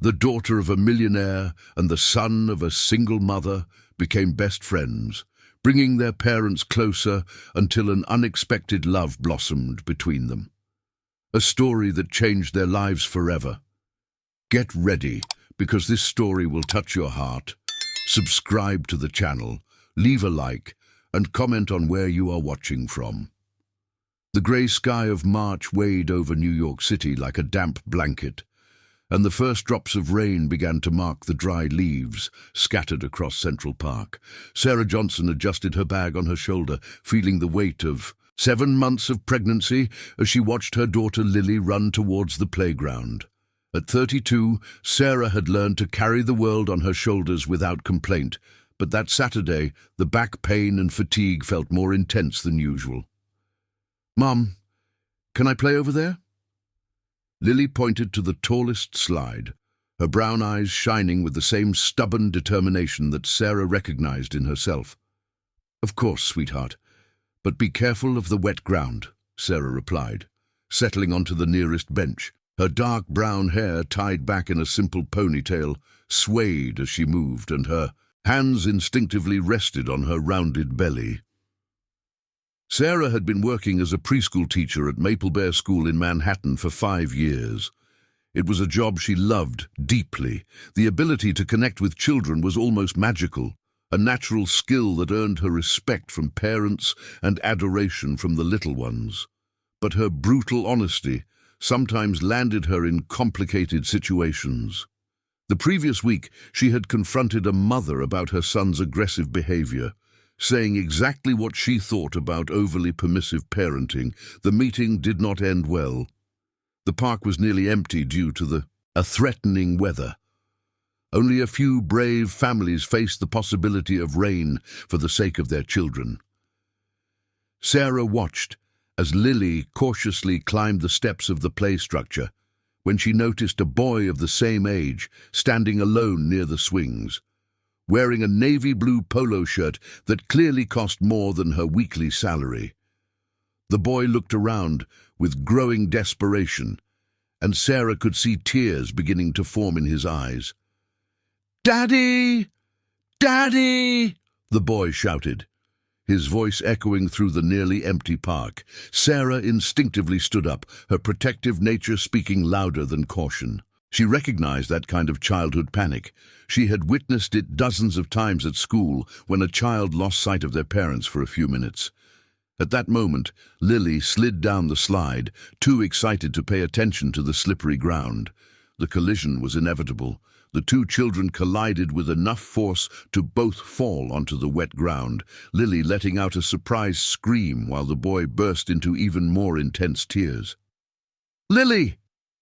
The daughter of a millionaire and the son of a single mother became best friends, bringing their parents closer until an unexpected love blossomed between them. A story that changed their lives forever. Get ready, because this story will touch your heart. Subscribe to the channel, leave a like, and comment on where you are watching from. The grey sky of March weighed over New York City like a damp blanket, and the first drops of rain began to mark the dry leaves scattered across Central Park. Sarah Johnson adjusted her bag on her shoulder, feeling the weight of 7 months of pregnancy as she watched her daughter Lily run towards the playground. At 32, Sarah had learned to carry the world on her shoulders without complaint, but that Saturday, the back pain and fatigue felt more intense than usual. "Mom, can I play over there?" Lily pointed to the tallest slide, her brown eyes shining with the same stubborn determination that Sarah recognized in herself. "Of course, sweetheart, but be careful of the wet ground," Sarah replied, settling onto the nearest bench. Her dark brown hair, tied back in a simple ponytail, swayed as she moved, and her hands instinctively rested on her rounded belly. Sarah had been working as a preschool teacher at Maple Bear School in Manhattan for 5 years. It was a job she loved deeply. The ability to connect with children was almost magical, a natural skill that earned her respect from parents and adoration from the little ones. But her brutal honesty sometimes landed her in complicated situations. The previous week, she had confronted a mother about her son's aggressive behavior, saying exactly what she thought about overly permissive parenting. The meeting did not end well. The park was nearly empty due to a threatening weather. Only a few brave families faced the possibility of rain for the sake of their children. Sarah watched as Lily cautiously climbed the steps of the play structure when she noticed a boy of the same age standing alone near the swings, wearing a navy blue polo shirt that clearly cost more than her weekly salary. The boy looked around with growing desperation, and Sarah could see tears beginning to form in his eyes. "Daddy! Daddy!" the boy shouted, his voice echoing through the nearly empty park. Sarah instinctively stood up, her protective nature speaking louder than caution. She recognized that kind of childhood panic. She had witnessed it dozens of times at school when a child lost sight of their parents for a few minutes. At that moment, Lily slid down the slide, too excited to pay attention to the slippery ground. The collision was inevitable. The two children collided with enough force to both fall onto the wet ground, Lily letting out a surprised scream while the boy burst into even more intense tears. "Lily!"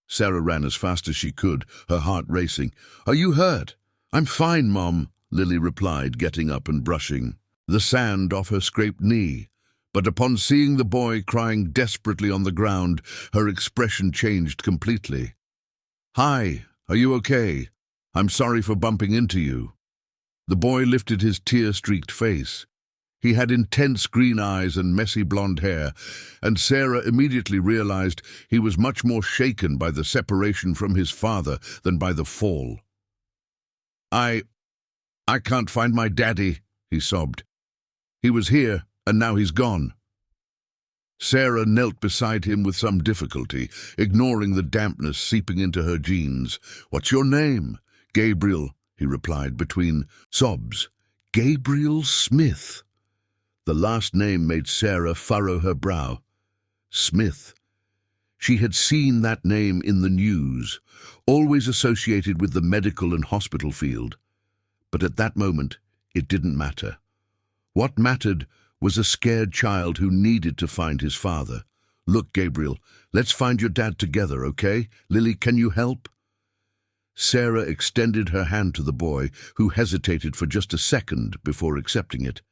Sarah ran as fast as she could, her heart racing. "Are you hurt?" "I'm fine, Mom," Lily replied, getting up and brushing the sand off her scraped knee. But upon seeing the boy crying desperately on the ground, her expression changed completely. "Hi, are you okay? I'm sorry for bumping into you." The boy lifted his tear-streaked face. He had intense green eyes and messy blonde hair, and Sarah immediately realized he was much more shaken by the separation from his father than by the fall. I can't find my daddy," he sobbed. "He was here, and now he's gone." Sarah knelt beside him with some difficulty, ignoring the dampness seeping into her jeans. "What's your name?" "Gabriel," he replied between sobs. "Gabriel Smith." The last name made Sarah furrow her brow. Smith. She had seen that name in the news, always associated with the medical and hospital field. But at that moment, it didn't matter. What mattered was a scared child who needed to find his father. "Look, Gabriel, let's find your dad together, okay? Lily, can you help?" Sarah extended her hand to the boy, who hesitated for just a second before accepting it.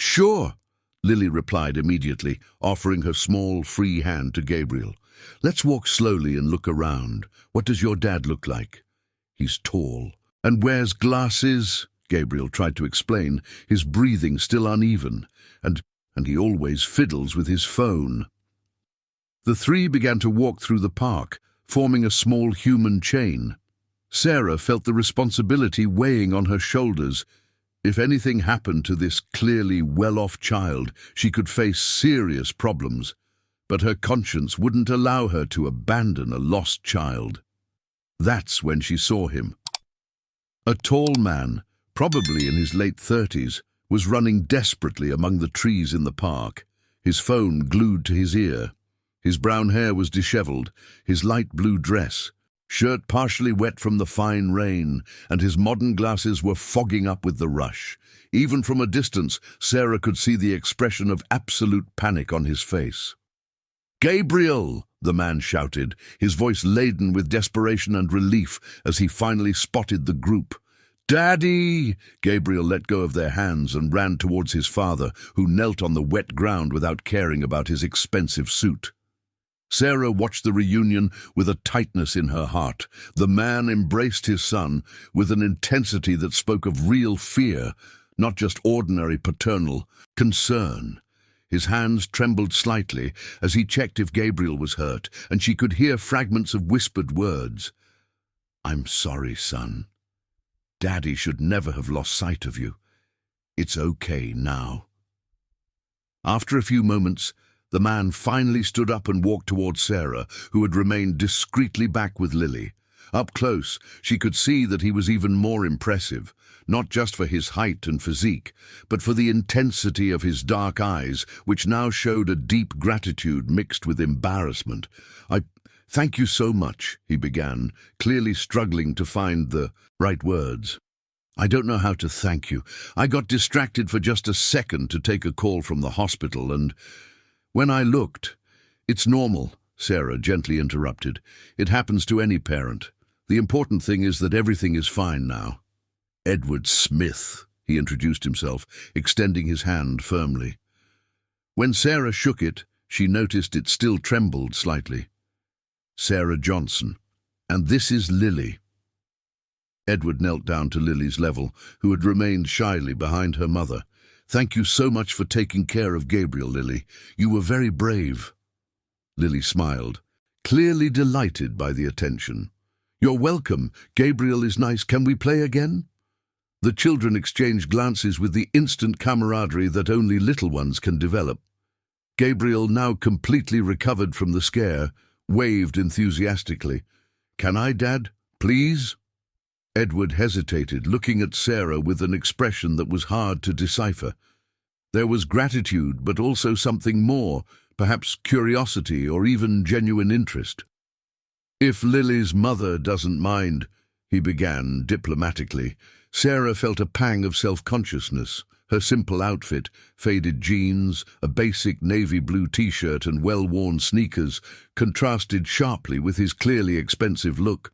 "Sure," Lily replied immediately, offering her small, free hand to Gabriel. "Let's walk slowly and look around. What does your dad look like?" "He's tall and wears glasses," Gabriel tried to explain, his breathing still uneven, and he always fiddles with his phone. The three began to walk through the park, forming a small human chain. Sarah felt the responsibility weighing on her shoulders. If anything happened to this clearly well-off child, she could face serious problems. But her conscience wouldn't allow her to abandon a lost child. That's when she saw him. A tall man, probably in his late 30s, was running desperately among the trees in the park, his phone glued to his ear. His brown hair was disheveled, his light blue dress, shirt partially wet from the fine rain, and his modern glasses were fogging up with the rush. Even from a distance, Sarah could see the expression of absolute panic on his face. "Gabriel!" the man shouted, his voice laden with desperation and relief as he finally spotted the group. "Daddy!" Gabriel let go of their hands and ran towards his father, who knelt on the wet ground without caring about his expensive suit. Sarah watched the reunion with a tightness in her heart. The man embraced his son with an intensity that spoke of real fear, not just ordinary paternal concern. His hands trembled slightly as he checked if Gabriel was hurt, and she could hear fragments of whispered words. "I'm sorry, son. Daddy should never have lost sight of you. It's okay now." After a few moments, the man finally stood up and walked towards Sarah, who had remained discreetly back with Lily. Up close, she could see that he was even more impressive, not just for his height and physique, but for the intensity of his dark eyes, which now showed a deep gratitude mixed with embarrassment. Thank you so much," he began, clearly struggling to find the right words. "I don't know how to thank you. I got distracted for just a second to take a call from the hospital, and when I looked—" "It's normal," Sarah gently interrupted. "It happens to any parent. The important thing is that everything is fine now." "Edward Smith," he introduced himself, extending his hand firmly. When Sarah shook it, she noticed it still trembled slightly. "Sarah Johnson. And this is Lily." Edward knelt down to Lily's level, who had remained shyly behind her mother. "Thank you so much for taking care of Gabriel, Lily. You were very brave." Lily smiled, clearly delighted by the attention. "You're welcome. Gabriel is nice. Can we play again?" The children exchanged glances with the instant camaraderie that only little ones can develop. Gabriel, now completely recovered from the scare, waved enthusiastically. "Can I, Dad? Please?" Edward hesitated, looking at Sarah with an expression that was hard to decipher. There was gratitude, but also something more, perhaps curiosity or even genuine interest. "If Lily's mother doesn't mind," he began diplomatically. Sarah felt a pang of self-consciousness. Her simple outfit, faded jeans, a basic navy blue t-shirt and well-worn sneakers, contrasted sharply with his clearly expensive look.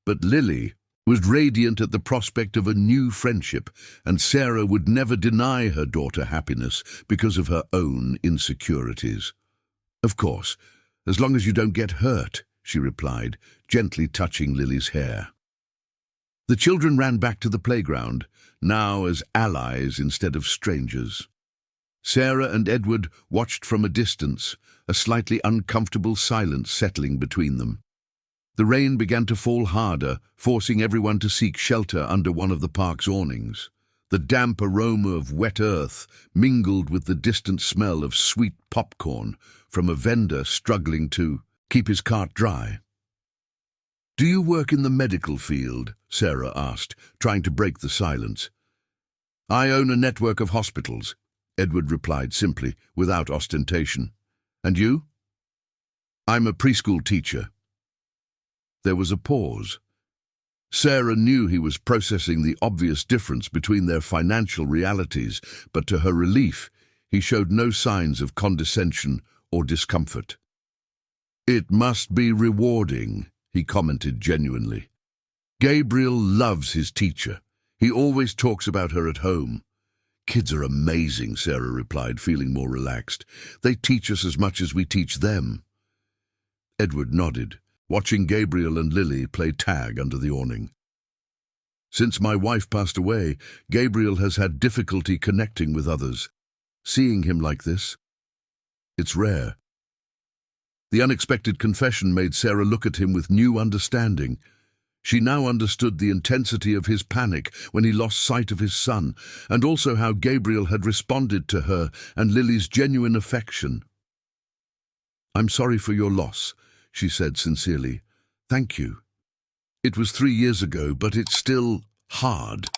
But Lily was radiant at the prospect of a new friendship, and Sarah would never deny her daughter happiness because of her own insecurities. "Of course, as long as you don't get hurt," she replied, gently touching Lily's hair. The children ran back to the playground, now as allies instead of strangers. Sarah and Edward watched from a distance, a slightly uncomfortable silence settling between them. The rain began to fall harder, forcing everyone to seek shelter under one of the park's awnings. The damp aroma of wet earth mingled with the distant smell of sweet popcorn from a vendor struggling to keep his cart dry. "Do you work in the medical field?" Sarah asked, trying to break the silence. "I own a network of hospitals," Edward replied simply, without ostentation. "And you?" "I'm a preschool teacher." There was a pause. Sarah knew he was processing the obvious difference between their financial realities, but to her relief, he showed no signs of condescension or discomfort. "It must be rewarding," he commented genuinely. "Gabriel loves his teacher. He always talks about her at home." "Kids are amazing," Sarah replied, feeling more relaxed. "They teach us as much as we teach them." Edward nodded, watching Gabriel and Lily play tag under the awning. "Since my wife passed away, Gabriel has had difficulty connecting with others. Seeing him like this, it's rare." The unexpected confession made Sarah look at him with new understanding. She now understood the intensity of his panic when he lost sight of his son, and also how Gabriel had responded to her and Lily's genuine affection. "I'm sorry for your loss," she said sincerely. "Thank you. It was 3 years ago, but it's still hard."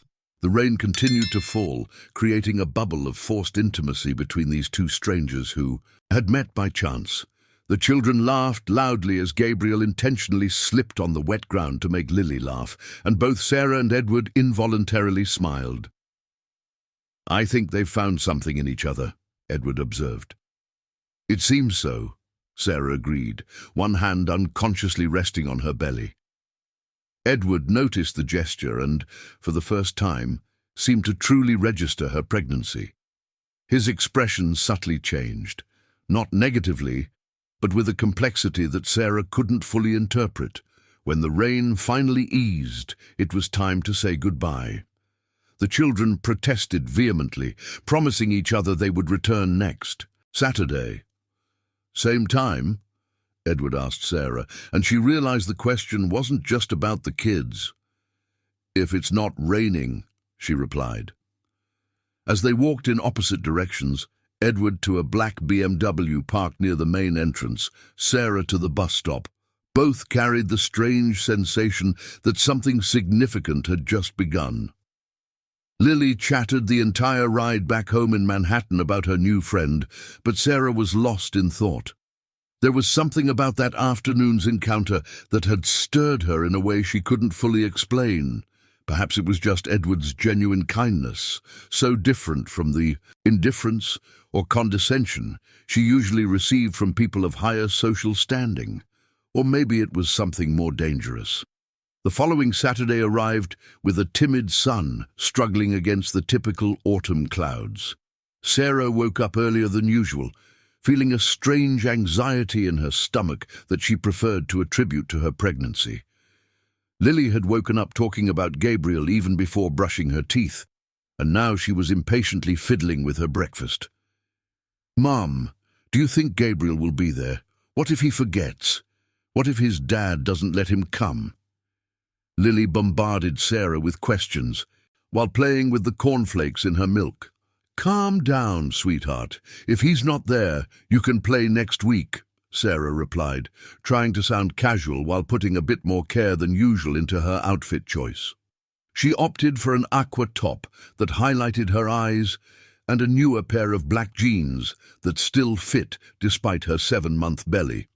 The rain continued to fall, creating a bubble of forced intimacy between these two strangers who had met by chance. The children laughed loudly as Gabriel intentionally slipped on the wet ground to make Lily laugh, and both Sarah and Edward involuntarily smiled. "I think they've found something in each other," Edward observed. "It seems so," Sarah agreed, one hand unconsciously resting on her belly. Edward noticed the gesture and, for the first time, seemed to truly register her pregnancy. His expression subtly changed, not negatively, but with a complexity that Sarah couldn't fully interpret. When the rain finally eased, it was time to say goodbye. The children protested vehemently, promising each other they would return next Saturday. "Same time?" Edward asked Sarah, and she realized the question wasn't just about the kids. "If it's not raining," she replied. As they walked in opposite directions, Edward to a black BMW parked near the main entrance, Sarah to the bus stop. Both carried the strange sensation that something significant had just begun. Lily chattered the entire ride back home in Manhattan about her new friend, but Sarah was lost in thought. There was something about that afternoon's encounter that had stirred her in a way she couldn't fully explain. Perhaps it was just Edward's genuine kindness, so different from the indifference or condescension she usually received from people of higher social standing. Or maybe it was something more dangerous. The following Saturday arrived with a timid sun struggling against the typical autumn clouds. Sarah woke up earlier than usual, feeling a strange anxiety in her stomach that she preferred to attribute to her pregnancy. Lily had woken up talking about Gabriel even before brushing her teeth, and now she was impatiently fiddling with her breakfast. "Mom, do you think Gabriel will be there? What if he forgets? What if his dad doesn't let him come?" Lily bombarded Sarah with questions, while playing with the cornflakes in her milk. "Calm down, sweetheart. If he's not there, you can play next week," Sarah replied, trying to sound casual while putting a bit more care than usual into her outfit choice. She opted for an aqua top that highlighted her eyes and a newer pair of black jeans that still fit despite her 7-month belly.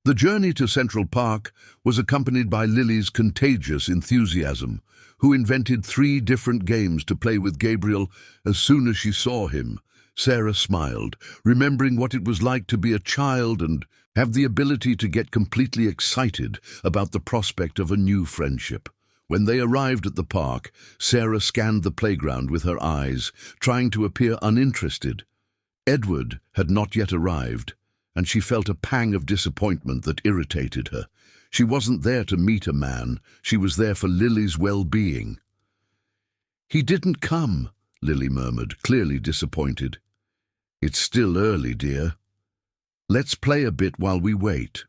The journey to Central Park was accompanied by Lily's contagious enthusiasm, who invented 3 different games to play with Gabriel as soon as she saw him. Sarah smiled, remembering what it was like to be a child and have the ability to get completely excited about the prospect of a new friendship. When they arrived at the park, Sarah scanned the playground with her eyes, trying to appear uninterested. Edward had not yet arrived, and she felt a pang of disappointment that irritated her. She wasn't there to meet a man, she was there for Lily's well-being. "He didn't come," Lily murmured, clearly disappointed. "It's still early, dear. Let's play a bit while we wait."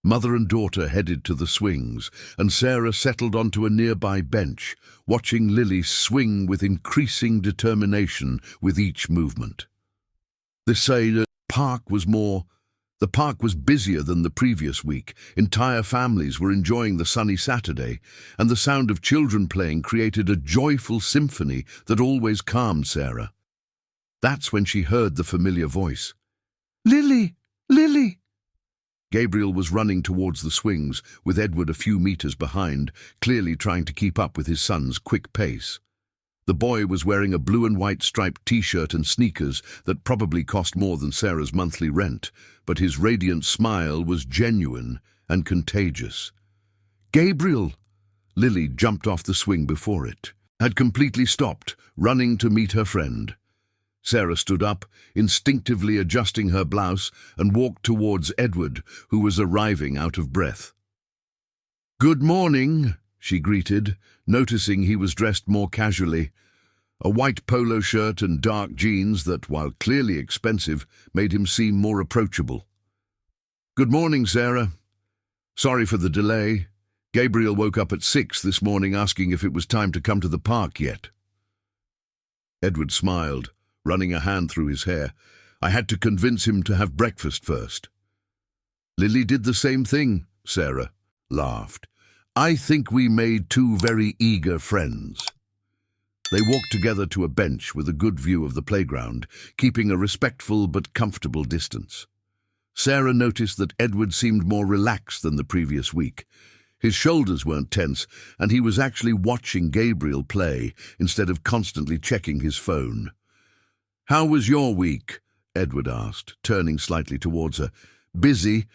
Mother and daughter headed to the swings, and Sarah settled onto a nearby bench, watching Lily swing with increasing determination with each movement. The park was busier than the previous week. Entire families were enjoying the sunny Saturday, and the sound of children playing created a joyful symphony that always calmed Sarah. That's when she heard the familiar voice. "Lily! Lily!" Gabriel was running towards the swings, with Edward a few meters behind, clearly trying to keep up with his son's quick pace. The boy was wearing a blue and white striped t-shirt and sneakers that probably cost more than Sarah's monthly rent, but his radiant smile was genuine and contagious. "Gabriel!" Lily jumped off the swing before it, had completely stopped, running to meet her friend. Sarah stood up, instinctively adjusting her blouse, and walked towards Edward, who was arriving out of breath. "Good morning," she greeted, noticing he was dressed more casually. A white polo shirt and dark jeans that, while clearly expensive, made him seem more approachable. "Good morning, Sarah. Sorry for the delay," Gabriel woke up at 6 this morning asking if it was time to come to the park yet. Edward smiled, running a hand through his hair. I had to convince him to have breakfast first. Lily did the same thing, Sarah laughed. I think we made two very eager friends. They walked together to a bench with a good view of the playground, keeping a respectful but comfortable distance. Sarah noticed that Edward seemed more relaxed than the previous week. His shoulders weren't tense, and he was actually watching Gabriel play instead of constantly checking his phone. "How was your week?" Edward asked, turning slightly towards her. "Busy.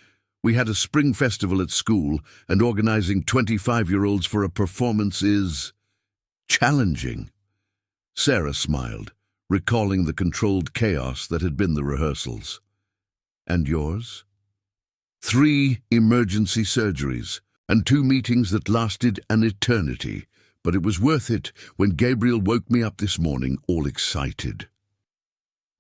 We had a spring festival at school, and organizing 25-year-olds for a performance is challenging." Sarah smiled, recalling the controlled chaos that had been the rehearsals. "And yours?" 3 emergency surgeries, and 2 meetings that lasted an eternity, but it was worth it when Gabriel woke me up this morning all excited.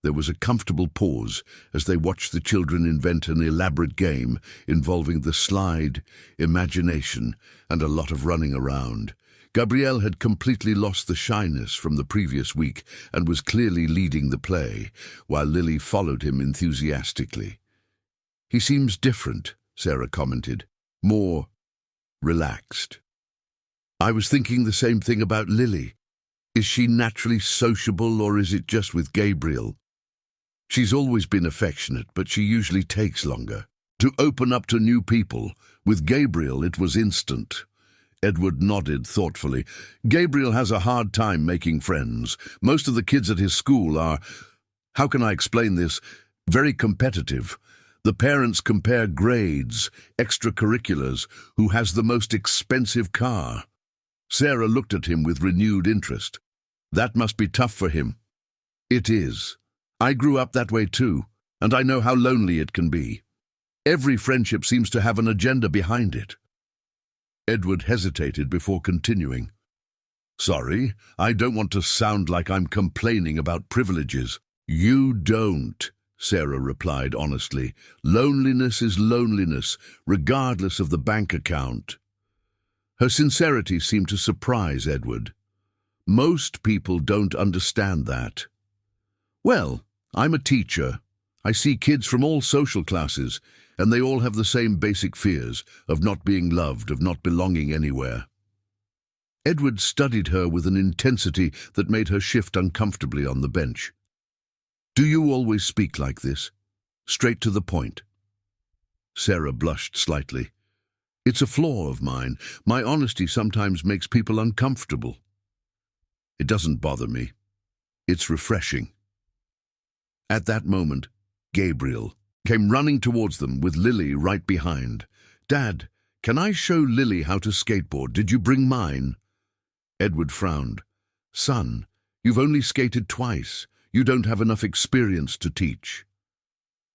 There was a comfortable pause as they watched the children invent an elaborate game involving the slide, imagination, and a lot of running around. Gabriel had completely lost the shyness from the previous week and was clearly leading the play, while Lily followed him enthusiastically. "He seems different," Sarah commented, "more relaxed." "I was thinking the same thing about Lily. Is she naturally sociable, or is it just with Gabriel?" "She's always been affectionate, but she usually takes longer to open up to new people. With Gabriel, it was instant." Edward nodded thoughtfully. "Gabriel has a hard time making friends. Most of the kids at his school are, how can I explain this, very competitive. The parents compare grades, extracurriculars, who has the most expensive car." Sarah looked at him with renewed interest. "That must be tough for him." "It is. I grew up that way too, and I know how lonely it can be. Every friendship seems to have an agenda behind it." Edward hesitated before continuing. "Sorry, I don't want to sound like I'm complaining about privileges." "You don't," Sarah replied honestly. "Loneliness is loneliness, regardless of the bank account." Her sincerity seemed to surprise Edward. "Most people don't understand that." "Well, I'm a teacher. I see kids from all social classes, and they all have the same basic fears of not being loved, of not belonging anywhere." Edward studied her with an intensity that made her shift uncomfortably on the bench. "Do you always speak like this? Straight to the point?" Sarah blushed slightly. "It's a flaw of mine. My honesty sometimes makes people uncomfortable." "It doesn't bother me. It's refreshing." At that moment, Gabriel came running towards them with Lily right behind. "Dad, can I show Lily how to skateboard? Did you bring mine?" Edward frowned. "Son, you've only skated twice. You don't have enough experience to teach."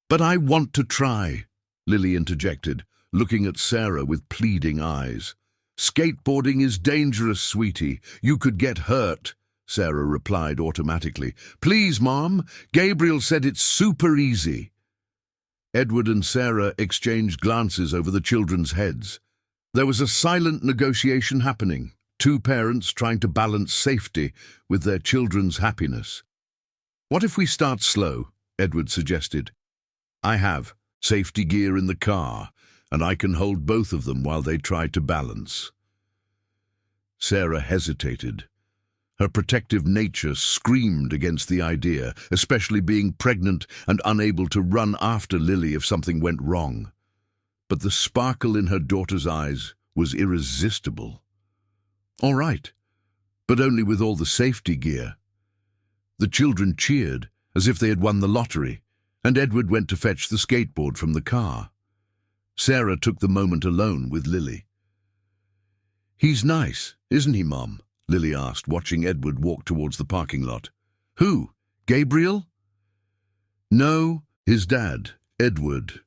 "But I want to try," Lily interjected, looking at Sarah with pleading eyes. "Skateboarding is dangerous, sweetie. You could get hurt," Sarah replied automatically. "Please, Mom, Gabriel said it's super easy." Edward and Sarah exchanged glances over the children's heads. There was a silent negotiation happening, 2 parents trying to balance safety with their children's happiness. "What if we start slow?" Edward suggested. "I have safety gear in the car, and I can hold both of them while they try to balance." Sarah hesitated. Her protective nature screamed against the idea, especially being pregnant and unable to run after Lily if something went wrong. But the sparkle in her daughter's eyes was irresistible. "All right, but only with all the safety gear." The children cheered as if they had won the lottery, and Edward went to fetch the skateboard from the car. Sarah took the moment alone with Lily. "He's nice, isn't he, Mom?" Lily asked, watching Edward walk towards the parking lot. "Who? Gabriel?" "No, his dad, Edward."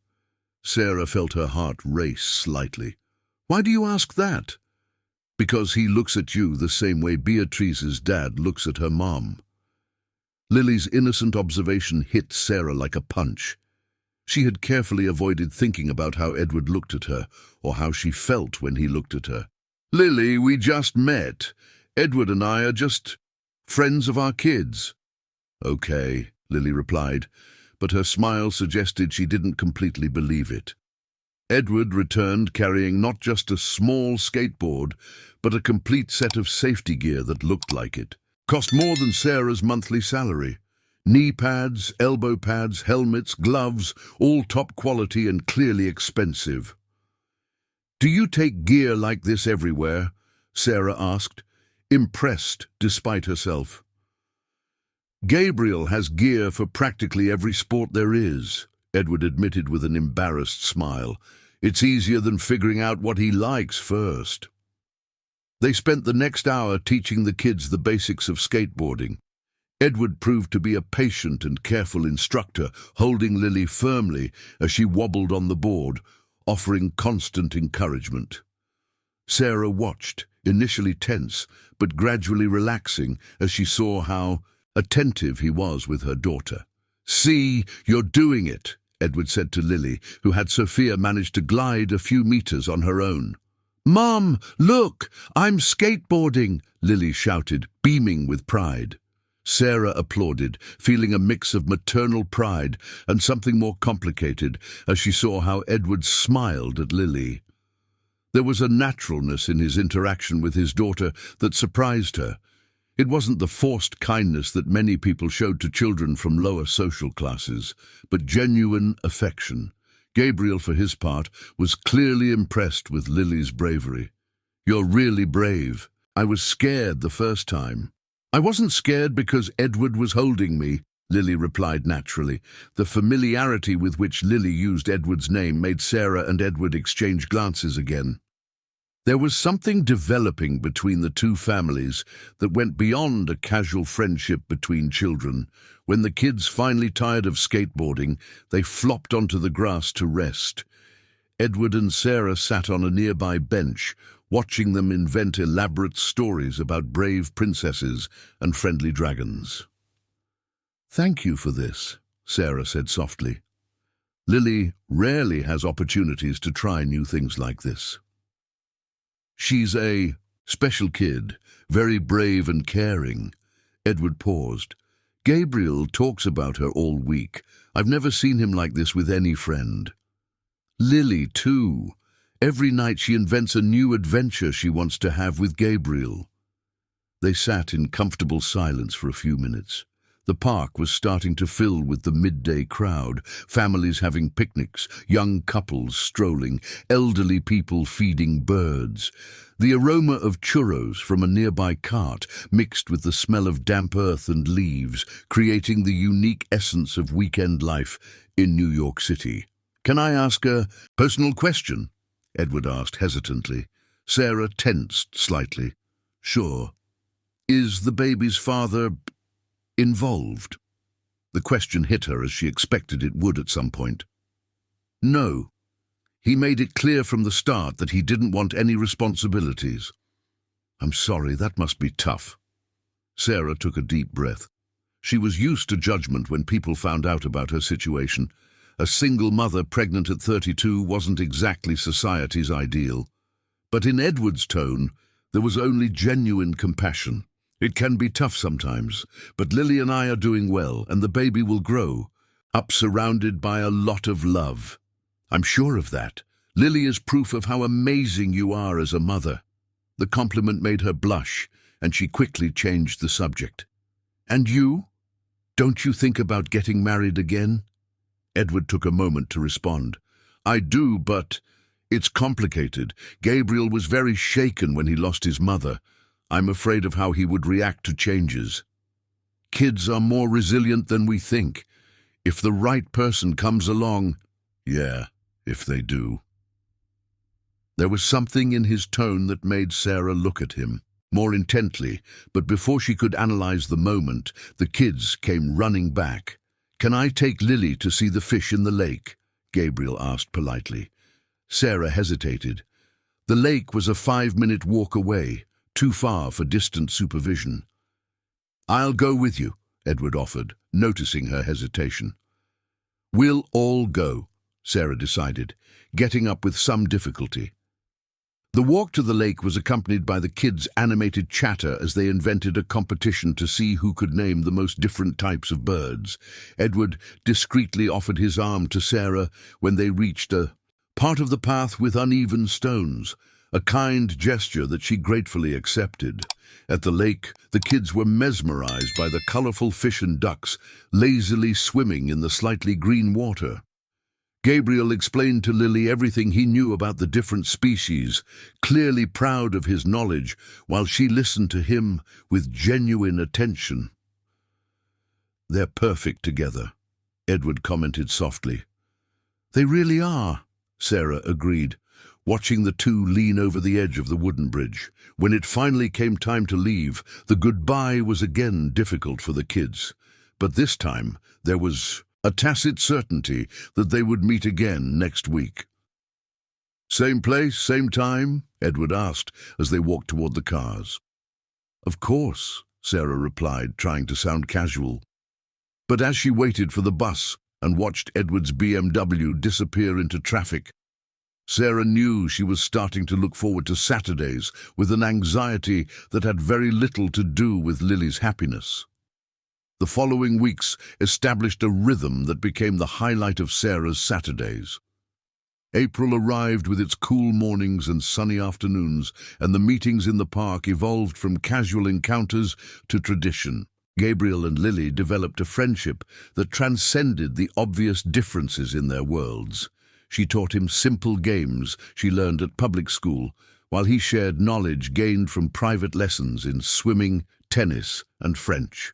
Sarah felt her heart race slightly. "Why do you ask that?" "Because he looks at you the same way Beatrice's dad looks at her mom." Lily's innocent observation hit Sarah like a punch. She had carefully avoided thinking about how Edward looked at her, or how she felt when he looked at her. "Lily, we just met. Edward and I are just friends of our kids." "Okay," Lily replied, but her smile suggested she didn't completely believe it. Edward returned carrying not just a small skateboard, but a complete set of safety gear that looked like it. Cost more than Sarah's monthly salary. Knee pads, elbow pads, helmets, gloves, all top quality and clearly expensive. "Do you take gear like this everywhere?" Sarah asked, impressed despite herself. "Gabriel has gear for practically every sport there is," Edward admitted with an embarrassed smile. "It's easier than figuring out what he likes first." They spent the next hour teaching the kids the basics of skateboarding. Edward proved to be a patient and careful instructor, holding Lily firmly as she wobbled on the board, offering constant encouragement. Sarah watched, initially tense, but gradually relaxing as she saw how attentive he was with her daughter. "See, you're doing it," Edward said to Lily, who had Sophia managed to glide a few meters on her own. "Mom, look, I'm skateboarding," Lily shouted, beaming with pride. Sarah applauded, feeling a mix of maternal pride and something more complicated as she saw how Edward smiled at Lily. There was a naturalness in his interaction with his daughter that surprised her. It wasn't the forced kindness that many people showed to children from lower social classes, but genuine affection. Gabriel, for his part, was clearly impressed with Lily's bravery. "You're really brave. I was scared the first time." "I wasn't scared because Edward was holding me," Lily replied naturally. The familiarity with which Lily used Edward's name made Sarah and Edward exchange glances again. There was something developing between the two families that went beyond a casual friendship between children. When the kids finally tired of skateboarding, they flopped onto the grass to rest. Edward and Sarah sat on a nearby bench, watching them invent elaborate stories about brave princesses and friendly dragons. "Thank you for this," Sarah said softly. "Lily rarely has opportunities to try new things like this. She's a special kid, very brave and caring." Edward paused. "Gabriel talks about her all week. I've never seen him like this with any friend. Lily, too. Every night she invents a new adventure she wants to have with Gabriel." They sat in comfortable silence for a few minutes. The park was starting to fill with the midday crowd, families having picnics, young couples strolling, elderly people feeding birds. The aroma of churros from a nearby cart mixed with the smell of damp earth and leaves, creating the unique essence of weekend life in New York City. "Can I ask a personal question?" Edward asked hesitantly. Sarah tensed slightly. "Sure." "Is the baby's father involved?" The question hit her as she expected it would at some point. "No. He made it clear from the start that he didn't want any responsibilities." "I'm sorry, that must be tough." Sarah took a deep breath. She was used to judgment when people found out about her situation. A single mother pregnant at 32 wasn't exactly society's ideal. But in Edward's tone, there was only genuine compassion. "It can be tough sometimes, but Lily and I are doing well, and the baby will grow, up surrounded by a lot of love. I'm sure of that. Lily is proof of how amazing you are as a mother." The compliment made her blush, and she quickly changed the subject. "And you? Don't you think about getting married again?" Edward took a moment to respond. "I do, but it's complicated. Gabriel was very shaken when he lost his mother. I'm afraid of how he would react to changes. Kids are more resilient than we think. If the right person comes along..." "Yeah, if they do." There was something in his tone that made Sarah look at him more intently, but before she could analyze the moment, the kids came running back. "Can I take Lily to see the fish in the lake?" Gabriel asked politely. Sarah hesitated. The lake was a 5-minute walk away, too far for distant supervision. "I'll go with you," Edward offered, noticing her hesitation. We'll all go, Sarah decided, getting up with some difficulty. The walk to the lake was accompanied by the kids' animated chatter as they invented a competition to see who could name the most different types of birds. Edward discreetly offered his arm to Sarah when they reached a part of the path with uneven stones, a kind gesture that she gratefully accepted. At the lake, the kids were mesmerized by the colorful fish and ducks lazily swimming in the slightly green water. Gabriel explained to Lily everything he knew about the different species, clearly proud of his knowledge, while she listened to him with genuine attention. "They're perfect together," Edward commented softly. "They really are," Sarah agreed, watching the two lean over the edge of the wooden bridge. When it finally came time to leave, the goodbye was again difficult for the kids. But this time, there was a tacit certainty that they would meet again next week. "Same place, same time?" Edward asked as they walked toward the cars. "Of course," Sarah replied, trying to sound casual. But as she waited for the bus and watched Edward's BMW disappear into traffic, Sarah knew she was starting to look forward to Saturdays with an anxiety that had very little to do with Lily's happiness. The following weeks established a rhythm that became the highlight of Sarah's Saturdays. April arrived with its cool mornings and sunny afternoons, and the meetings in the park evolved from casual encounters to tradition. Gabriel and Lily developed a friendship that transcended the obvious differences in their worlds. She taught him simple games she learned at public school, while he shared knowledge gained from private lessons in swimming, tennis, and French.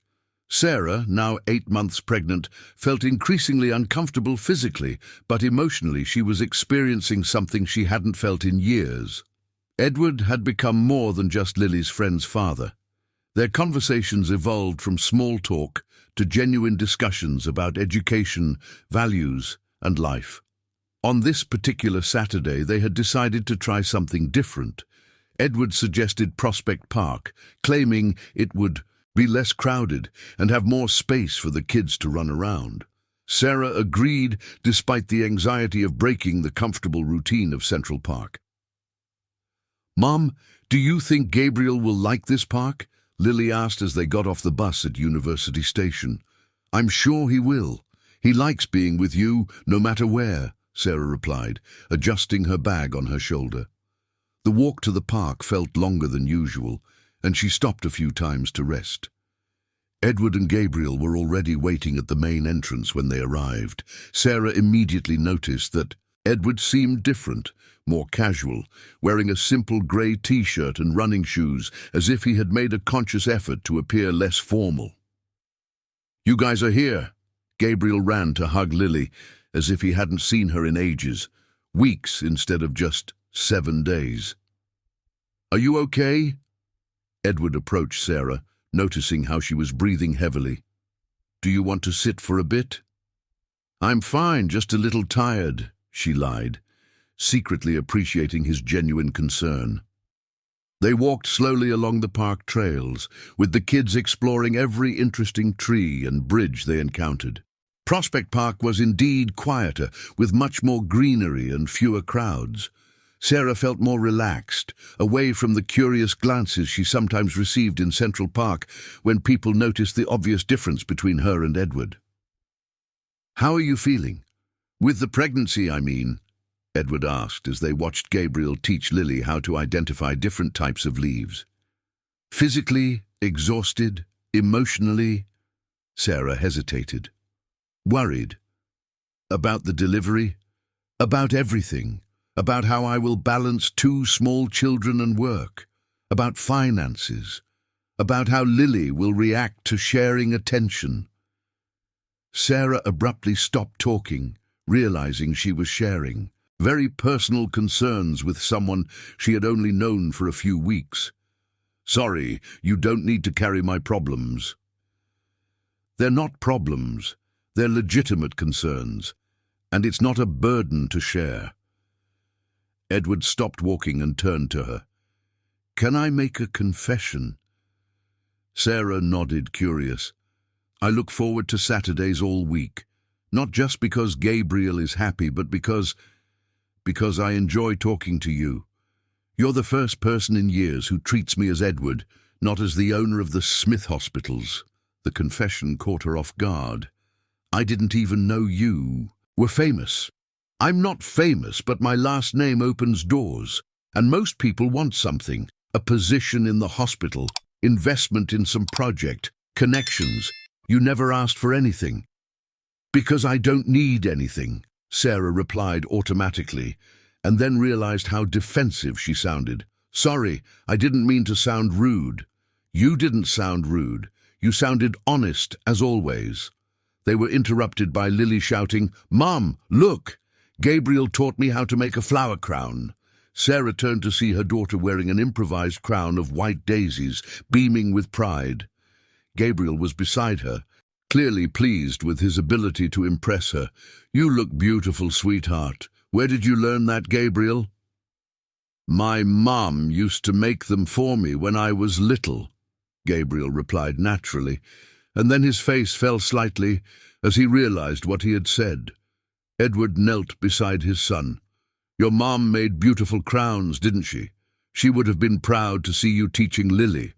Sarah, now 8 months pregnant, felt increasingly uncomfortable physically, but emotionally she was experiencing something she hadn't felt in years. Edward had become more than just Lily's friend's father. Their conversations evolved from small talk to genuine discussions about education, values, and life. On this particular Saturday, they had decided to try something different. Edward suggested Prospect Park, claiming it would be less crowded and have more space for the kids to run around. Sarah agreed despite the anxiety of breaking the comfortable routine of Central Park. "Mom, do you think Gabriel will like this park?" Lily asked as they got off the bus at University Station. "I'm sure he will. He likes being with you no matter where," Sarah replied, adjusting her bag on her shoulder. The walk to the park felt longer than usual, and she stopped a few times to rest. Edward and Gabriel were already waiting at the main entrance when they arrived. Sarah immediately noticed that Edward seemed different, more casual, wearing a simple grey t-shirt and running shoes, as if he had made a conscious effort to appear less formal. "You guys are here." Gabriel ran to hug Lily, as if he hadn't seen her in ages, weeks instead of just 7 days. "Are you okay?" Edward approached Sarah, noticing how she was breathing heavily. "Do you want to sit for a bit?" "I'm fine, just a little tired," she lied, secretly appreciating his genuine concern. They walked slowly along the park trails, with the kids exploring every interesting tree and bridge they encountered. Prospect Park was indeed quieter, with much more greenery and fewer crowds. Sarah felt more relaxed, away from the curious glances she sometimes received in Central Park when people noticed the obvious difference between her and Edward. "How are you feeling? With the pregnancy, I mean," Edward asked as they watched Gabriel teach Lily how to identify different types of leaves. "Physically, exhausted, emotionally?" Sarah hesitated. "Worried. About the delivery? About everything. About how I will balance 2 small children and work. About finances. About how Lily will react to sharing attention." Sarah abruptly stopped talking, realizing she was sharing very personal concerns with someone she had only known for a few weeks. "Sorry, you don't need to carry my problems." "They're not problems. They're legitimate concerns, and it's not a burden to share." Edward stopped walking and turned to her. "Can I make a confession?" Sarah nodded, curious. "I look forward to Saturdays all week. Not just because Gabriel is happy, but because I enjoy talking to you. You're the first person in years who treats me as Edward, not as the owner of the Smith Hospitals." The confession caught her off guard. "I didn't even know you were famous." "I'm not famous, but my last name opens doors. And most people want something. A position in the hospital, investment in some project, connections. You never asked for anything." "Because I don't need anything," Sarah replied automatically, and then realized how defensive she sounded. "Sorry, I didn't mean to sound rude." "You didn't sound rude. You sounded honest, as always." They were interrupted by Lily shouting, "Mom, look! Gabriel taught me how to make a flower crown." Sarah turned to see her daughter wearing an improvised crown of white daisies, beaming with pride. Gabriel was beside her, clearly pleased with his ability to impress her. "You look beautiful, sweetheart. Where did you learn that, Gabriel?" "My mom used to make them for me when I was little," Gabriel replied naturally, and then his face fell slightly as he realized what he had said. Edward knelt beside his son. "Your mom made beautiful crowns, didn't she? She would have been proud to see you teaching Lily."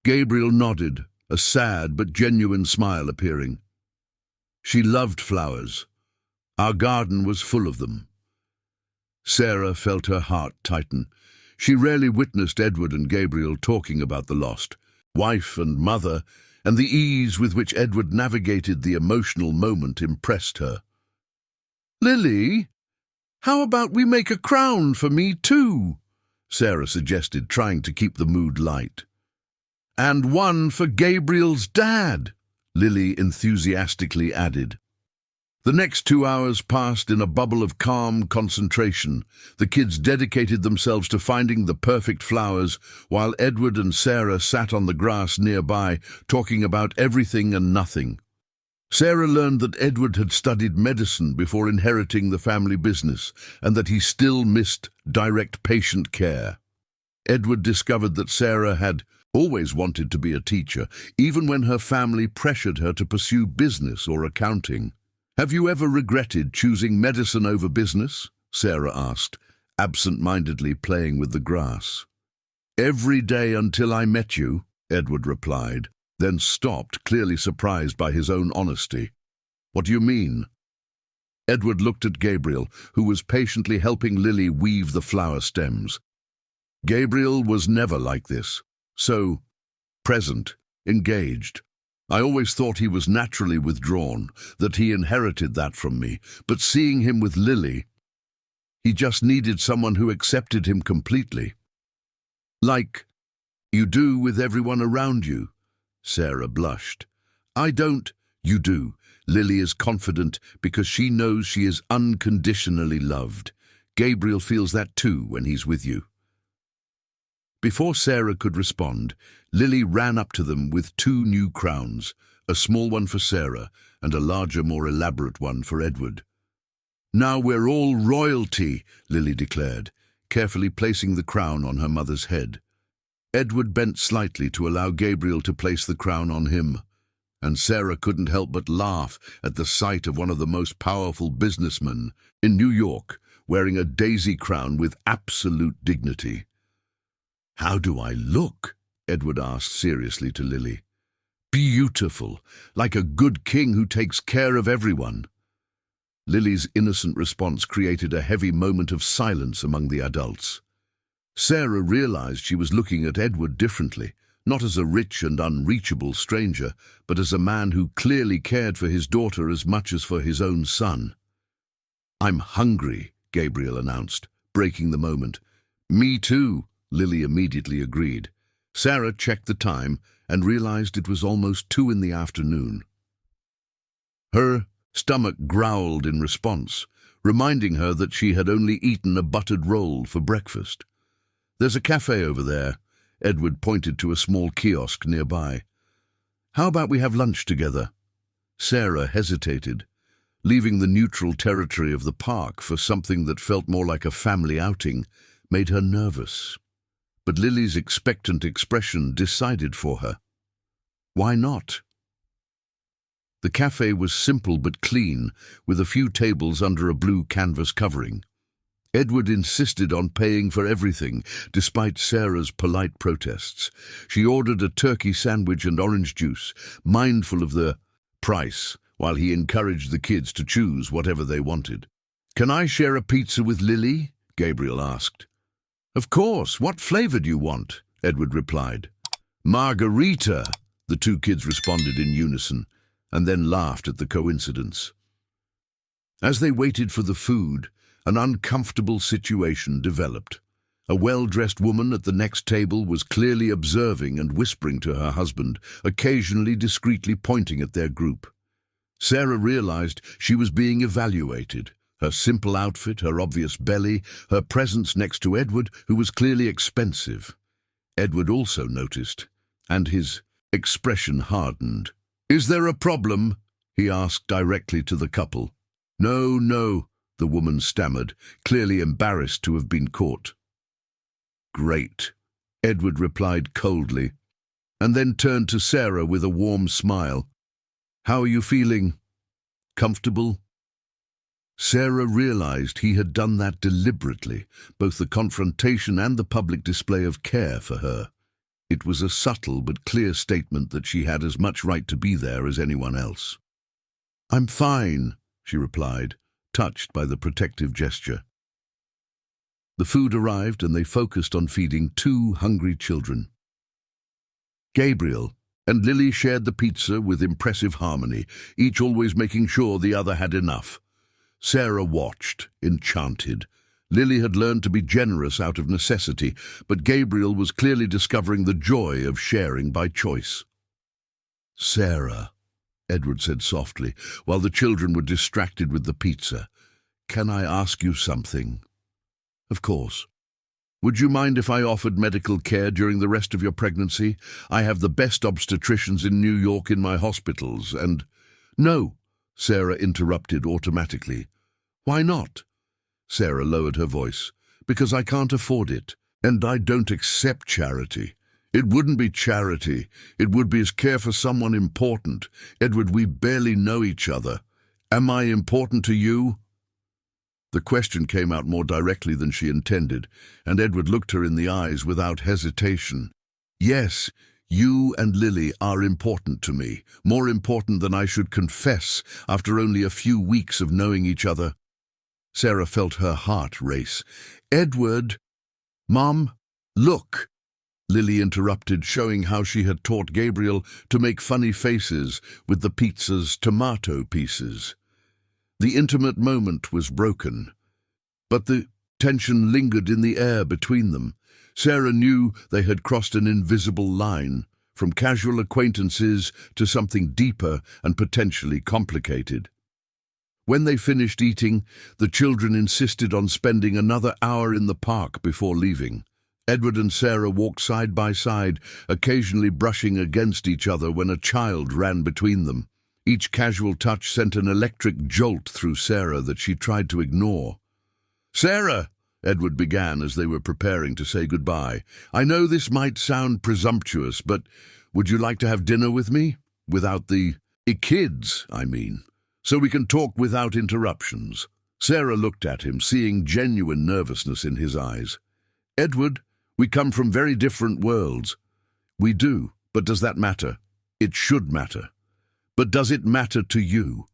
Gabriel nodded, a sad but genuine smile appearing. "She loved flowers. Our garden was full of them." Sarah felt her heart tighten. She rarely witnessed Edward and Gabriel talking about the lost wife and mother, and the ease with which Edward navigated the emotional moment impressed her. "Lily, how about we make a crown for me too?" Sarah suggested, trying to keep the mood light. "And one for Gabriel's dad," Lily enthusiastically added. The next 2 hours passed in a bubble of calm concentration. The kids dedicated themselves to finding the perfect flowers, while Edward and Sarah sat on the grass nearby, talking about everything and nothing. Sarah learned that Edward had studied medicine before inheriting the family business, and that he still missed direct patient care. Edward discovered that Sarah had always wanted to be a teacher, even when her family pressured her to pursue business or accounting. "Have you ever regretted choosing medicine over business?" Sarah asked, absent-mindedly playing with the grass. "Every day until I met you," Edward replied, then stopped, clearly surprised by his own honesty. "What do you mean?" Edward looked at Gabriel, who was patiently helping Lily weave the flower stems. Gabriel was never like this. So present, engaged. I always thought he was naturally withdrawn, that he inherited that from me, but seeing him with Lily, he just needed someone who accepted him completely. "Like you do with everyone around you." Sarah blushed. "I don't." "You do. Lily is confident because she knows she is unconditionally loved. Gabriel feels that too when he's with you." Before Sarah could respond, Lily ran up to them with 2 new crowns, a small one for Sarah and a larger, more elaborate one for Edward. "Now we're all royalty," Lily declared, carefully placing the crown on her mother's head. Edward bent slightly to allow Gabriel to place the crown on him, and Sarah couldn't help but laugh at the sight of one of the most powerful businessmen in New York wearing a daisy crown with absolute dignity. "How do I look?" Edward asked seriously to Lily. "Beautiful, like a good king who takes care of everyone." Lily's innocent response created a heavy moment of silence among the adults. Sarah realized she was looking at Edward differently, not as a rich and unreachable stranger, but as a man who clearly cared for his daughter as much as for his own son. "I'm hungry," Gabriel announced, breaking the moment. "Me too," Lily immediately agreed. Sarah checked the time and realized it was almost 2 in the afternoon. Her stomach growled in response, reminding her that she had only eaten a buttered roll for breakfast. "There's a cafe over there," Edward pointed to a small kiosk nearby. "How about we have lunch together?" Sarah hesitated, leaving the neutral territory of the park for something that felt more like a family outing made her nervous. But Lily's expectant expression decided for her. Why not? The cafe was simple but clean, with a few tables under a blue canvas covering. Edward insisted on paying for everything, despite Sarah's polite protests. She ordered a turkey sandwich and orange juice, mindful of the price, while he encouraged the kids to choose whatever they wanted. "Can I share a pizza with Lily?" Gabriel asked. "Of course. What flavor do you want?" Edward replied. "Margarita," the two kids responded in unison, and then laughed at the coincidence. As they waited for the food, an uncomfortable situation developed. A well-dressed woman at the next table was clearly observing and whispering to her husband, occasionally discreetly pointing at their group. Sarah realized she was being evaluated. Her simple outfit, her obvious belly, her presence next to Edward, who was clearly expensive. Edward also noticed, and his expression hardened. "Is there a problem?" he asked directly to the couple. "No, no," the woman stammered, clearly embarrassed to have been caught. "Great," Edward replied coldly, and then turned to Sarah with a warm smile. "How are you feeling? Comfortable?" Sarah realized he had done that deliberately, both the confrontation and the public display of care for her. It was a subtle but clear statement that she had as much right to be there as anyone else. "I'm fine," she replied, touched by the protective gesture. The food arrived and they focused on feeding two hungry children. Gabriel and Lily shared the pizza with impressive harmony, each always making sure the other had enough. Sarah watched, enchanted. Lily had learned to be generous out of necessity, but Gabriel was clearly discovering the joy of sharing by choice. "Sarah," Edward said softly, while the children were distracted with the pizza, "can I ask you something?" "Of course." "Would you mind if I offered medical care during the rest of your pregnancy? I have the best obstetricians in New York in my hospitals, and—" "No," Sarah interrupted automatically. "Why not?" Sarah lowered her voice. "Because I can't afford it, and I don't accept charity. It wouldn't be charity. It would be as care for someone important. Edward, we barely know each other. Am I important to you?" The question came out more directly than she intended, and Edward looked her in the eyes without hesitation. "Yes, you and Lily are important to me, more important than I should confess after only a few weeks of knowing each other." Sarah felt her heart race. "Edward—" "Mom, look!" Lily interrupted, showing how she had taught Gabriel to make funny faces with the pizza's tomato pieces. The intimate moment was broken, but the tension lingered in the air between them. Sarah knew they had crossed an invisible line, from casual acquaintances to something deeper and potentially complicated. When they finished eating, the children insisted on spending another hour in the park before leaving. Edward and Sarah walked side by side, occasionally brushing against each other when a child ran between them. Each casual touch sent an electric jolt through Sarah that she tried to ignore. "Sarah," Edward began as they were preparing to say goodbye, "I know this might sound presumptuous, but would you like to have dinner with me? Without the kids, I mean, so we can talk without interruptions." Sarah looked at him, seeing genuine nervousness in his eyes. "Edward, we come from very different worlds." "We do, but does that matter?" "It should matter. But does it matter to you?"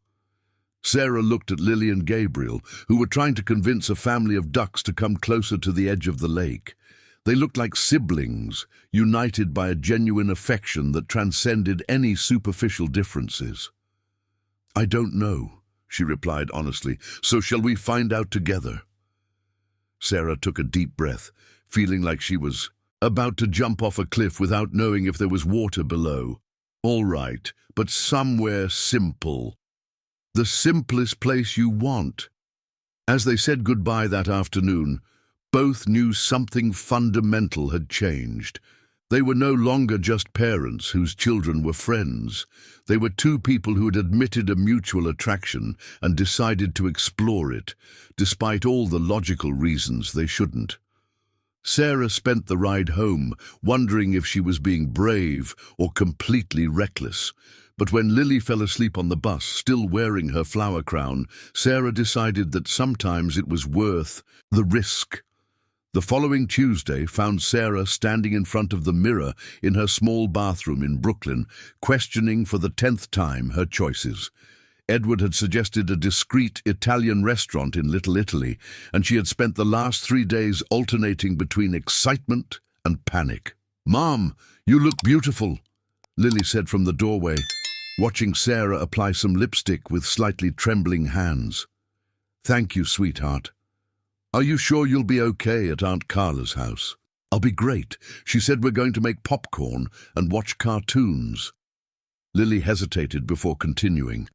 Sarah looked at Lily and Gabriel, who were trying to convince a family of ducks to come closer to the edge of the lake. They looked like siblings, united by a genuine affection that transcended any superficial differences. "I don't know," she replied honestly, "so shall we find out together?" Sarah took a deep breath, feeling like she was about to jump off a cliff without knowing if there was water below. "All right, but somewhere simple. The simplest place you want." As they said goodbye that afternoon, both knew something fundamental had changed. They were no longer just parents whose children were friends. They were two people who had admitted a mutual attraction and decided to explore it, despite all the logical reasons they shouldn't. Sarah spent the ride home, wondering if she was being brave or completely reckless. But when Lily fell asleep on the bus, still wearing her flower crown, Sarah decided that sometimes it was worth the risk. The following Tuesday found Sarah standing in front of the mirror in her small bathroom in Brooklyn, questioning for the 10th time her choices. Edward had suggested a discreet Italian restaurant in Little Italy, and she had spent the last 3 days alternating between excitement and panic. "Mom, you look beautiful," Lily said from the doorway, watching Sarah apply some lipstick with slightly trembling hands. "Thank you, sweetheart. Are you sure you'll be okay at Aunt Carla's house?" "I'll be great. She said we're going to make popcorn and watch cartoons." Lily hesitated before continuing.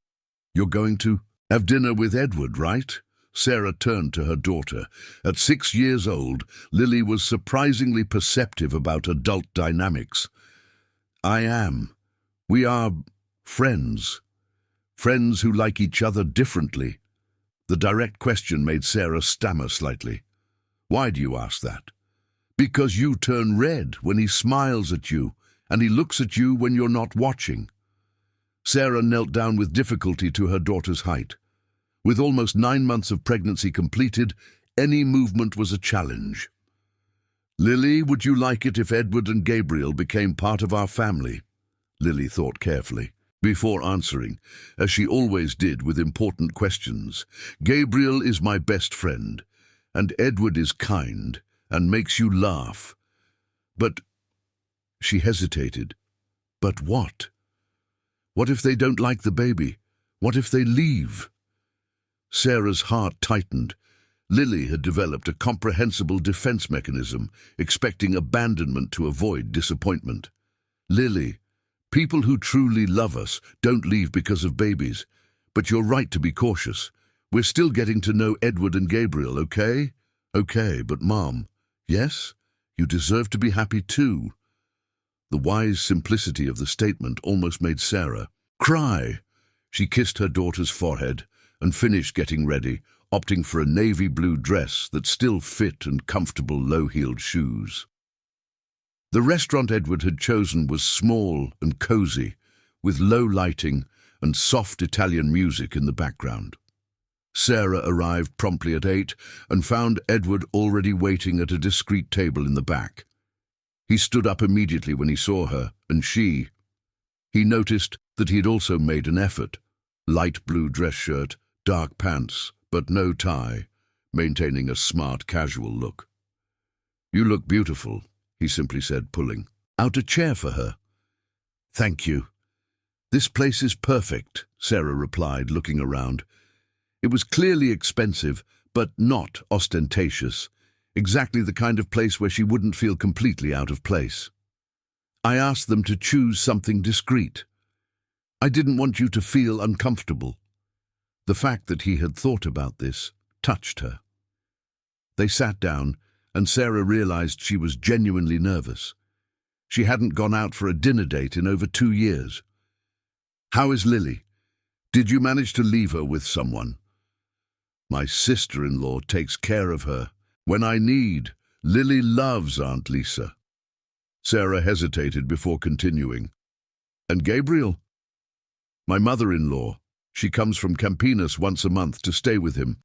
"You're going to have dinner with Edward, right?" Sarah turned to her daughter. At 6 years old, Lily was surprisingly perceptive about adult dynamics. "I am. We are friends. Friends who like each other differently." The direct question made Sarah stammer slightly. "Why do you ask that?" "Because you turn red when he smiles at you, and he looks at you when you're not watching." Sarah knelt down with difficulty to her daughter's height. With almost 9 months of pregnancy completed, any movement was a challenge. "Lily, would you like it if Edward and Gabriel became part of our family?" Lily thought carefully, before answering, as she always did with important questions. "Gabriel is my best friend, and Edward is kind and makes you laugh. But—" She hesitated. "But what? What if they don't like the baby? What if they leave?" Sarah's heart tightened. Lily had developed a comprehensible defense mechanism, expecting abandonment to avoid disappointment. "Lily, people who truly love us don't leave because of babies. But you're right to be cautious. We're still getting to know Edward and Gabriel, okay?" "Okay, but Mom, yes? You deserve to be happy too." The wise simplicity of the statement almost made Sarah cry. She kissed her daughter's forehead and finished getting ready, opting for a navy blue dress that still fit and comfortable low-heeled shoes. The restaurant Edward had chosen was small and cozy, with low lighting and soft Italian music in the background. Sarah arrived promptly at 8 and found Edward already waiting at a discreet table in the back. He stood up immediately when he saw her, and he noticed that he had also made an effort. Light blue dress shirt, dark pants, but no tie, maintaining a smart, casual look. "You look beautiful," he simply said, pulling out a chair for her. "Thank you. This place is perfect," Sarah replied, looking around. It was clearly expensive, but not ostentatious. Exactly the kind of place where she wouldn't feel completely out of place. "I asked them to choose something discreet. I didn't want you to feel uncomfortable." The fact that he had thought about this touched her. They sat down, and Sarah realized she was genuinely nervous. She hadn't gone out for a dinner date in over 2 years. "How is Lily? Did you manage to leave her with someone?" "My sister-in-law takes care of her. When I need, Lily loves Aunt Lisa." Sarah hesitated before continuing. "And Gabriel?" "My mother-in-law. She comes from Campinas once a month to stay with him.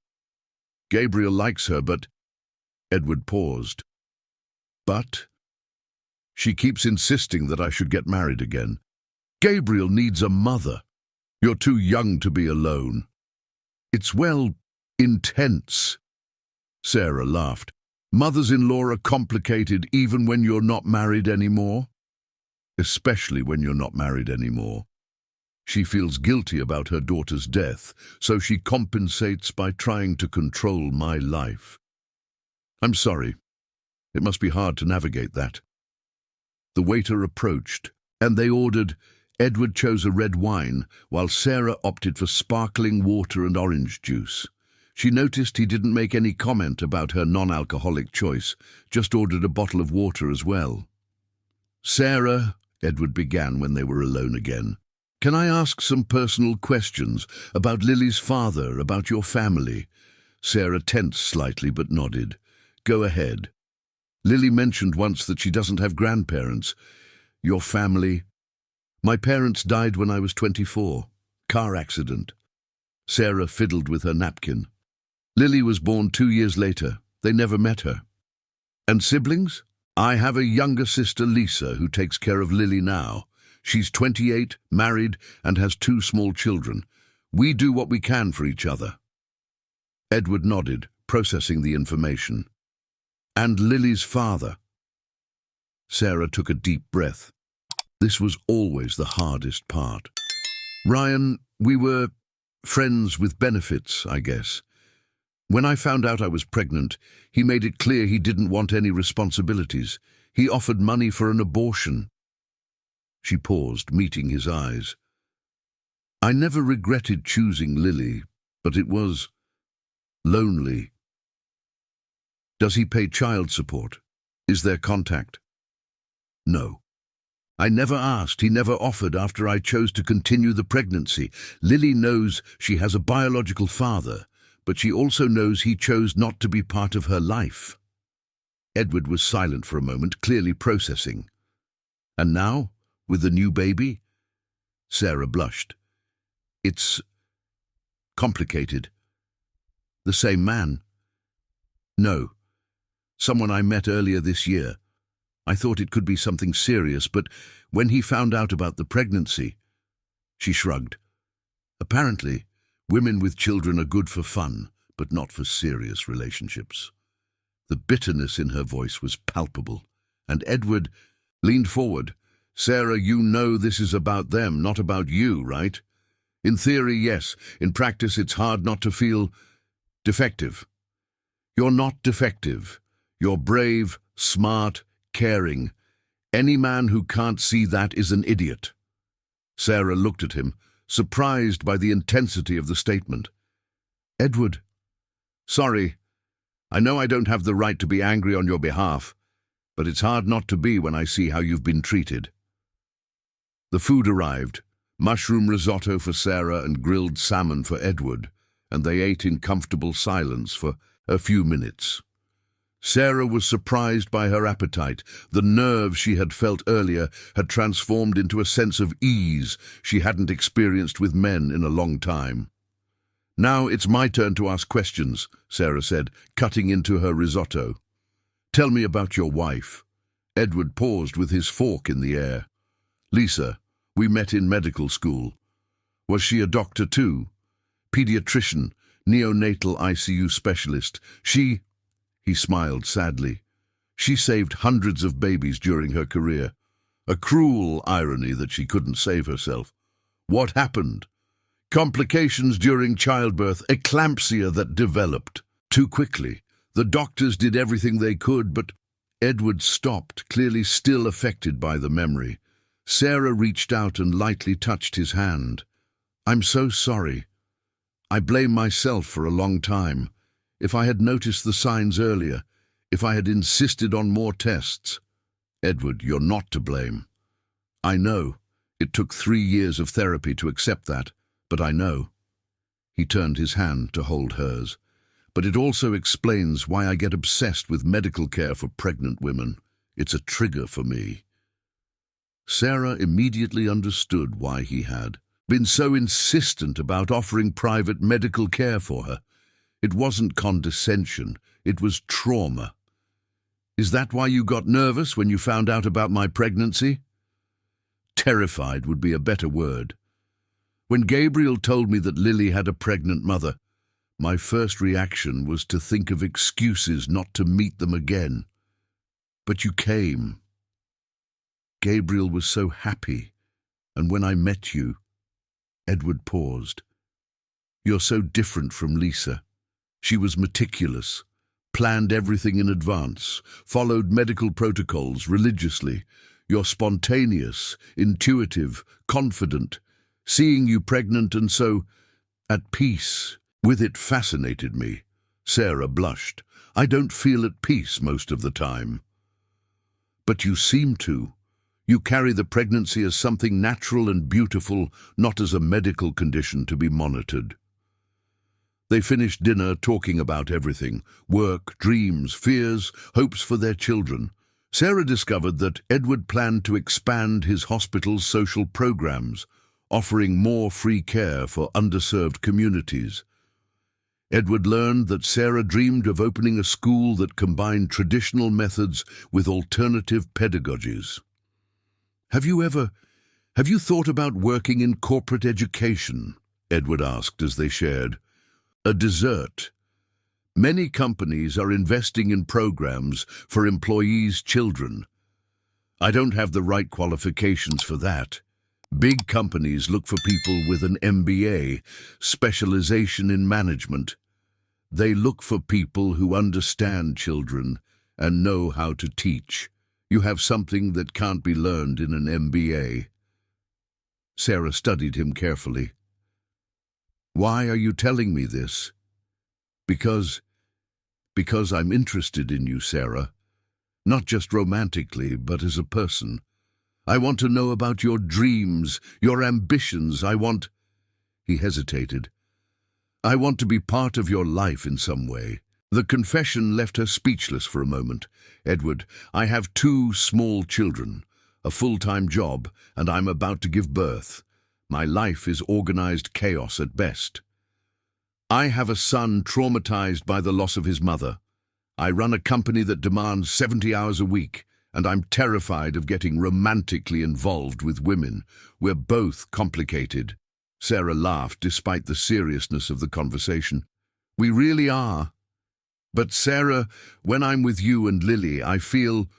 Gabriel likes her, but—" Edward paused. "But?" "She keeps insisting that I should get married again. Gabriel needs a mother. You're too young to be alone. It's, well, intense." Sarah laughed. "Mothers-in-law are complicated even when you're not married anymore." "Especially when you're not married anymore. She feels guilty about her daughter's death, so she compensates by trying to control my life. I'm sorry. It must be hard to navigate that." The waiter approached, and they ordered. Edward chose a red wine, while Sarah opted for sparkling water and orange juice. She noticed he didn't make any comment about her non-alcoholic choice, just ordered a bottle of water as well. "Sarah," Edward began when they were alone again, "can I ask some personal questions about Lily's father, about your family?" Sarah tensed slightly but nodded. "Go ahead." Lily mentioned once that she doesn't have grandparents. Your family. My parents died when I was 24. Car accident. Sarah fiddled with her napkin. Lily was born 2 years later. They never met her. And siblings? I have a younger sister, Lisa, who takes care of Lily now. She's 28, married, and has 2 small children. We do what we can for each other. Edward nodded, processing the information. And Lily's father. Sarah took a deep breath. This was always the hardest part. Ryan, we were friends with benefits, I guess. When I found out I was pregnant, he made it clear he didn't want any responsibilities. He offered money for an abortion. She paused, meeting his eyes. I never regretted choosing Lily, but it was lonely. Does he pay child support? Is there contact? No. I never asked. He never offered after I chose to continue the pregnancy. Lily knows she has a biological father, but she also knows he chose not to be part of her life. Edward was silent for a moment, clearly processing. And now, with the new baby? Sarah blushed. It's complicated. The same man? No. Someone I met earlier this year. I thought it could be something serious, but when he found out about the pregnancy, she shrugged. Apparently, women with children are good for fun, but not for serious relationships. The bitterness in her voice was palpable, and Edward leaned forward. Sarah, you know this is about them, not about you, right? In theory, yes. In practice, it's hard not to feel defective. You're not defective. You're brave, smart, caring. Any man who can't see that is an idiot. Sarah looked at him, surprised by the intensity of the statement. Edward, sorry. I know I don't have the right to be angry on your behalf, but it's hard not to be when I see how you've been treated. The food arrived, mushroom risotto for Sarah and grilled salmon for Edward, and they ate in comfortable silence for a few minutes. Sarah was surprised by her appetite. The nerve she had felt earlier had transformed into a sense of ease she hadn't experienced with men in a long time. Now it's my turn to ask questions, Sarah said, cutting into her risotto. Tell me about your wife. Edward paused with his fork in the air. Lisa, we met in medical school. Was she a doctor too? Pediatrician, neonatal ICU specialist. He smiled sadly. She saved hundreds of babies during her career. A cruel irony that she couldn't save herself. What happened? Complications during childbirth, eclampsia that developed too quickly. The doctors did everything they could, but Edward stopped, clearly still affected by the memory. Sarah reached out and lightly touched his hand. I'm so sorry. I blame myself for a long time. If I had noticed the signs earlier, if I had insisted on more tests. Edward, you're not to blame. I know. It took 3 years of therapy to accept that, but I know. He turned his hand to hold hers. But it also explains why I get obsessed with medical care for pregnant women. It's a trigger for me. Sarah immediately understood why he had been so insistent about offering private medical care for her. It wasn't condescension, it was trauma. Is that why you got nervous when you found out about my pregnancy? Terrified would be a better word. When Gabriel told me that Lily had a pregnant mother, my first reaction was to think of excuses not to meet them again. But you came. Gabriel was so happy, and when I met you, Edward paused. You're so different from Lisa. She was meticulous, planned everything in advance, followed medical protocols religiously. You're spontaneous, intuitive, confident. Seeing you pregnant and so at peace with it fascinated me. Sarah blushed. I don't feel at peace most of the time. But you seem to. You carry the pregnancy as something natural and beautiful, not as a medical condition to be monitored. They finished dinner talking about everything: work, dreams, fears, hopes for their children. Sarah discovered that Edward planned to expand his hospital's social programs, offering more free care for underserved communities. Edward learned that Sarah dreamed of opening a school that combined traditional methods with alternative pedagogies. Have you thought about working in corporate education?" Edward asked as they shared a dessert. "Many companies are investing in programs for employees' children. I don't have the right qualifications for that. Big companies look for people with an MBA, specialization in management. They look for people who understand children and know how to teach. You have something that can't be learned in an MBA." Sarah studied him carefully. "Why are you telling me this?" Because I'm interested in you, Sarah. Not just romantically, but as a person. I want to know about your dreams, your ambitions. He hesitated. "I want to be part of your life in some way." The confession left her speechless for a moment. "Edward, I have 2 small children, a full-time job, and I'm about to give birth. My life is organized chaos at best. I have a son traumatized by the loss of his mother. I run a company that demands 70 hours a week, and I'm terrified of getting romantically involved with women. We're both complicated." Sarah laughed despite the seriousness of the conversation. "We really are. But Sarah, when I'm with you and Lily, I feel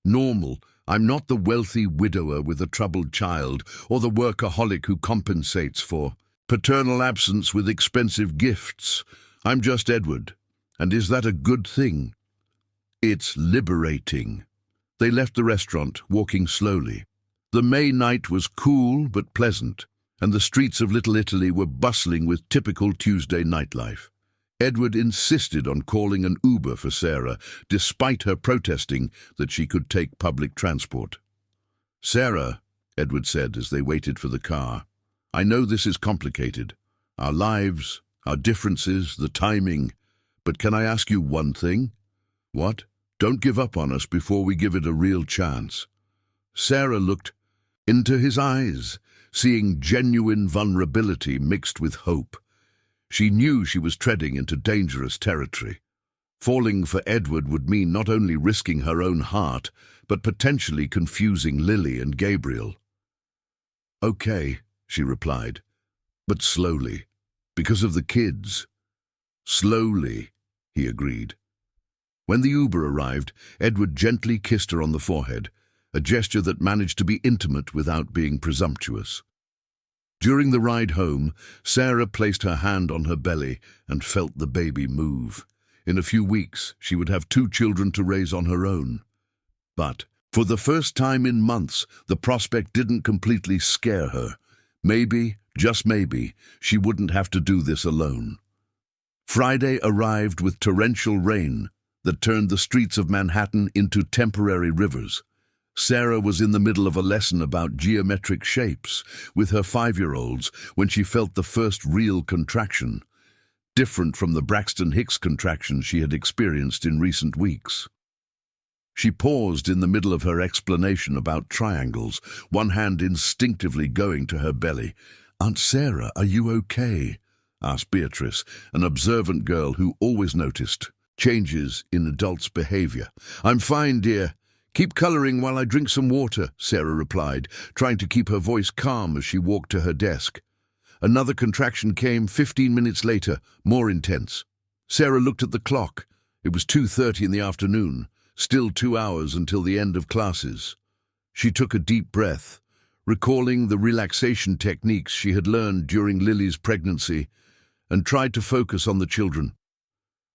normal. I'm not the wealthy widower with a troubled child, or the workaholic who compensates for paternal absence with expensive gifts. I'm just Edward. And is that a good thing?" "It's liberating." They left the restaurant, walking slowly. The May night was cool but pleasant, and the streets of Little Italy were bustling with typical Tuesday nightlife. Edward insisted on calling an Uber for Sarah, despite her protesting that she could take public transport. "Sarah," Edward said as they waited for the car, "I know this is complicated. Our lives, our differences, the timing. But can I ask you one thing?" "What?" "Don't give up on us before we give it a real chance." Sarah looked into his eyes, seeing genuine vulnerability mixed with hope. She knew she was treading into dangerous territory. Falling for Edward would mean not only risking her own heart, but potentially confusing Lily and Gabriel. "Okay," she replied, "but slowly, because of the kids." "Slowly," he agreed. When the Uber arrived, Edward gently kissed her on the forehead, a gesture that managed to be intimate without being presumptuous. During the ride home, Sarah placed her hand on her belly and felt the baby move. In a few weeks, she would have 2 children to raise on her own. But, for the first time in months, the prospect didn't completely scare her. Maybe, just maybe, she wouldn't have to do this alone. Friday arrived with torrential rain that turned the streets of Manhattan into temporary rivers. Sarah was in the middle of a lesson about geometric shapes with her 5-year-olds when she felt the first real contraction, different from the Braxton Hicks contractions she had experienced in recent weeks. She paused in the middle of her explanation about triangles, one hand instinctively going to her belly. "Aunt Sarah, are you okay?" asked Beatrice, an observant girl who always noticed changes in adults' behavior. "I'm fine, dear. Keep coloring while I drink some water," Sarah replied, trying to keep her voice calm as she walked to her desk. Another contraction came 15 minutes later, more intense. Sarah looked at the clock. It was 2:30 in the afternoon, still 2 hours until the end of classes. She took a deep breath, recalling the relaxation techniques she had learned during Lily's pregnancy, and tried to focus on the children.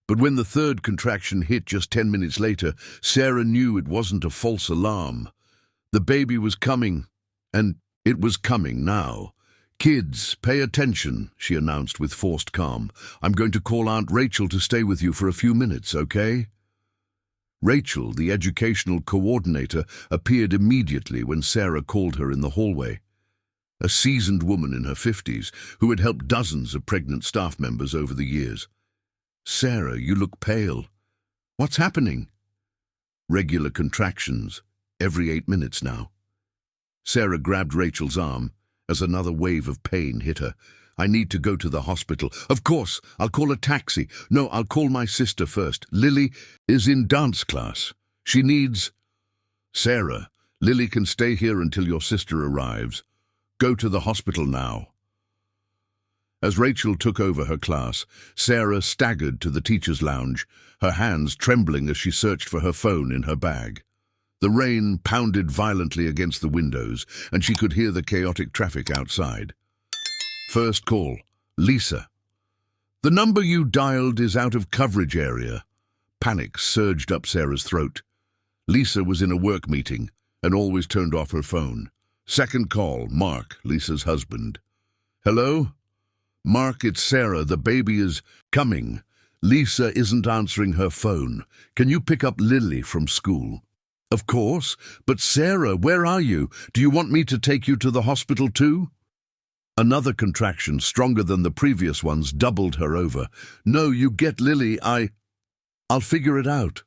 But when the third contraction hit just 10 minutes later, Sarah knew it wasn't a false alarm. The baby was coming, and it was coming now. "Kids, pay attention," she announced with forced calm. "I'm going to call Aunt Rachel to stay with you for a few minutes, okay?" Rachel, the educational coordinator, appeared immediately when Sarah called her in the hallway. a seasoned woman in her 50s who had helped dozens of pregnant staff members over the years. "Sarah, you look pale. What's happening?" "Regular contractions, every 8 minutes now." Sarah grabbed Rachel's arm as another wave of pain hit her. "I need to go to the hospital." "Of course, I'll call a taxi." "No, I'll call my sister first. Lily is in dance class. She needs—" "Sarah, Lily can stay here until your sister arrives. Go to the hospital now." As Rachel took over her class, Sarah staggered to the teacher's lounge, her hands trembling as she searched for her phone in her bag. The rain pounded violently against the windows, and she could hear the chaotic traffic outside. First call, Lisa. "The number you dialed is out of coverage area." Panic surged up Sarah's throat. Lisa was in a work meeting and always turned off her phone. Second call, Mark, Lisa's husband. "Hello? Mark, it's Sarah. The baby is coming. Lisa isn't answering her phone. Can you pick up Lily from school?" "Of course. But Sarah, where are you? Do you want me to take you to the hospital too?" Another contraction, stronger than the previous ones, doubled her over. "No, you get Lily. I'll figure it out."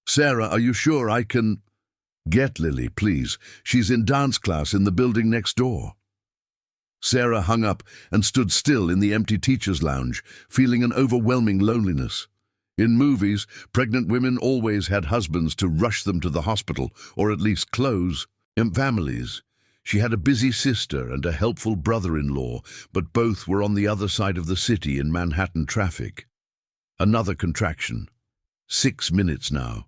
"Sarah, are you sure I can—" "Get Lily, please. She's in dance class in the building next door." Sarah hung up and stood still in the empty teacher's lounge, feeling an overwhelming loneliness. In movies, pregnant women always had husbands to rush them to the hospital, or at least close. In families, she had a busy sister and a helpful brother-in-law, but both were on the other side of the city in Manhattan traffic. Another contraction. 6 minutes now.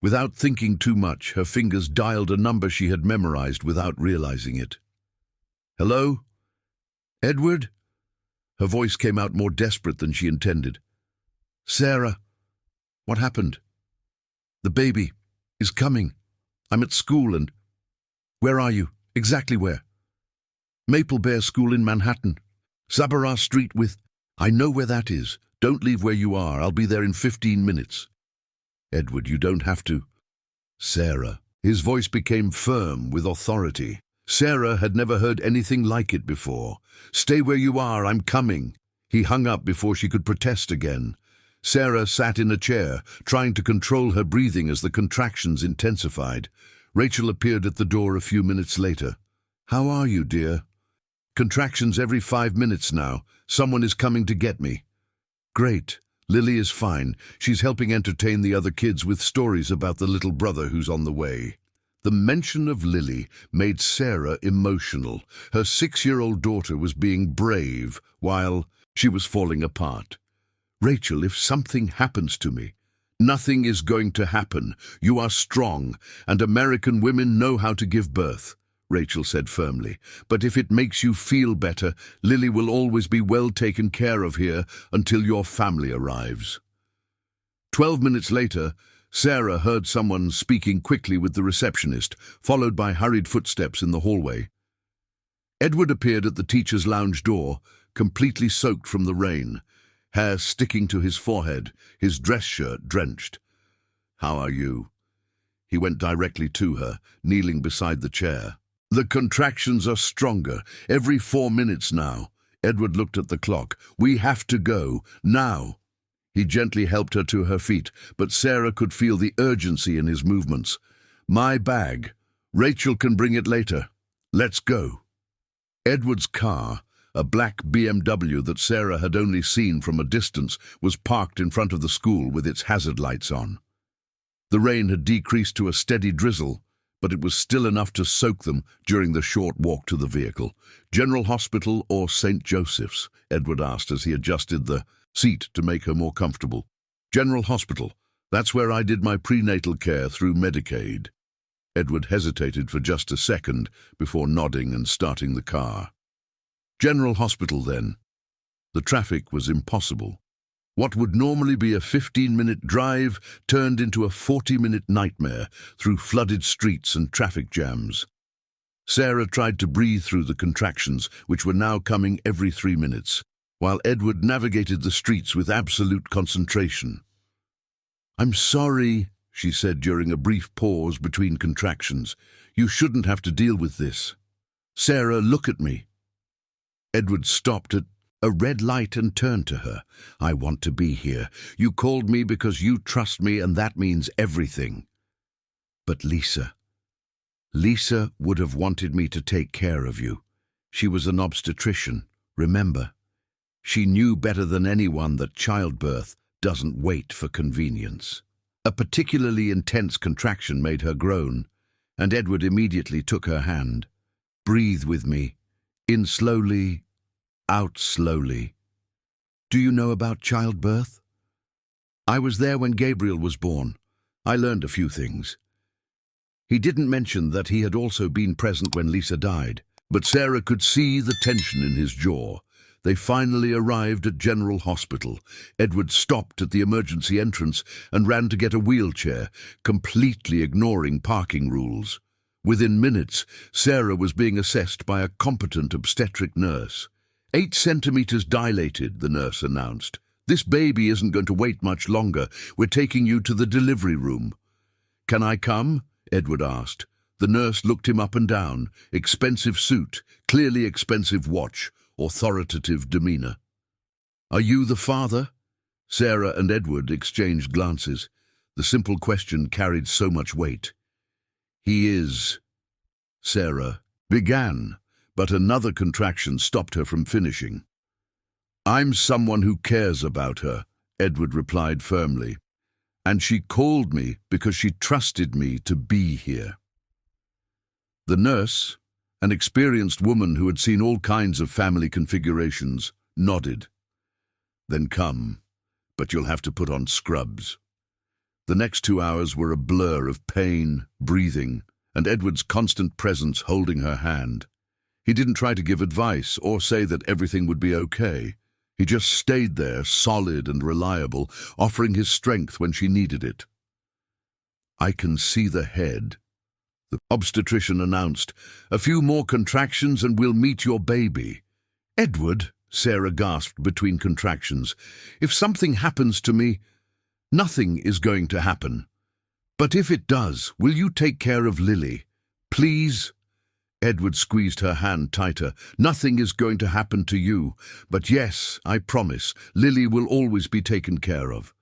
Without thinking too much, her fingers dialed a number she had memorized without realizing it. "Hello? Edward?" Her voice came out more desperate than she intended. "Sarah, what happened?" "The baby is coming. I'm at school and—" "Where are you? Exactly where?" "Maple Bear School in Manhattan. Sabara Street with—" "I know where that is. Don't leave where you are. I'll be there in 15 minutes. "Edward, you don't have to—" "Sarah." His voice became firm with authority. Sarah had never heard anything like it before. "Stay where you are. I'm coming." He hung up before she could protest again. Sarah sat in a chair, trying to control her breathing as the contractions intensified. Rachel appeared at the door a few minutes later. "How are you, dear?" "Contractions every 5 minutes now. Someone is coming to get me." "Great. Lily is fine. She's helping entertain the other kids with stories about the little brother who's on the way." The mention of Lily made Sarah emotional. Her 6-year-old daughter was being brave while she was falling apart. "Rachel, if something happens to me—" "Nothing is going to happen. You are strong, and American women know how to give birth," Rachel said firmly. "But if it makes you feel better, Lily will always be well taken care of here until your family arrives." 12 minutes later, Sarah heard someone speaking quickly with the receptionist, followed by hurried footsteps in the hallway. Edward appeared at the teacher's lounge door, completely soaked from the rain, hair sticking to his forehead, his dress shirt drenched. "How are you?" He went directly to her, kneeling beside the chair. "The contractions are stronger, every 4 minutes now." Edward looked at the clock. "We have to go, now." He gently helped her to her feet, but Sarah could feel the urgency in his movements. "My bag. Rachel can bring it later. Let's go." Edward's car, a black BMW that Sarah had only seen from a distance, was parked in front of the school with its hazard lights on. The rain had decreased to a steady drizzle, but it was still enough to soak them during the short walk to the vehicle. "General Hospital or St. Joseph's?" Edward asked as he adjusted the seat to make her more comfortable. "General Hospital. That's where I did my prenatal care through Medicaid." Edward hesitated for just a second before nodding and starting the car. "General Hospital, then." The traffic was impossible. What would normally be a 15-minute drive turned into a 40-minute nightmare through flooded streets and traffic jams. Sarah tried to breathe through the contractions, which were now coming every 3 minutes, while Edward navigated the streets with absolute concentration. "I'm sorry," she said during a brief pause between contractions. "You shouldn't have to deal with this." Sarah, look at me. Edward stopped at a red light and turned to her. I want to be here. You called me because you trust me, and that means everything. But Lisa would have wanted me to take care of you. She was an obstetrician, remember? She knew better than anyone that childbirth doesn't wait for convenience. A particularly intense contraction made her groan, and Edward immediately took her hand. Breathe with me. In slowly, out slowly. Do you know about childbirth? I was there when Gabriel was born. I learned a few things. He didn't mention that he had also been present when Lisa died, but Sarah could see the tension in his jaw. They finally arrived at General Hospital. Edward stopped at the emergency entrance and ran to get a wheelchair, completely ignoring parking rules. Within minutes, Sarah was being assessed by a competent obstetric nurse. 8 centimeters dilated, the nurse announced. This baby isn't going to wait much longer. We're taking you to the delivery room. Can I come? Edward asked. The nurse looked him up and down. Expensive suit, clearly expensive watch, authoritative demeanor. Are you the father? Sarah and Edward exchanged glances. The simple question carried so much weight. He is. Sarah began, but another contraction stopped her from finishing. I'm someone who cares about her, Edward replied firmly. And she called me because she trusted me to be here. The nurse, an experienced woman who had seen all kinds of family configurations, nodded. Then come, but you'll have to put on scrubs. The next 2 hours were a blur of pain, breathing, and Edward's constant presence holding her hand. He didn't try to give advice or say that everything would be okay. He just stayed there, solid and reliable, offering his strength when she needed it. I can see the head, the obstetrician announced. A few more contractions and we'll meet your baby. Edward, Sarah gasped between contractions, if something happens to me, nothing is going to happen. But if it does, will you take care of Lily? Please? Edward squeezed her hand tighter. Nothing is going to happen to you, but yes, I promise, Lily will always be taken care of.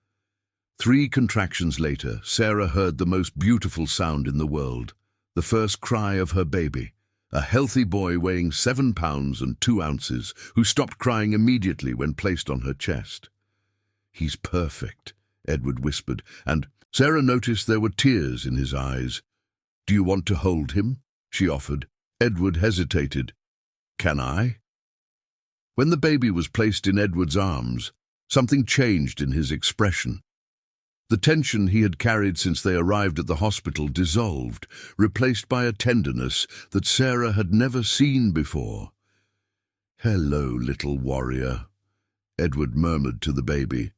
3 contractions later, Sarah heard the most beautiful sound in the world, the first cry of her baby, a healthy boy weighing 7 pounds and 2 ounces, who stopped crying immediately when placed on her chest. He's perfect, Edward whispered, and Sarah noticed there were tears in his eyes. Do you want to hold him? She offered. Edward hesitated. Can I? When the baby was placed in Edward's arms, something changed in his expression. The tension he had carried since they arrived at the hospital dissolved, replaced by a tenderness that Sarah had never seen before. Hello, little warrior, Edward murmured to the baby.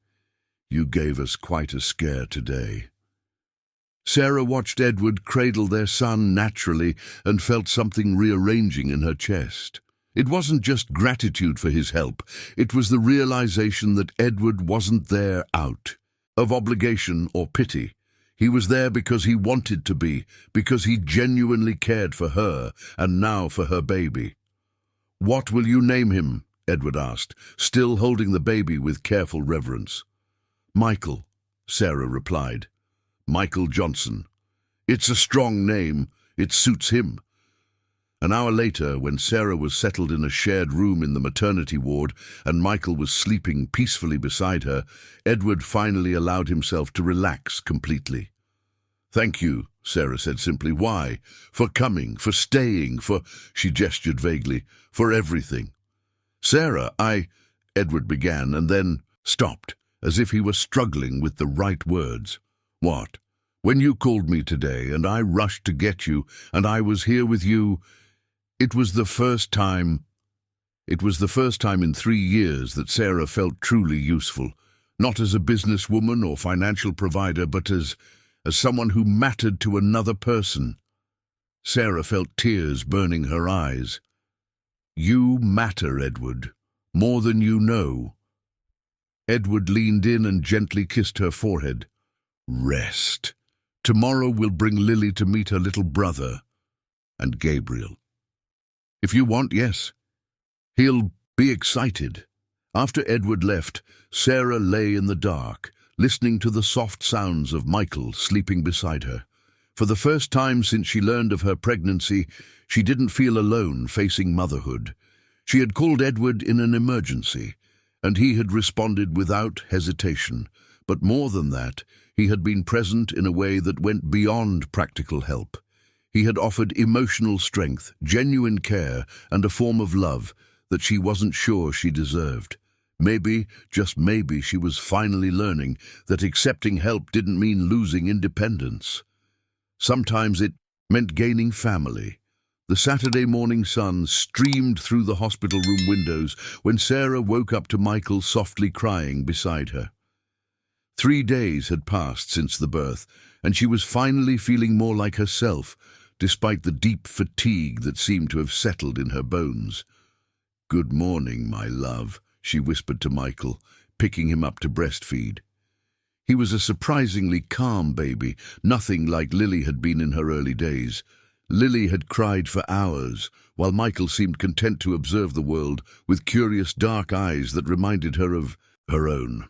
You gave us quite a scare today. Sarah watched Edward cradle their son naturally and felt something rearranging in her chest. It wasn't just gratitude for his help, it was the realization that Edward wasn't there out of obligation or pity. He was there because he wanted to be, because he genuinely cared for her and now for her baby. What will you name him? Edward asked, still holding the baby with careful reverence. Michael, Sarah replied. Michael Johnson. It's a strong name. It suits him. An hour later, when Sarah was settled in a shared room in the maternity ward and Michael was sleeping peacefully beside her, Edward finally allowed himself to relax completely. Thank you, Sarah said simply. Why? For coming, for staying, she gestured vaguely, for everything. Sarah, Edward began and then stopped, as if he were struggling with the right words. What? When you called me today and I rushed to get you and I was here with you, it was the first time in 3 years that Sarah felt truly useful, not as a businesswoman or financial provider, but as someone who mattered to another person. Sarah felt tears burning her eyes. You matter, Edward, more than you know. Edward leaned in and gently kissed her forehead. Rest. Tomorrow we'll bring Lily to meet her little brother and Gabriel. If you want, yes. He'll be excited. After Edward left, Sarah lay in the dark, listening to the soft sounds of Michael sleeping beside her. For the first time since she learned of her pregnancy, she didn't feel alone facing motherhood. She had called Edward in an emergency, and he had responded without hesitation. But more than that, he had been present in a way that went beyond practical help. He had offered emotional strength, genuine care, and a form of love that she wasn't sure she deserved. Maybe, just maybe, she was finally learning that accepting help didn't mean losing independence. Sometimes it meant gaining family. The Saturday morning sun streamed through the hospital room windows when Sarah woke up to Michael softly crying beside her. 3 days had passed since the birth, and she was finally feeling more like herself, despite the deep fatigue that seemed to have settled in her bones. "Good morning, my love," she whispered to Michael, picking him up to breastfeed. He was a surprisingly calm baby, nothing like Lily had been in her early days. Lily had cried for hours, while Michael seemed content to observe the world with curious dark eyes that reminded her of her own.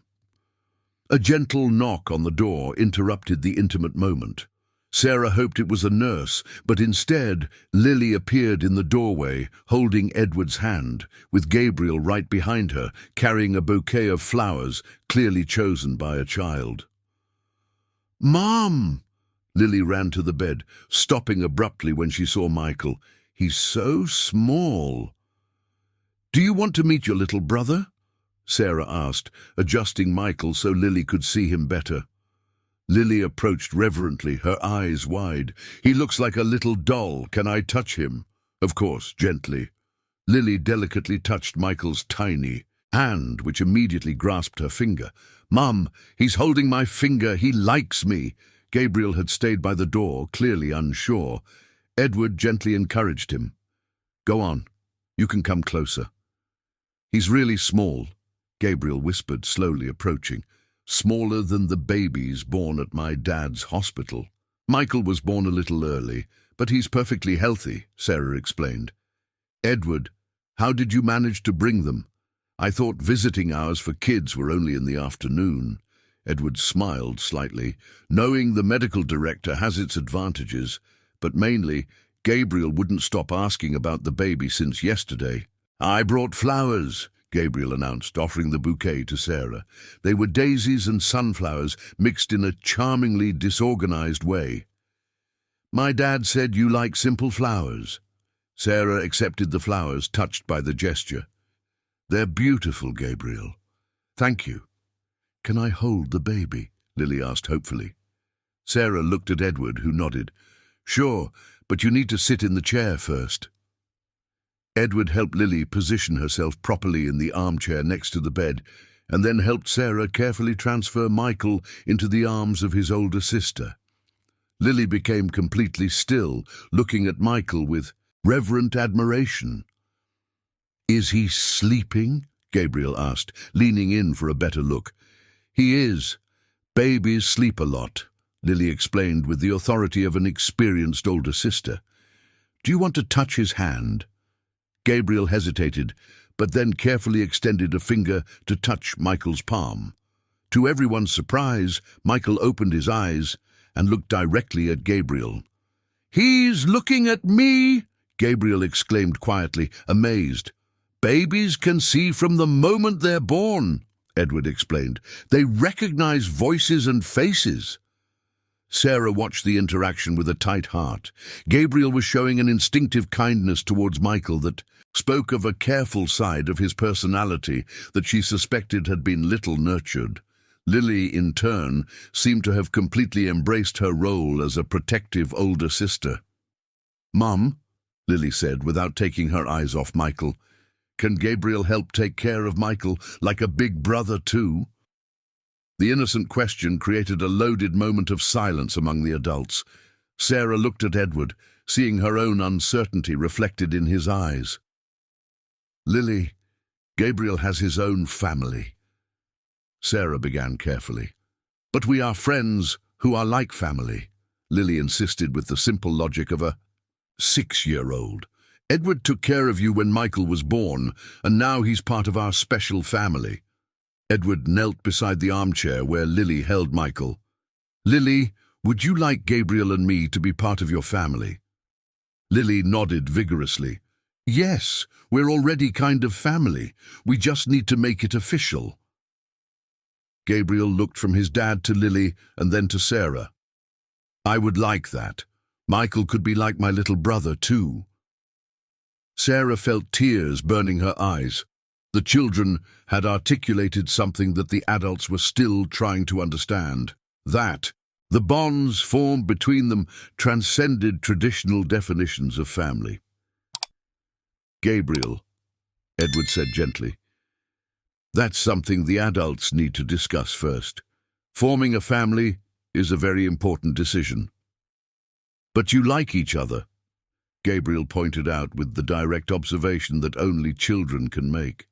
A gentle knock on the door interrupted the intimate moment. Sarah hoped it was a nurse, but instead Lily appeared in the doorway, holding Edward's hand, with Gabriel right behind her, carrying a bouquet of flowers, clearly chosen by a child. "Mom!" Lily ran to the bed, stopping abruptly when she saw Michael. "He's so small." "Do you want to meet your little brother?" Sarah asked, adjusting Michael so Lily could see him better. Lily approached reverently, her eyes wide. "He looks like a little doll. Can I touch him?" "Of course," gently. Lily delicately touched Michael's tiny hand, which immediately grasped her finger. "Mum, he's holding my finger. He likes me." Gabriel had stayed by the door, clearly unsure. Edward gently encouraged him. "Go on. You can come closer." "He's really small," Gabriel whispered, slowly approaching. "Smaller than the babies born at my dad's hospital." "Michael was born a little early, but he's perfectly healthy," Sarah explained. "Edward, how did you manage to bring them? I thought visiting hours for kids were only in the afternoon." Edward smiled slightly, knowing the medical director has its advantages, but mainly, Gabriel wouldn't stop asking about the baby since yesterday. "I brought flowers," Gabriel announced, offering the bouquet to Sarah. They were daisies and sunflowers mixed in a charmingly disorganized way. "My dad said you like simple flowers." Sarah accepted the flowers, touched by the gesture. "They're beautiful, Gabriel." "Thank you." "Can I hold the baby?" Lily asked hopefully. Sarah looked at Edward, who nodded. "Sure, but you need to sit in the chair first." Edward helped Lily position herself properly in the armchair next to the bed, and then helped Sarah carefully transfer Michael into the arms of his older sister. Lily became completely still, looking at Michael with reverent admiration. "Is he sleeping?" Gabriel asked, leaning in for a better look. "He is. Babies sleep a lot," Lily explained with the authority of an experienced older sister. "Do you want to touch his hand?" Gabriel hesitated, but then carefully extended a finger to touch Michael's palm. To everyone's surprise, Michael opened his eyes and looked directly at Gabriel. "He's looking at me!" Gabriel exclaimed quietly, amazed. "Babies can see from the moment they're born," Edward explained. "They recognize voices and faces." Sarah watched the interaction with a tight heart. Gabriel was showing an instinctive kindness towards Michael that spoke of a careful side of his personality that she suspected had been little nurtured. Lily, in turn, seemed to have completely embraced her role as a protective older sister. "Mum," Lily said, without taking her eyes off Michael, "can Gabriel help take care of Michael like a big brother too?" The innocent question created a loaded moment of silence among the adults. Sarah looked at Edward, seeing her own uncertainty reflected in his eyes. "Lily, Gabriel has his own family," Sarah began carefully. "But we are friends who are like family," Lily insisted with the simple logic of a 6-year-old. Edward took care of you when Michael was born, and now he's part of our special family. Edward knelt beside the armchair where Lily held Michael. Lily, would you like Gabriel and me to be part of your family? Lily nodded vigorously. Yes, we're already kind of family. We just need to make it official. Gabriel looked from his dad to Lily and then to Sarah. I would like that. Michael could be like my little brother too. Sarah felt tears burning her eyes. The children had articulated something that the adults were still trying to understand. That the bonds formed between them transcended traditional definitions of family. Gabriel, Edward said gently, that's something the adults need to discuss first. Forming a family is a very important decision. But you like each other, Gabriel pointed out with the direct observation that only children can make.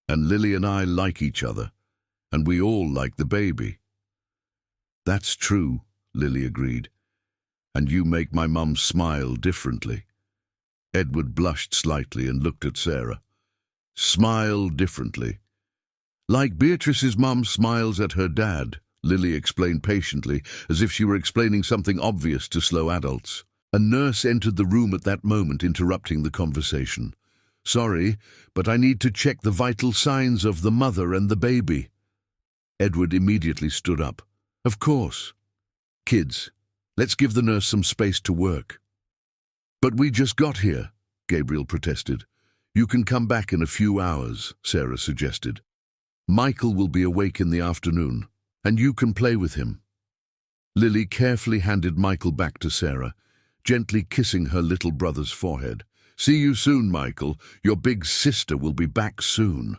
And Lily and I like each other, and we all like the baby. That's true, Lily agreed. And you make my mum smile differently. Edward blushed slightly and looked at Sarah. Smile differently. Like Beatrice's mum smiles at her dad, Lily explained patiently, as if she were explaining something obvious to slow adults. A nurse entered the room at that moment, interrupting the conversation. Sorry, but I need to check the vital signs of the mother and the baby. Edward immediately stood up. Of course. Kids, let's give the nurse some space to work. But we just got here, Gabriel protested. You can come back in a few hours, Sarah suggested. Michael will be awake in the afternoon, and you can play with him. Lily carefully handed Michael back to Sarah, gently kissing her little brother's forehead. See you soon, Michael. Your big sister will be back soon.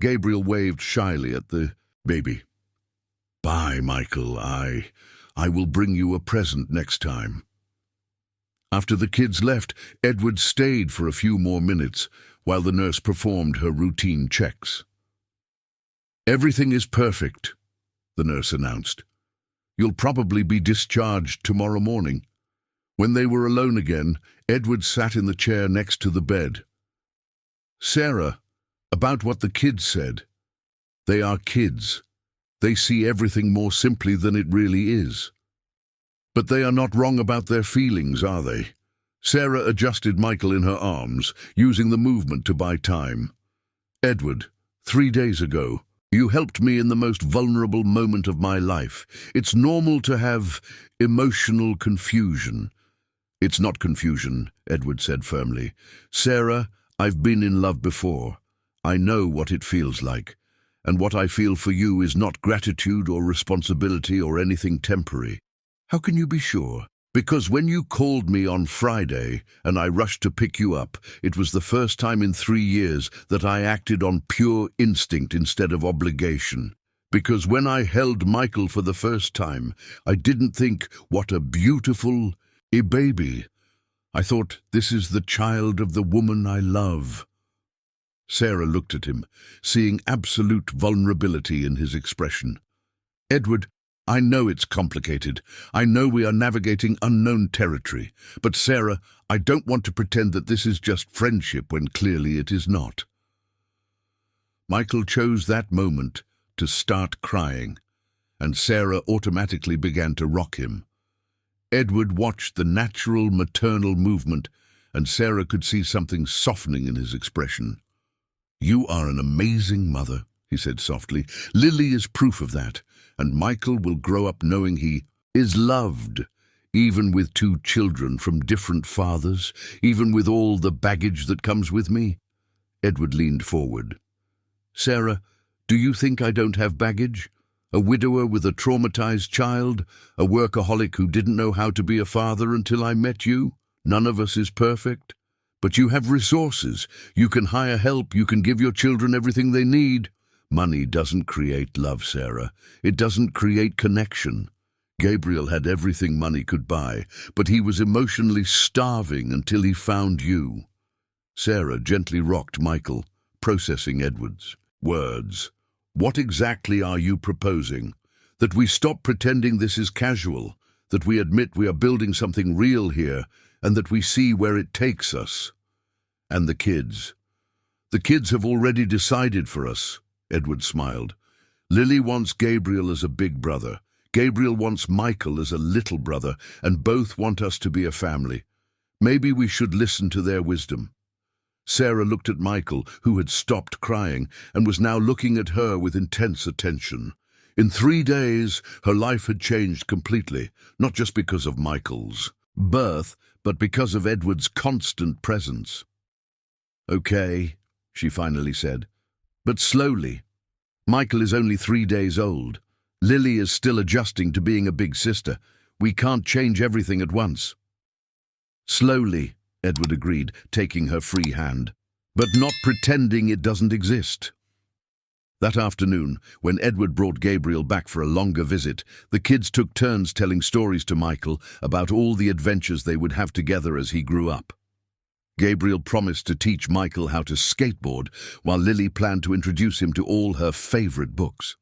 Gabriel waved shyly at the baby. Bye, Michael. I will bring you a present next time. After the kids left, Edward stayed for a few more minutes while the nurse performed her routine checks. Everything is perfect, the nurse announced. You'll probably be discharged tomorrow morning. When they were alone again, Edward sat in the chair next to the bed. Sarah, about what the kids said. They are kids. They see everything more simply than it really is. But they are not wrong about their feelings, are they? Sarah adjusted Michael in her arms, using the movement to buy time. Edward, 3 days ago, you helped me in the most vulnerable moment of my life. It's normal to have emotional confusion. It's not confusion, Edward said firmly. Sarah, I've been in love before. I know what it feels like. And what I feel for you is not gratitude or responsibility or anything temporary. How can you be sure? Because when you called me on Friday and I rushed to pick you up, it was the first time in 3 years that I acted on pure instinct instead of obligation. Because when I held Michael for the first time, I didn't think, what a beautiful baby. I thought, this is the child of the woman I love. Sarah looked at him, seeing absolute vulnerability in his expression. Edward, I know it's complicated. I know we are navigating unknown territory. But Sarah, I don't want to pretend that this is just friendship when clearly it is not. Michael chose that moment to start crying, and Sarah automatically began to rock him. Edward watched the natural maternal movement, and Sarah could see something softening in his expression. You are an amazing mother, he said softly. Lily is proof of that, and Michael will grow up knowing he is loved, even with 2 children from different fathers, even with all the baggage that comes with me. Edward leaned forward. Sarah, do you think I don't have baggage? A widower with a traumatized child, a workaholic who didn't know how to be a father until I met you? None of us is perfect. But you have resources. You can hire help. You can give your children everything they need. Money doesn't create love, Sarah. It doesn't create connection. Gabriel had everything money could buy, but he was emotionally starving until he found you. Sarah gently rocked Michael, processing Edward's words. What exactly are you proposing? That we stop pretending this is casual, that we admit we are building something real here, and that we see where it takes us. And the kids. The kids have already decided for us, Edward smiled. Lily wants Gabriel as a big brother. Gabriel wants Michael as a little brother, and both want us to be a family. Maybe we should listen to their wisdom. Sarah looked at Michael, who had stopped crying, and was now looking at her with intense attention. In 3 days, her life had changed completely, not just because of Michael's birth, but because of Edward's constant presence. "Okay," she finally said, "but slowly. Michael is only 3 days old. Lily is still adjusting to being a big sister. We can't change everything at once." "Slowly," Edward agreed, taking her free hand, "but not pretending it doesn't exist." That afternoon, when Edward brought Gabriel back for a longer visit, the kids took turns telling stories to Michael about all the adventures they would have together as he grew up. Gabriel promised to teach Michael how to skateboard, while Lily planned to introduce him to all her favorite books.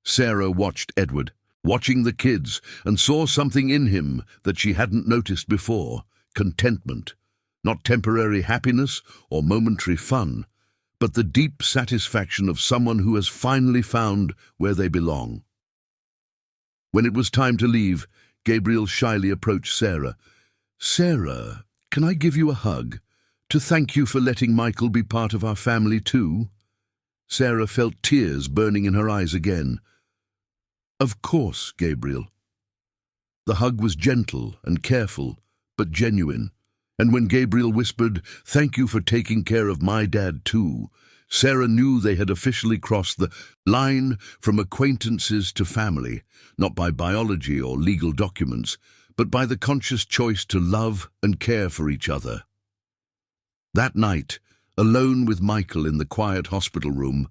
Sarah watched Edward, watching the kids, and saw something in him that she hadn't noticed before: contentment. Not temporary happiness or momentary fun, but the deep satisfaction of someone who has finally found where they belong. When it was time to leave, Gabriel shyly approached Sarah. "Sarah, can I give you a hug? To thank you for letting Michael be part of our family too?" Sarah felt tears burning in her eyes again. "Of course, Gabriel." The hug was gentle and careful, but genuine. And when Gabriel whispered, "Thank you for taking care of my dad too," Sarah knew they had officially crossed the line from acquaintances to family, not by biology or legal documents, but by the conscious choice to love and care for each other. That night, alone with Michael in the quiet hospital room,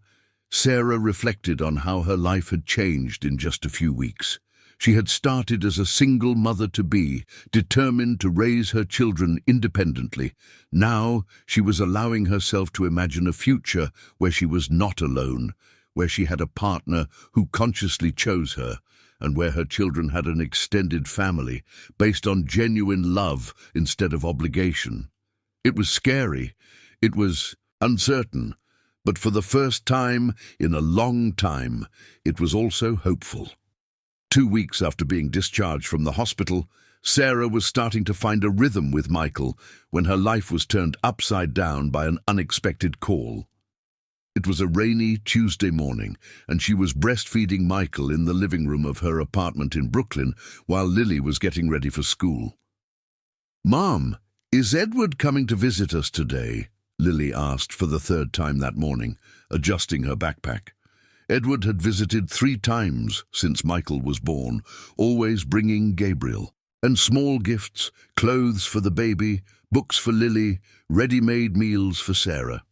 Sarah reflected on how her life had changed in just a few weeks. She had started as a single mother-to-be, determined to raise her children independently. Now she was allowing herself to imagine a future where she was not alone, where she had a partner who consciously chose her, and where her children had an extended family based on genuine love instead of obligation. It was scary. It was uncertain. But for the first time in a long time, it was also hopeful. 2 weeks after being discharged from the hospital, Sarah was starting to find a rhythm with Michael when her life was turned upside down by an unexpected call. It was a rainy Tuesday morning, and she was breastfeeding Michael in the living room of her apartment in Brooklyn while Lily was getting ready for school. "Mom, is Edward coming to visit us today?" Lily asked for the 3rd time that morning, adjusting her backpack. Edward had visited 3 times since Michael was born, always bringing Gabriel, and small gifts, clothes for the baby, books for Lily, ready-made meals for Sarah.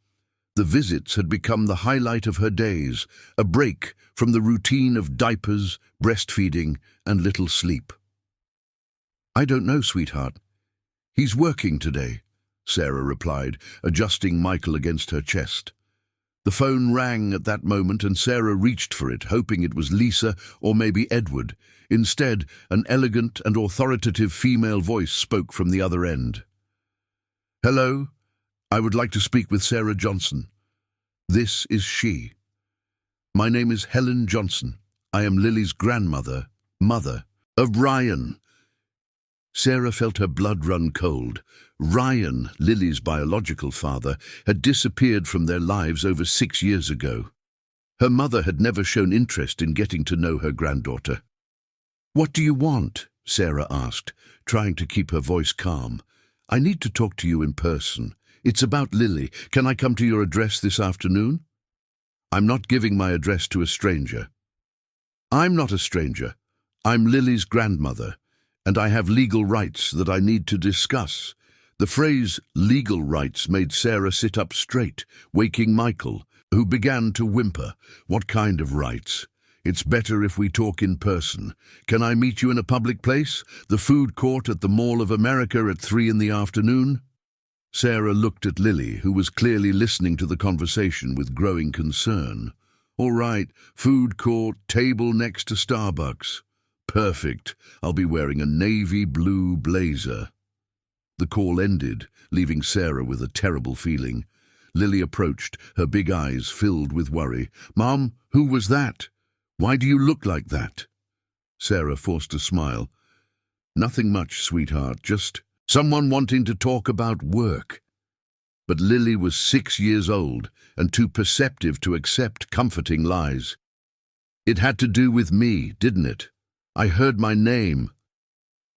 The visits had become the highlight of her days, a break from the routine of diapers, breastfeeding, and little sleep. "I don't know, sweetheart. He's working today," Sarah replied, adjusting Michael against her chest. The phone rang at that moment, and Sarah reached for it, hoping it was Lisa or maybe Edward. Instead, an elegant and authoritative female voice spoke from the other end. "Hello, I would like to speak with Sarah Johnson. This is she. My name is Helen Johnson. I am Lily's grandmother, mother of Ryan." Sarah felt her blood run cold. Ryan, Lily's biological father, had disappeared from their lives over 6 years ago. Her mother had never shown interest in getting to know her granddaughter. "What do you want?" Sarah asked, trying to keep her voice calm. "I need to talk to you in person. It's about Lily. Can I come to your address this afternoon?" "I'm not giving my address to a stranger." "I'm not a stranger. I'm Lily's grandmother, and I have legal rights that I need to discuss." The phrase "legal rights" made Sarah sit up straight, waking Michael, who began to whimper. "What kind of rights? It's better if we talk in person. Can I meet you in a public place? The food court at the Mall of America at 3 in the afternoon?" Sarah looked at Lily, who was clearly listening to the conversation with growing concern. "All right, food court, table next to Starbucks. Perfect. I'll be wearing a navy blue blazer." The call ended, leaving Sarah with a terrible feeling. Lily approached, her big eyes filled with worry. "Mom, who was that? Why do you look like that?" Sarah forced a smile. "Nothing much, sweetheart, just someone wanting to talk about work." But Lily was 6 years old and too perceptive to accept comforting lies. "It had to do with me, didn't it? I heard my name."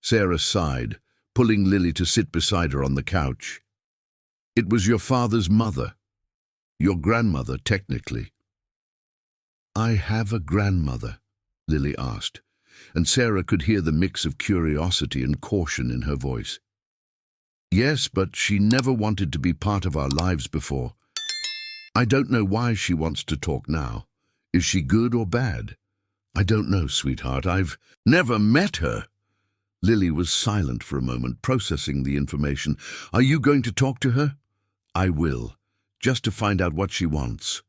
Sarah sighed, pulling Lily to sit beside her on the couch. "It was your father's mother. Your grandmother, technically." "I have a grandmother?" Lily asked, and Sarah could hear the mix of curiosity and caution in her voice. "Yes, but she never wanted to be part of our lives before. I don't know why she wants to talk now. Is she good or bad?" "I don't know, sweetheart. I've never met her." Lily was silent for a moment, processing the information. "Are you going to talk to her?" "I will, just to find out what she wants."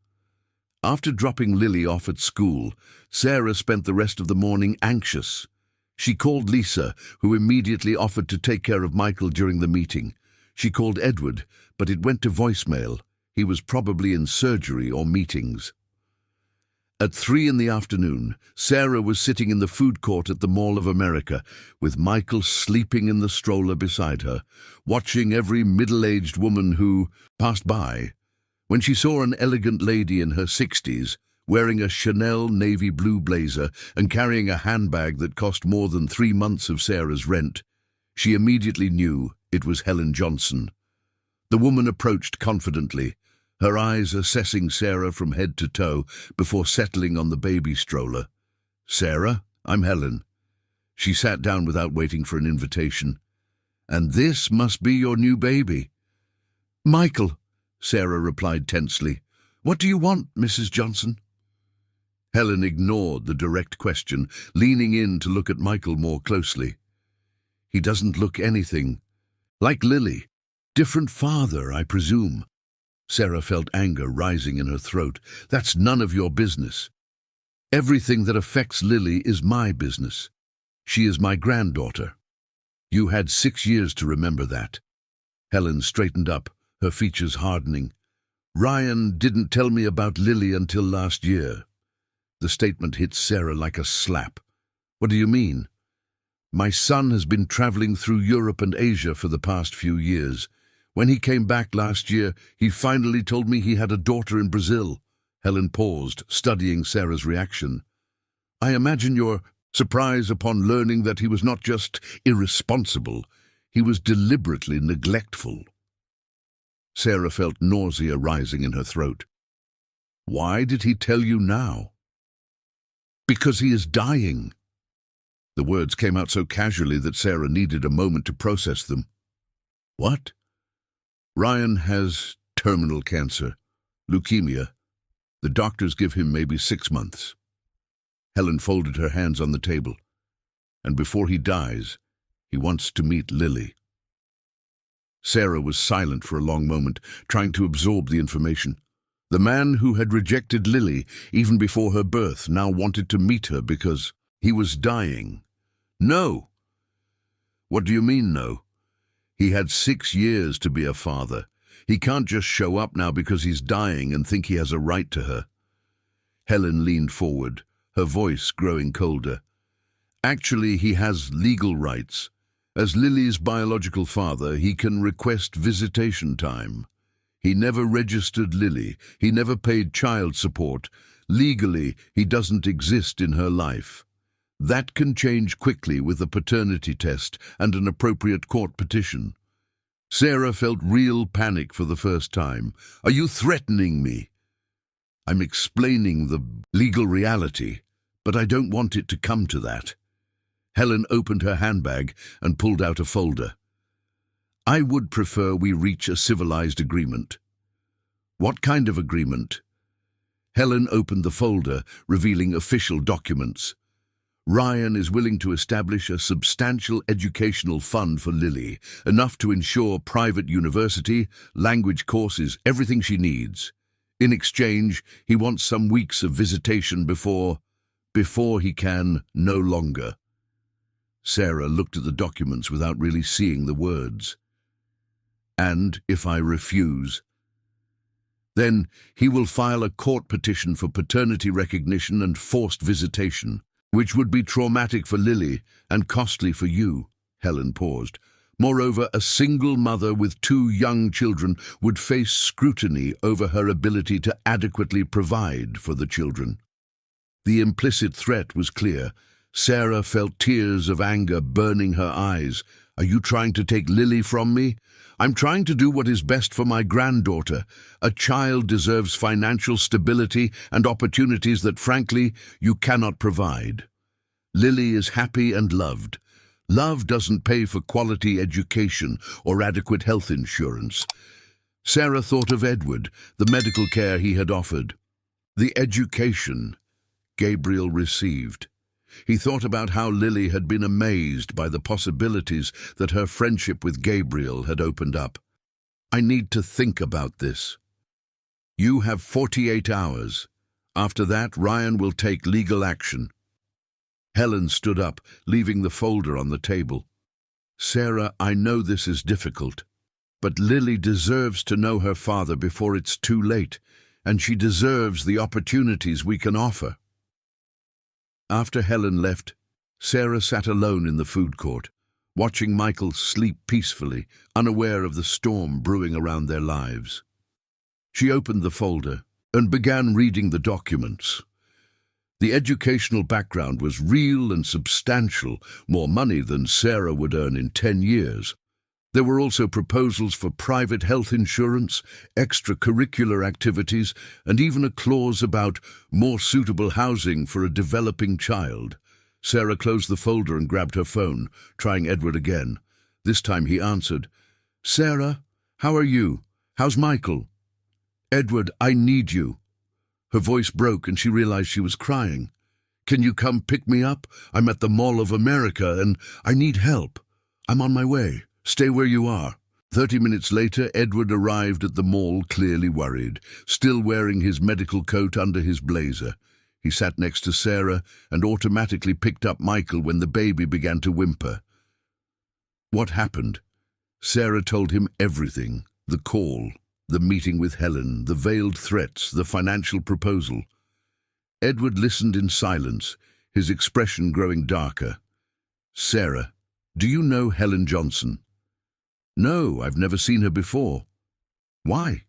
After dropping Lily off at school, Sarah spent the rest of the morning anxious. She called Lisa, who immediately offered to take care of Michael during the meeting. She called Edward, but it went to voicemail. He was probably in surgery or meetings. At 3 in the afternoon, Sarah was sitting in the food court at the Mall of America, with Michael sleeping in the stroller beside her, watching every middle-aged woman who passed by, when she saw an elegant lady in her 60s, wearing a Chanel navy blue blazer and carrying a handbag that cost more than 3 months of Sarah's rent. She immediately knew it was Helen Johnson. The woman approached confidently, her eyes assessing Sarah from head to toe before settling on the baby stroller. "Sarah, I'm Helen." She sat down without waiting for an invitation. "And this must be your new baby." "Michael," Sarah replied tensely. "What do you want, Mrs. Johnson?" Helen ignored the direct question, leaning in to look at Michael more closely. "He doesn't look anything like Lily. Different father, I presume." Sarah felt anger rising in her throat. "That's none of your business. Everything that affects Lily is my business. She is my granddaughter. You had 6 years to remember that." Helen straightened up, her features hardening. "Ryan didn't tell me about Lily until last year." The statement hit Sarah like a slap. "What do you mean?" "My son has been traveling through Europe and Asia for the past few years. When he came back last year, he finally told me he had a daughter in Brazil." Helen paused, studying Sarah's reaction. "I imagine your surprise upon learning that he was not just irresponsible, he was deliberately neglectful." Sarah felt nausea rising in her throat. "Why did he tell you now?" "Because he is dying." The words came out so casually that Sarah needed a moment to process them. "What?" "Ryan has terminal cancer, leukemia. The doctors give him maybe 6 months." Helen folded her hands on the table. "And before he dies, he wants to meet Lily." Sarah was silent for a long moment, trying to absorb the information. The man who had rejected Lily even before her birth now wanted to meet her because he was dying. No. "What do you mean, no?" "He had 6 years to be a father. He can't just show up now because he's dying and think he has a right to her." Helen leaned forward, her voice growing colder. "Actually, he has legal rights. As Lily's biological father, he can request visitation time. He never registered Lily. He never paid child support. Legally, he doesn't exist in her life. That can change quickly with a paternity test and an appropriate court petition." Sarah felt real panic for the first time. "Are you threatening me?" "I'm explaining the legal reality, but I don't want it to come to that." Helen opened her handbag and pulled out a folder. "I would prefer we reach a civilized agreement." "What kind of agreement?" Helen opened the folder, revealing official documents. "Ryan is willing to establish a substantial educational fund for Lily, enough to ensure private university, language courses, everything she needs. In exchange, he wants some weeks of visitation before he can no longer." Sarah looked at the documents without really seeing the words. And if I refuse, then he will file a court petition for paternity recognition and forced visitation, which would be traumatic for Lily and costly for you." Helen paused. "Moreover, a single mother with 2 young children would face scrutiny over her ability to adequately provide for the children." The implicit threat was clear. Sarah felt tears of anger burning her eyes. "Are you trying to take Lily from me?" "I'm trying to do what is best for my granddaughter. A child deserves financial stability and opportunities that, frankly, you cannot provide. Lily is happy and loved. Love doesn't pay for quality education or adequate health insurance." Sarah thought of Edward, the medical care he had offered, the education Gabriel received. He thought about how Lily had been amazed by the possibilities that her friendship with Gabriel had opened up. "I need to think about this. You have 48 hours. After that, Ryan will take legal action." Helen stood up, leaving the folder on the table. "Sarah, I know this is difficult, but Lily deserves to know her father before it's too late, and she deserves the opportunities we can offer." After Helen left, Sarah sat alone in the food court, watching Michael sleep peacefully, unaware of the storm brewing around their lives. She opened the folder and began reading the documents. The educational background was real and substantial, more money than Sarah would earn in 10 years. There were also proposals for private health insurance, extracurricular activities, and even a clause about more suitable housing for a developing child. Sarah closed the folder and grabbed her phone, trying Edward again. This time he answered. "Sarah, how are you? How's Michael?" "Edward, I need you." Her voice broke and she realized she was crying. "Can you come pick me up? I'm at the Mall of America and I need help. I'm on my way. Stay where you are." 30 minutes later, Edward arrived at the mall clearly worried, still wearing his medical coat under his blazer. He sat next to Sarah and automatically picked up Michael when the baby began to whimper. What happened? Sarah told him everything. The call, the meeting with Helen, the veiled threats, the financial proposal. Edward listened in silence, his expression growing darker. "Sarah, do you know Helen Johnson?" "No, I've never seen her before." "Why?"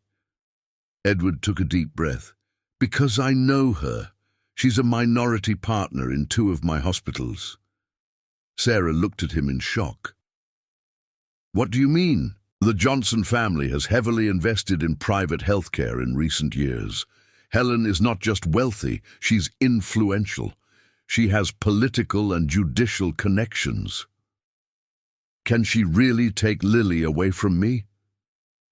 Edward took a deep breath. "Because I know her. She's a minority partner in 2 of my hospitals." Sarah looked at him in shock. "What do you mean?" "The Johnson family has heavily invested in private healthcare in recent years. Helen is not just wealthy, she's influential. She has political and judicial connections. Can she really take Lily away from me?"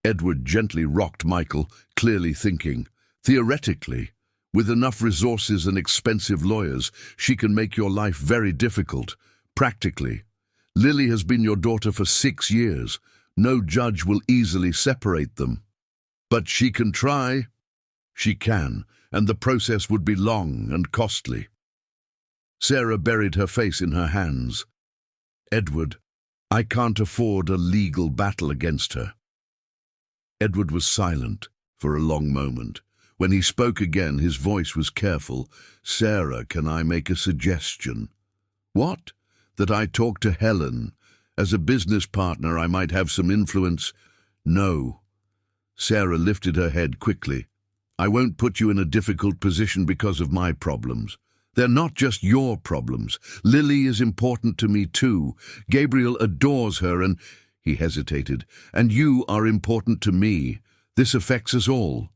Edward gently rocked Michael, clearly thinking, "Theoretically, with enough resources and expensive lawyers, she can make your life very difficult. Practically, Lily has been your daughter for 6 years. No judge will easily separate them. But she can try." "She can, and the process would be long and costly." Sarah buried her face in her hands. "Edward, I can't afford a legal battle against her." Edward was silent for a long moment. When he spoke again, his voice was careful. "Sarah, can I make a suggestion?" "What?" "That I talk to Helen. As a business partner, I might have some influence." "No." Sarah lifted her head quickly. "I won't put you in a difficult position because of my problems. They're not just your problems. Lily is important to me too. Gabriel adores her and—" He hesitated. "And you are important to me. This affects us all."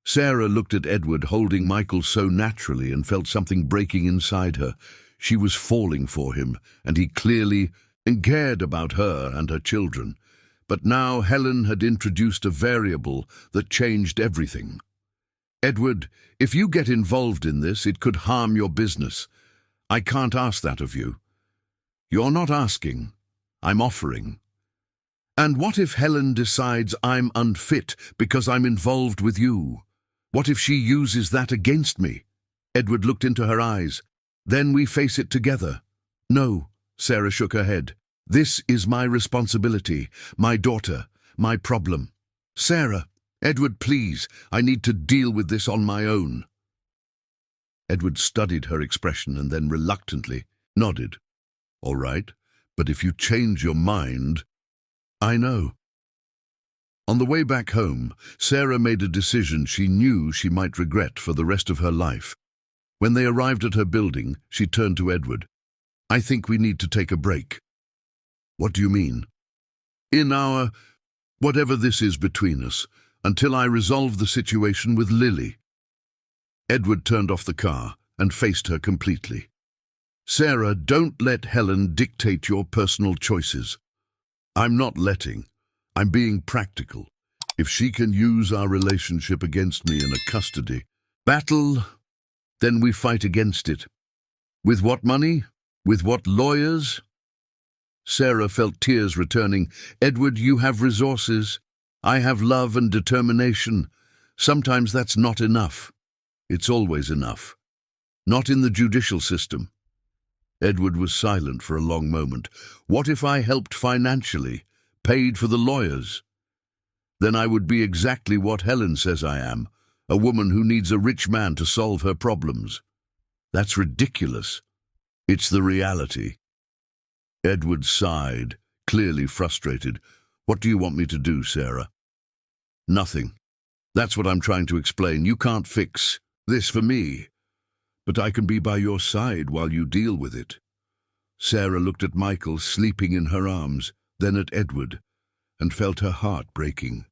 Sarah looked at Edward holding Michael so naturally and felt something breaking inside her. She was falling for him, and he clearly cared about her and her children. But now Helen had introduced a variable that changed everything. "Edward, if you get involved in this, it could harm your business. I can't ask that of you." "You're not asking. I'm offering." "And what if Helen decides I'm unfit because I'm involved with you? What if she uses that against me?" Edward looked into her eyes. "Then we face it together." "No," Sarah shook her head. "This is my responsibility, my daughter. my problem. Sarah, Edward, please, I need to deal with this on my own. Edward studied her expression and then reluctantly nodded. All right, but if you change your mind, I know. On the way back home, Sarah made a decision she knew she might regret for the rest of her life. When they arrived at her building, she turned to Edward. I think we need to take a break. What do you mean? In our, whatever this is between us, until I resolve the situation with Lily. Edward turned off the car and faced her completely. Sarah, don't let Helen dictate your personal choices. I'm not letting. I'm being practical. If she can use our relationship against me in a custody battle, then we fight against it. With what money? With what lawyers? Sarah felt tears returning. Edward, you have resources. I have love and determination. Sometimes that's not enough. It's always enough. Not in the judicial system. Edward was silent for a long moment. What if I helped financially, paid for the lawyers? Then I would be exactly what Helen says I am, a woman who needs a rich man to solve her problems. That's ridiculous. It's the reality. Edward sighed, clearly frustrated. What do you want me to do, Sarah? Nothing. That's what I'm trying to explain. You can't fix this for me, but I can be by your side while you deal with it. Sarah looked at Michael sleeping in her arms, then at Edward, and felt her heart breaking.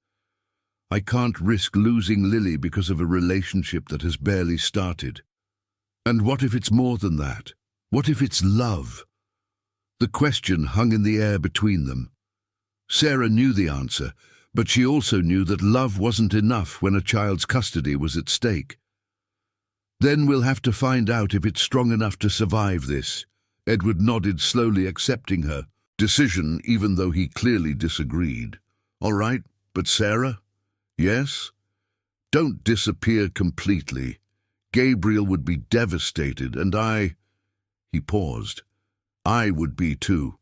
I can't risk losing Lily because of a relationship that has barely started. And what if it's more than that? What if it's love? The question hung in the air between them. Sarah knew the answer, but she also knew that love wasn't enough when a child's custody was at stake. Then we'll have to find out if it's strong enough to survive this. Edward nodded, slowly accepting her decision, even though he clearly disagreed. All right, but Sarah? Yes? Don't disappear completely. Gabriel would be devastated, and He paused. I would be too.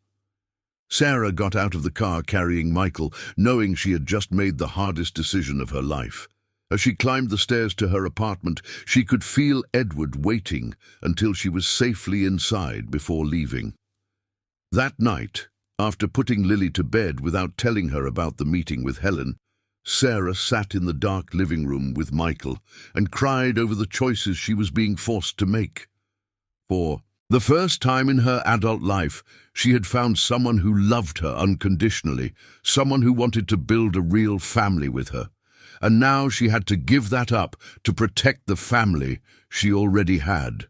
Sarah got out of the car carrying Michael, knowing she had just made the hardest decision of her life. As she climbed the stairs to her apartment, she could feel Edward waiting until she was safely inside before leaving. That night, after putting Lily to bed without telling her about the meeting with Helen, Sarah sat in the dark living room with Michael and cried over the choices she was being forced to make. For the first time in her adult life, she had found someone who loved her unconditionally, someone who wanted to build a real family with her. And now she had to give that up to protect the family she already had.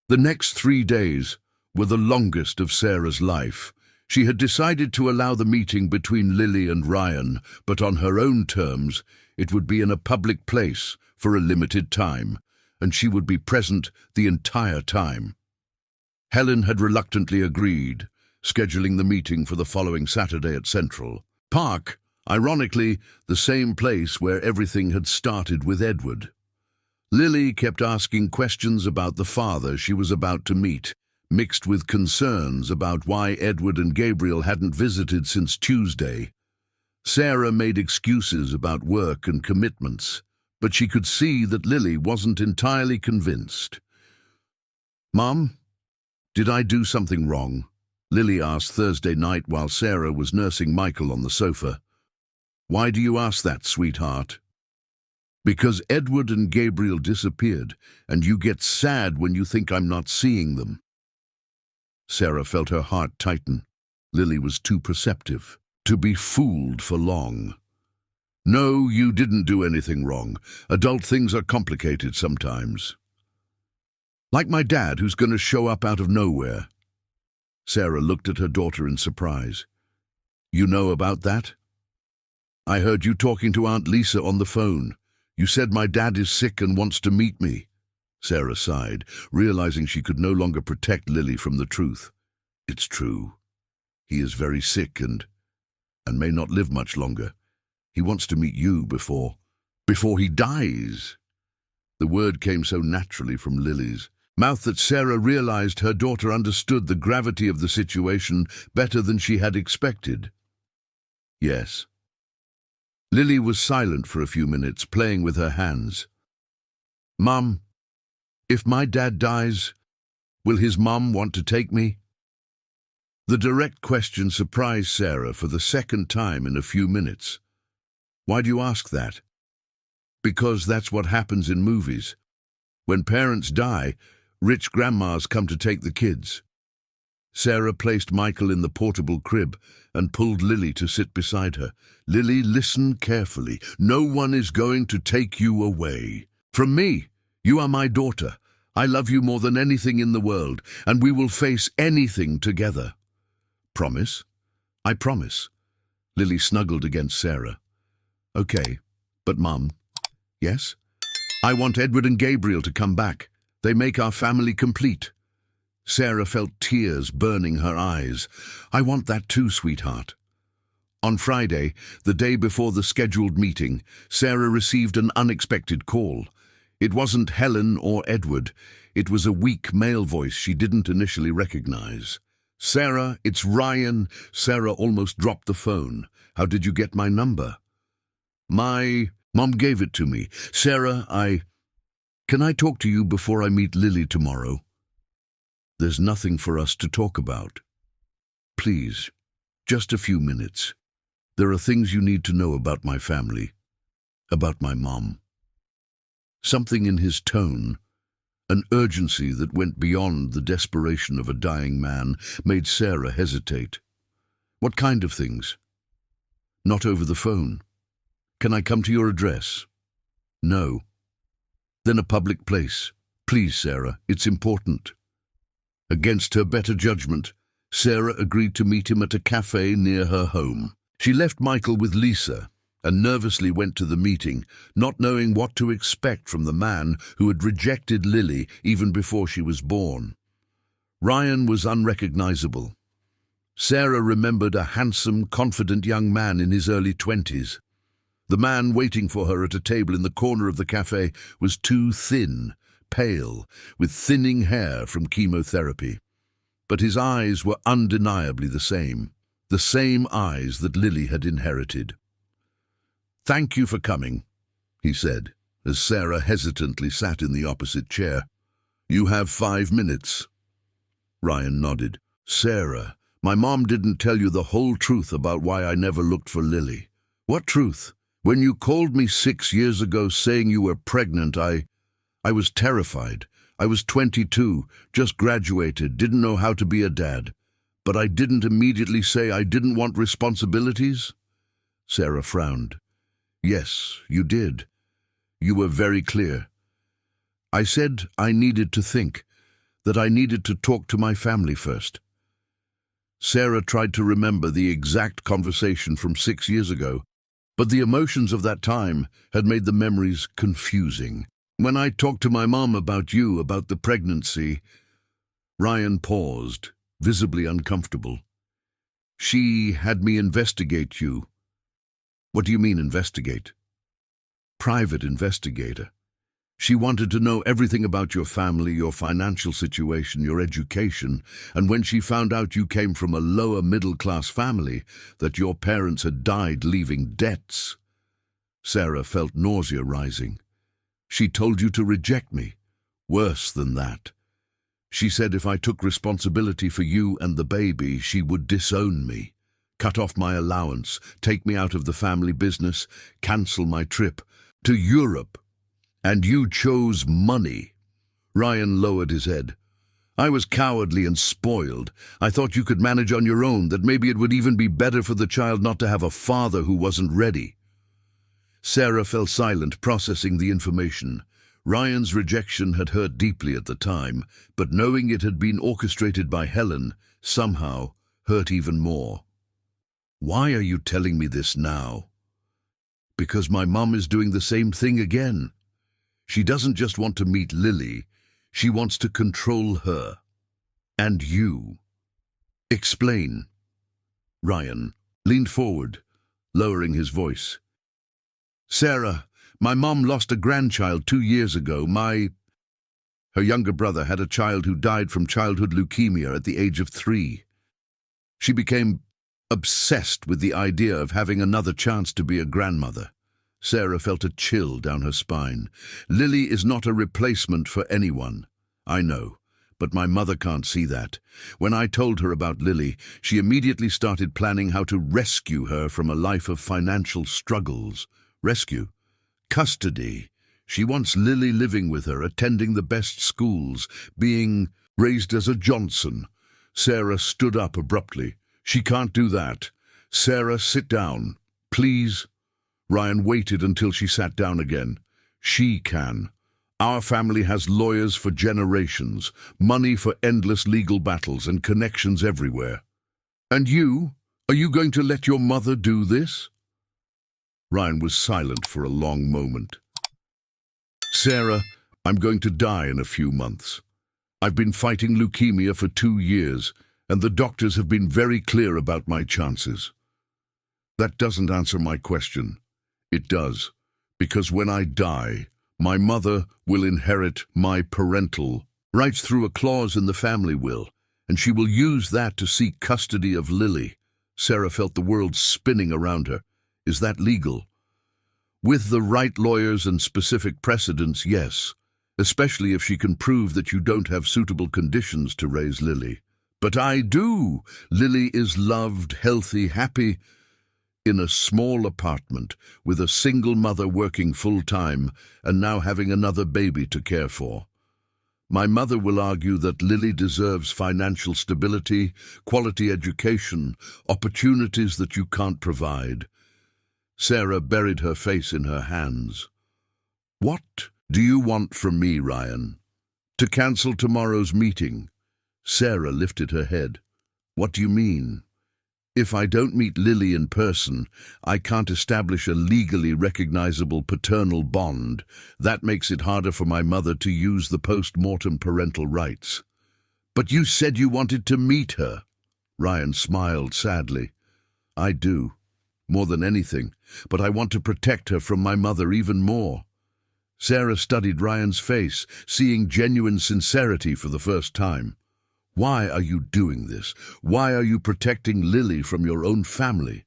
The next 3 days were the longest of Sarah's life. She had decided to allow the meeting between Lily and Ryan, but on her own terms. It would be in a public place for a limited time, and she would be present the entire time. Helen had reluctantly agreed, scheduling the meeting for the following Saturday at Central Park, ironically the same place where everything had started with Edward. Lily kept asking questions about the father she was about to meet, mixed with concerns about why Edward and Gabriel hadn't visited since Tuesday. Sarah made excuses about work and commitments, but she could see that Lily wasn't entirely convinced. "Mom, did I do something wrong?" Lily asked Thursday night while Sarah was nursing Michael on the sofa. "Why do you ask that, sweetheart?" "Because Edward and Gabriel disappeared, and you get sad when you think I'm not seeing them." Sarah felt her heart tighten. Lily was too perceptive to be fooled for long. "No, you didn't do anything wrong. Adult things are complicated sometimes. Like my dad, who's going to show up out of nowhere." Sarah looked at her daughter in surprise. "You know about that?" "I heard you talking to Aunt Lisa on the phone. You said my dad is sick and wants to meet me." Sarah sighed, realizing she could no longer protect Lily from the truth. "It's true. He is very sick and may not live much longer. He wants to meet you before he dies." The word came so naturally from Lily's mouth that Sarah realized her daughter understood the gravity of the situation better than she had expected. "Yes, Lily was silent for a few minutes, playing with her hands. "Mum, if my dad dies, will his mum want to take me?" The direct question surprised Sarah for the second time in a few minutes. "Why do you ask that?" "Because that's what happens in movies. When parents die, rich grandmas come to take the kids." Sarah placed Michael in the portable crib and pulled Lily to sit beside her. "Lily, listen carefully. No one is going to take you away from me. You are my daughter. I love you more than anything in the world, and we will face anything together." "Promise?" "I promise." Lily snuggled against Sarah. "Okay, but Mum." "Yes?" "I want Edward and Gabriel to come back. They make our family complete." Sarah felt tears burning her eyes. "I want that too, sweetheart." On Friday, the day before the scheduled meeting, Sarah received an unexpected call. It wasn't Helen or Edward. It was a weak male voice she didn't initially recognize. "Sarah, it's Ryan." Sarah almost dropped the phone. "How did you get my number?" "My mom gave it to me. Sarah, Can I talk to you before I meet Lily tomorrow?" "There's nothing for us to talk about. Please, just a few minutes. There are things you need to know about my family, about my mom." Something in his tone, an urgency that went beyond the desperation of a dying man, made Sarah hesitate. "What kind of things?" "Not over the phone. Can I come to your address?" "No." "Then a public place. Please, Sarah, it's important." Against her better judgment, Sarah agreed to meet him at a cafe near her home. She left Michael with Lisa and nervously went to the meeting, not knowing what to expect from the man who had rejected Lily even before she was born. Ryan was unrecognizable. Sarah remembered a handsome, confident young man in his early 20s. The man waiting for her at a table in the corner of the cafe was too thin, pale, with thinning hair from chemotherapy. But his eyes were undeniably the same eyes that Lily had inherited. "Thank you for coming," he said, as Sarah hesitantly sat in the opposite chair. "You have 5 minutes." Ryan nodded. "Sarah, my mom didn't tell you the whole truth about why I never looked for Lily." "What truth?" "When you called me 6 years ago saying you were pregnant, I was terrified. I was 22, just graduated, didn't know how to be a dad. But I didn't immediately say I didn't want responsibilities." Sarah frowned. "Yes, you did. You were very clear. I said I needed to think, that I needed to talk to my family first." Sarah tried to remember the exact conversation from 6 years ago, but the emotions of that time had made the memories confusing. "When I talked to my mom about you, about the pregnancy..." Ryan paused, visibly uncomfortable. "She had me investigate you." "What do you mean, investigate?" "Private investigator. She wanted to know everything about your family, your financial situation, your education, and when she found out you came from a lower middle-class family, that your parents had died leaving debts." Sarah felt nausea rising. "She told you to reject me. Worse than that. She said if I took responsibility for you and the baby, she would disown me, cut off my allowance, take me out of the family business, cancel my trip to Europe. And you chose money." Ryan lowered his head. "I was cowardly and spoiled. I thought you could manage on your own, that maybe it would even be better for the child not to have a father who wasn't ready." Sarah fell silent, processing the information. Ryan's rejection had hurt deeply at the time, but knowing it had been orchestrated by Helen somehow hurt even more. "Why are you telling me this now?" "Because my mom is doing the same thing again. She doesn't just want to meet Lily, she wants to control her. And you." "Explain." Ryan leaned forward, lowering his voice. "Sarah, my mom lost a grandchild 2 years ago. Her younger brother had a child who died from childhood leukemia at the age of 3. She became obsessed with the idea of having another chance to be a grandmother. Sarah felt a chill down her spine. Lily is not a replacement for anyone. I know, but my mother can't see that. When I told her about Lily, she immediately started planning how to rescue her from a life of financial struggles. Rescue? Custody. She wants Lily living with her, attending the best schools, being raised as a Johnson. Sarah stood up abruptly. She can't do that. Sarah, sit down. Please. Ryan waited until she sat down again. She can. Our family has lawyers for generations, money for endless legal battles, and connections everywhere. And you? Are you going to let your mother do this? Ryan was silent for a long moment. Sarah, I'm going to die in a few months. I've been fighting leukemia for 2 years, and the doctors have been very clear about my chances. That doesn't answer my question. It does, because when I die, my mother will inherit my parental rights through a clause in the family will, and she will use that to seek custody of Lily. Sarah felt the world spinning around her. Is that legal? With the right lawyers and specific precedents, yes, especially if she can prove that you don't have suitable conditions to raise Lily. But I do. Lily is loved, healthy, happy, in a small apartment with a single mother working full-time and now having another baby to care for. My mother will argue that Lily deserves financial stability, quality education, opportunities that you can't provide. Sarah buried her face in her hands. What do you want from me, Ryan? To cancel tomorrow's meeting? Sarah lifted her head. What do you mean? If I don't meet Lily in person, I can't establish a legally recognizable paternal bond. That makes it harder for my mother to use the post-mortem parental rights. But you said you wanted to meet her. Ryan smiled sadly. I do, more than anything, but I want to protect her from my mother even more. Sarah studied Ryan's face, seeing genuine sincerity for the first time. Why are you doing this? Why are you protecting Lily from your own family?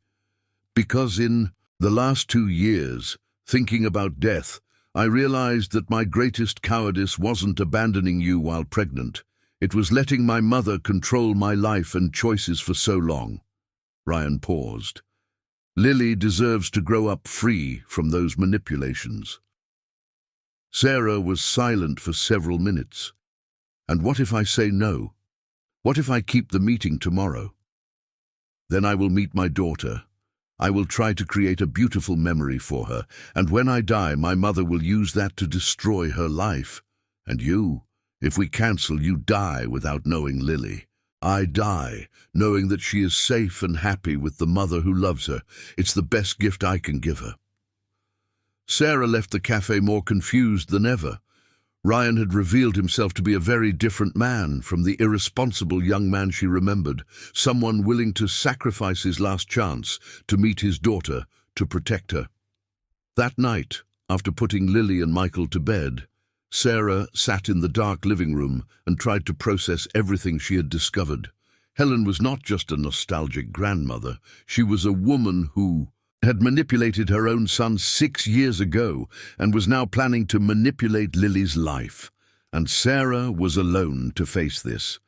Because in the last 2 years, thinking about death, I realized that my greatest cowardice wasn't abandoning you while pregnant. It was letting my mother control my life and choices for so long. Ryan paused. Lily deserves to grow up free from those manipulations. Sarah was silent for several minutes. And what if I say no? What if I keep the meeting tomorrow? Then I will meet my daughter. I will try to create a beautiful memory for her, and when I die, my mother will use that to destroy her life. And you, if we cancel, you die without knowing Lily. I die, knowing that she is safe and happy with the mother who loves her. It's the best gift I can give her. Sarah left the cafe more confused than ever. Ryan had revealed himself to be a very different man from the irresponsible young man she remembered, someone willing to sacrifice his last chance to meet his daughter, to protect her. That night, after putting Lily and Michael to bed, Sarah sat in the dark living room and tried to process everything she had discovered. Helen was not just a nostalgic grandmother. She was a woman who had manipulated her own son 6 years ago and was now planning to manipulate Lily's life. And Sarah was alone to face this.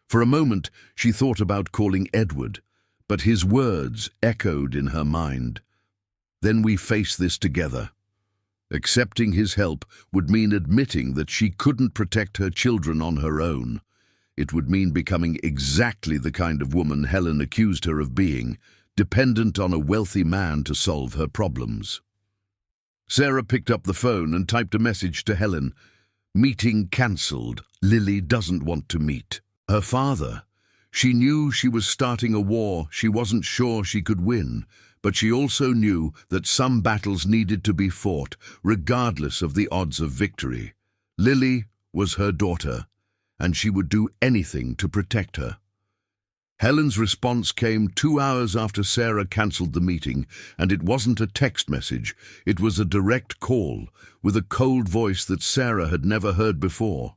For a moment, she thought about calling Edward, but his words echoed in her mind. Then we face this together. Accepting his help would mean admitting that she couldn't protect her children on her own. It would mean becoming exactly the kind of woman Helen accused her of being, dependent on a wealthy man to solve her problems. Sarah picked up the phone and typed a message to Helen. Meeting cancelled. Lily doesn't want to meet her father. She knew she was starting a war she wasn't sure she could win, but she also knew that some battles needed to be fought, regardless of the odds of victory. Lily was her daughter, and she would do anything to protect her. Helen's response came 2 hours after Sarah cancelled the meeting, and it wasn't a text message. It was a direct call, with a cold voice that Sarah had never heard before.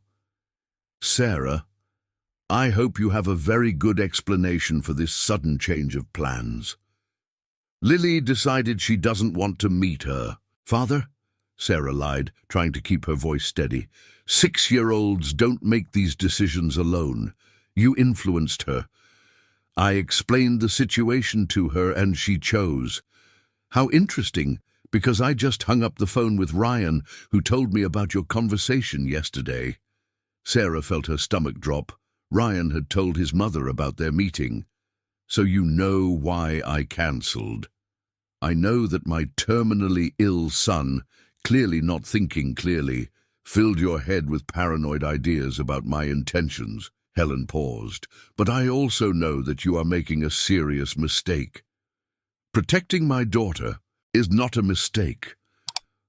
Sarah, I hope you have a very good explanation for this sudden change of plans. Lily decided she doesn't want to meet her father. Sarah lied, trying to keep her voice steady. 6-year-olds don't make these decisions alone. You influenced her. I explained the situation to her and she chose. How interesting, because I just hung up the phone with Ryan, who told me about your conversation yesterday. Sarah felt her stomach drop. Ryan had told his mother about their meeting. So you know why I cancelled. I know that my terminally ill son, clearly not thinking clearly, filled your head with paranoid ideas about my intentions. Helen paused. But I also know that you are making a serious mistake. Protecting my daughter is not a mistake.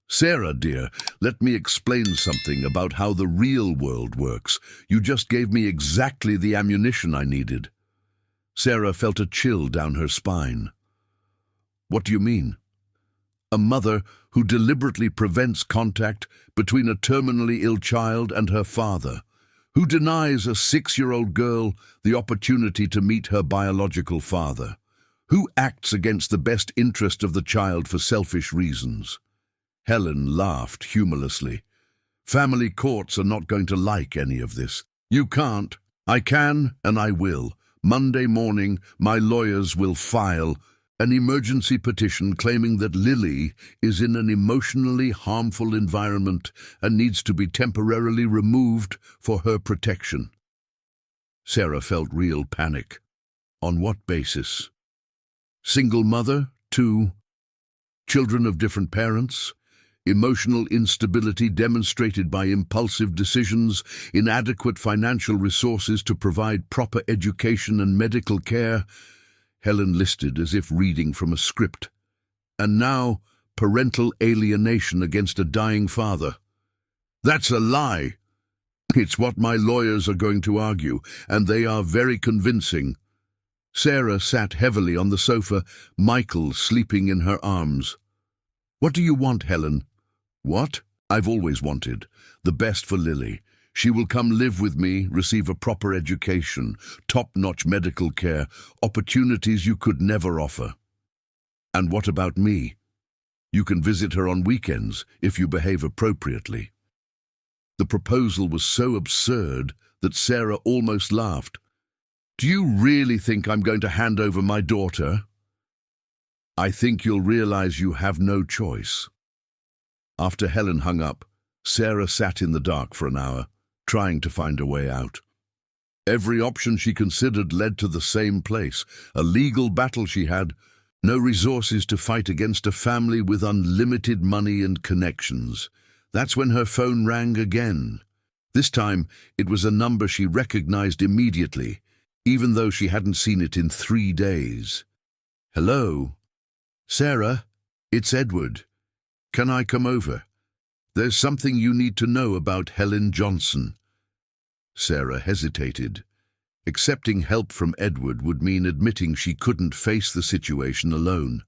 Sarah, dear, let me explain something about how the real world works. You just gave me exactly the ammunition I needed. Sarah felt a chill down her spine. What do you mean? A mother who deliberately prevents contact between a terminally ill child and her father, who denies a 6-year-old girl the opportunity to meet her biological father, who acts against the best interest of the child for selfish reasons. Helen laughed humorlessly. Family courts are not going to like any of this. You can't. I can, and I will. Monday morning, my lawyers will file an emergency petition claiming that Lily is in an emotionally harmful environment and needs to be temporarily removed for her protection. Sarah felt real panic. On what basis? Single mother, 2. Children of different parents? Emotional instability demonstrated by impulsive decisions, inadequate financial resources to provide proper education and medical care. Helen listed as if reading from a script. And now, parental alienation against a dying father. That's a lie. It's what my lawyers are going to argue, and they are very convincing. Sarah sat heavily on the sofa, Michael sleeping in her arms. What do you want, Helen? What? I've always wanted. The best for Lily. She will come live with me, receive a proper education, top-notch medical care, opportunities you could never offer. And what about me? You can visit her on weekends if you behave appropriately. The proposal was so absurd that Sarah almost laughed. Do you really think I'm going to hand over my daughter? I think you'll realize you have no choice. After Helen hung up, Sarah sat in the dark for an hour, trying to find a way out. Every option she considered led to the same place, a legal battle she had, no resources to fight against a family with unlimited money and connections. That's when her phone rang again. This time, it was a number she recognized immediately, even though she hadn't seen it in 3 days. Hello? Sarah, it's Edward. Can I come over? There's something you need to know about Helen Johnson. Sarah hesitated. Accepting help from Edward would mean admitting she couldn't face the situation alone.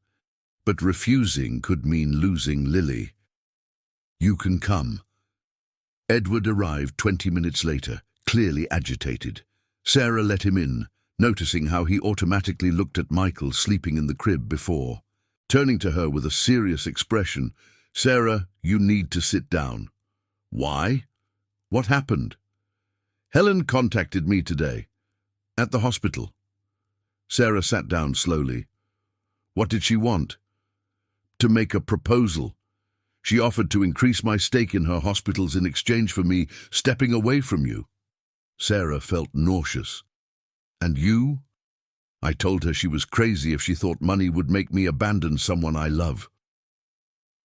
But refusing could mean losing Lily. You can come. Edward arrived 20 minutes later, clearly agitated. Sarah let him in, noticing how he automatically looked at Michael sleeping in the crib before. Turning to her with a serious expression, Sarah, you need to sit down. Why? What happened? Helen contacted me today. At the hospital. Sarah sat down slowly. What did she want? To make a proposal. She offered to increase my stake in her hospitals in exchange for me stepping away from you. Sarah felt nauseous. And you? I told her she was crazy if she thought money would make me abandon someone I love.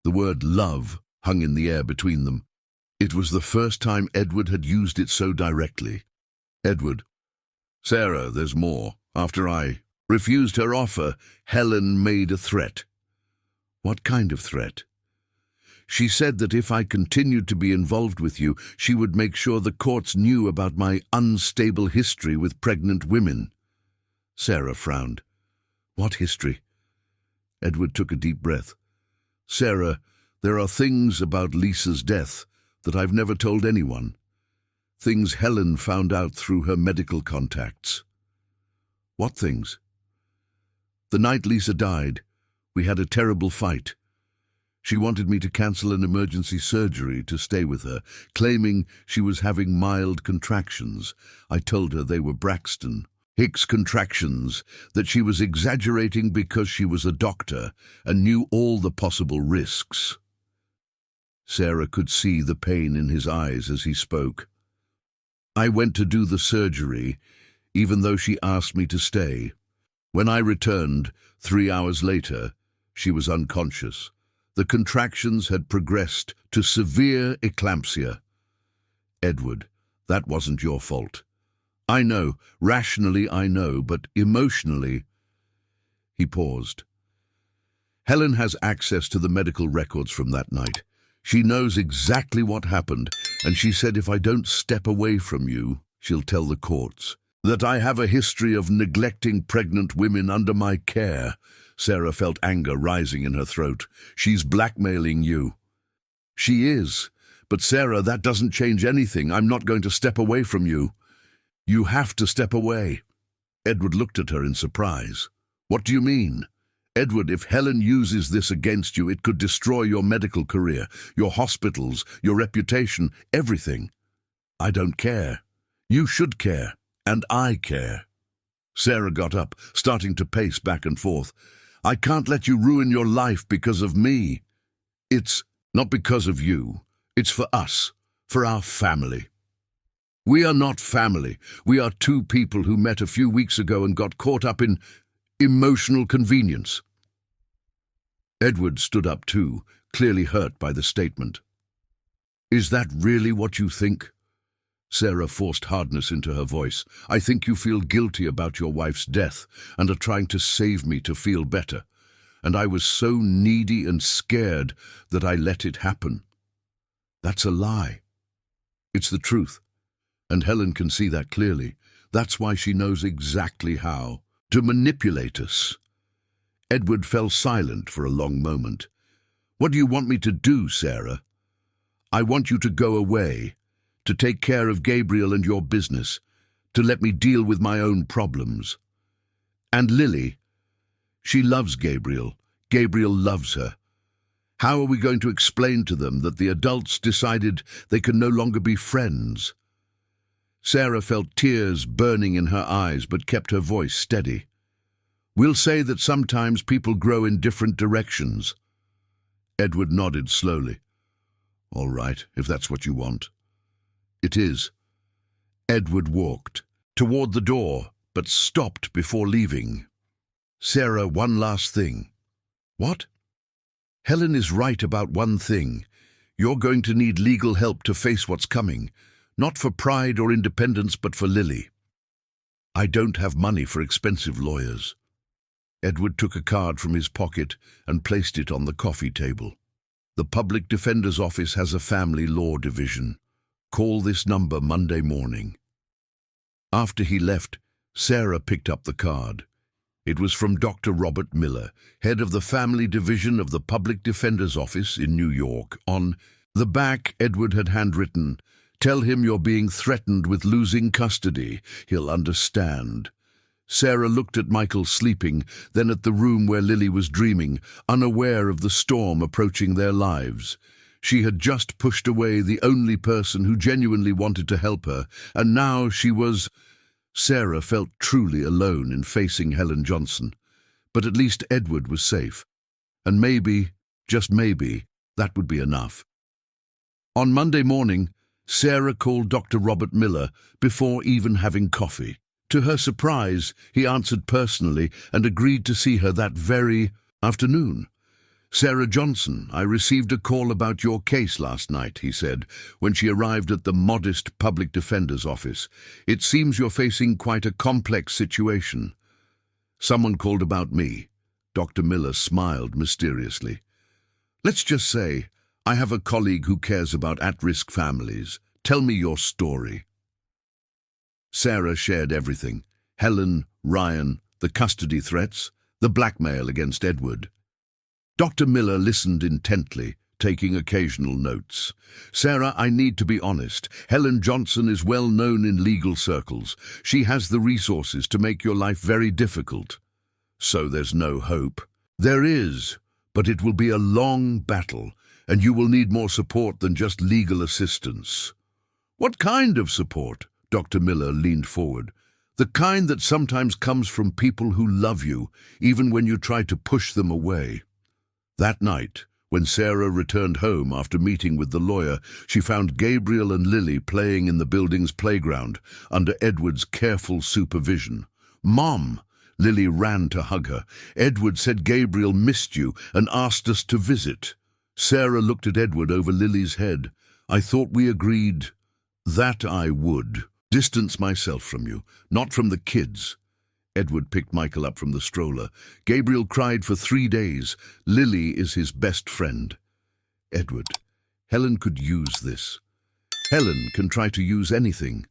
The word love hung in the air between them. It was the first time Edward had used it so directly. Edward. Sarah, there's more. After I refused her offer, Helen made a threat. What kind of threat? She said that if I continued to be involved with you, she would make sure the courts knew about my unstable history with pregnant women. Sarah frowned. What history? Edward took a deep breath. Sarah, there are things about Lisa's death that I've never told anyone. Things Helen found out through her medical contacts. What things? The night Lisa died, we had a terrible fight. She wanted me to cancel an emergency surgery to stay with her, claiming she was having mild contractions. I told her they were Braxton Hicks contractions, that she was exaggerating because she was a doctor and knew all the possible risks. Sarah could see the pain in his eyes as he spoke. I went to do the surgery, even though she asked me to stay. When I returned, 3 hours later, she was unconscious. The contractions had progressed to severe eclampsia. Edward, that wasn't your fault. I know, rationally I know, but emotionally... He paused. Helen has access to the medical records from that night. She knows exactly what happened, and she said if I don't step away from you, she'll tell the courts. That I have a history of neglecting pregnant women under my care. Sarah felt anger rising in her throat. She's blackmailing you. She is. But Sarah, that doesn't change anything. I'm not going to step away from you. You have to step away. Edward looked at her in surprise. What do you mean? Edward, if Helen uses this against you, it could destroy your medical career, your hospitals, your reputation, everything. I don't care. You should care. And I care. Sarah got up, starting to pace back and forth. I can't let you ruin your life because of me. It's not because of you. It's for us, for our family. We are not family. We are two people who met a few weeks ago and got caught up in emotional convenience. Edward stood up too, clearly hurt by the statement. Is that really what you think? Sarah forced hardness into her voice. I think you feel guilty about your wife's death and are trying to save me to feel better. And I was so needy and scared that I let it happen. That's a lie. It's the truth. And Helen can see that clearly. That's why she knows exactly how to manipulate us. Edward fell silent for a long moment. What do you want me to do, Sarah? I want you to go away, to take care of Gabriel and your business, to let me deal with my own problems. And Lily, she loves Gabriel. Gabriel loves her. How are we going to explain to them that the adults decided they can no longer be friends? Sarah felt tears burning in her eyes but kept her voice steady. We'll say that sometimes people grow in different directions. Edward nodded slowly. All right, if that's what you want. It is. Edward walked toward the door, but stopped before leaving. Sarah, one last thing. What? Helen is right about one thing. You're going to need legal help to face what's coming. Not for pride or independence, but for Lily. I don't have money for expensive lawyers. Edward took a card from his pocket and placed it on the coffee table. The Public Defender's Office has a family law division. Call this number Monday morning. After he left, Sarah picked up the card. It was from Dr. Robert Miller, head of the Family Division of the Public Defender's Office in New York. On the back, Edward had handwritten, "Tell him you're being threatened with losing custody. He'll understand." Sarah looked at Michael sleeping, then at the room where Lily was dreaming, unaware of the storm approaching their lives. She had just pushed away the only person who genuinely wanted to help her, and now she was... Sarah felt truly alone in facing Helen Johnson. But at least Edward was safe. And maybe, just maybe, that would be enough. On Monday morning, Sarah called Dr. Robert Miller before even having coffee. To her surprise, he answered personally and agreed to see her that very afternoon. "Sarah Johnson, I received a call about your case last night," he said, when she arrived at the modest public defender's office. "It seems you're facing quite a complex situation." "Someone called about me." Dr. Miller smiled mysteriously. "Let's just say, I have a colleague who cares about at-risk families. Tell me your story." Sarah shared everything. Helen, Ryan, the custody threats, the blackmail against Edward. Dr. Miller listened intently, taking occasional notes. Sarah, I need to be honest. Helen Johnson is well known in legal circles. She has the resources to make your life very difficult. So there's no hope. There is, but it will be a long battle, and you will need more support than just legal assistance. What kind of support? Dr. Miller leaned forward. The kind that sometimes comes from people who love you, even when you try to push them away. That night, when Sarah returned home after meeting with the lawyer, she found Gabriel and Lily playing in the building's playground, under Edward's careful supervision. "Mom!" Lily ran to hug her. "Edward said Gabriel missed you and asked us to visit." Sarah looked at Edward over Lily's head. "I thought we agreed that I would distance myself from you, not from the kids." Edward picked Michael up from the stroller. "Gabriel cried for 3 days. Lily is his best friend." "Edward, Helen could use this. Helen can try to use anything.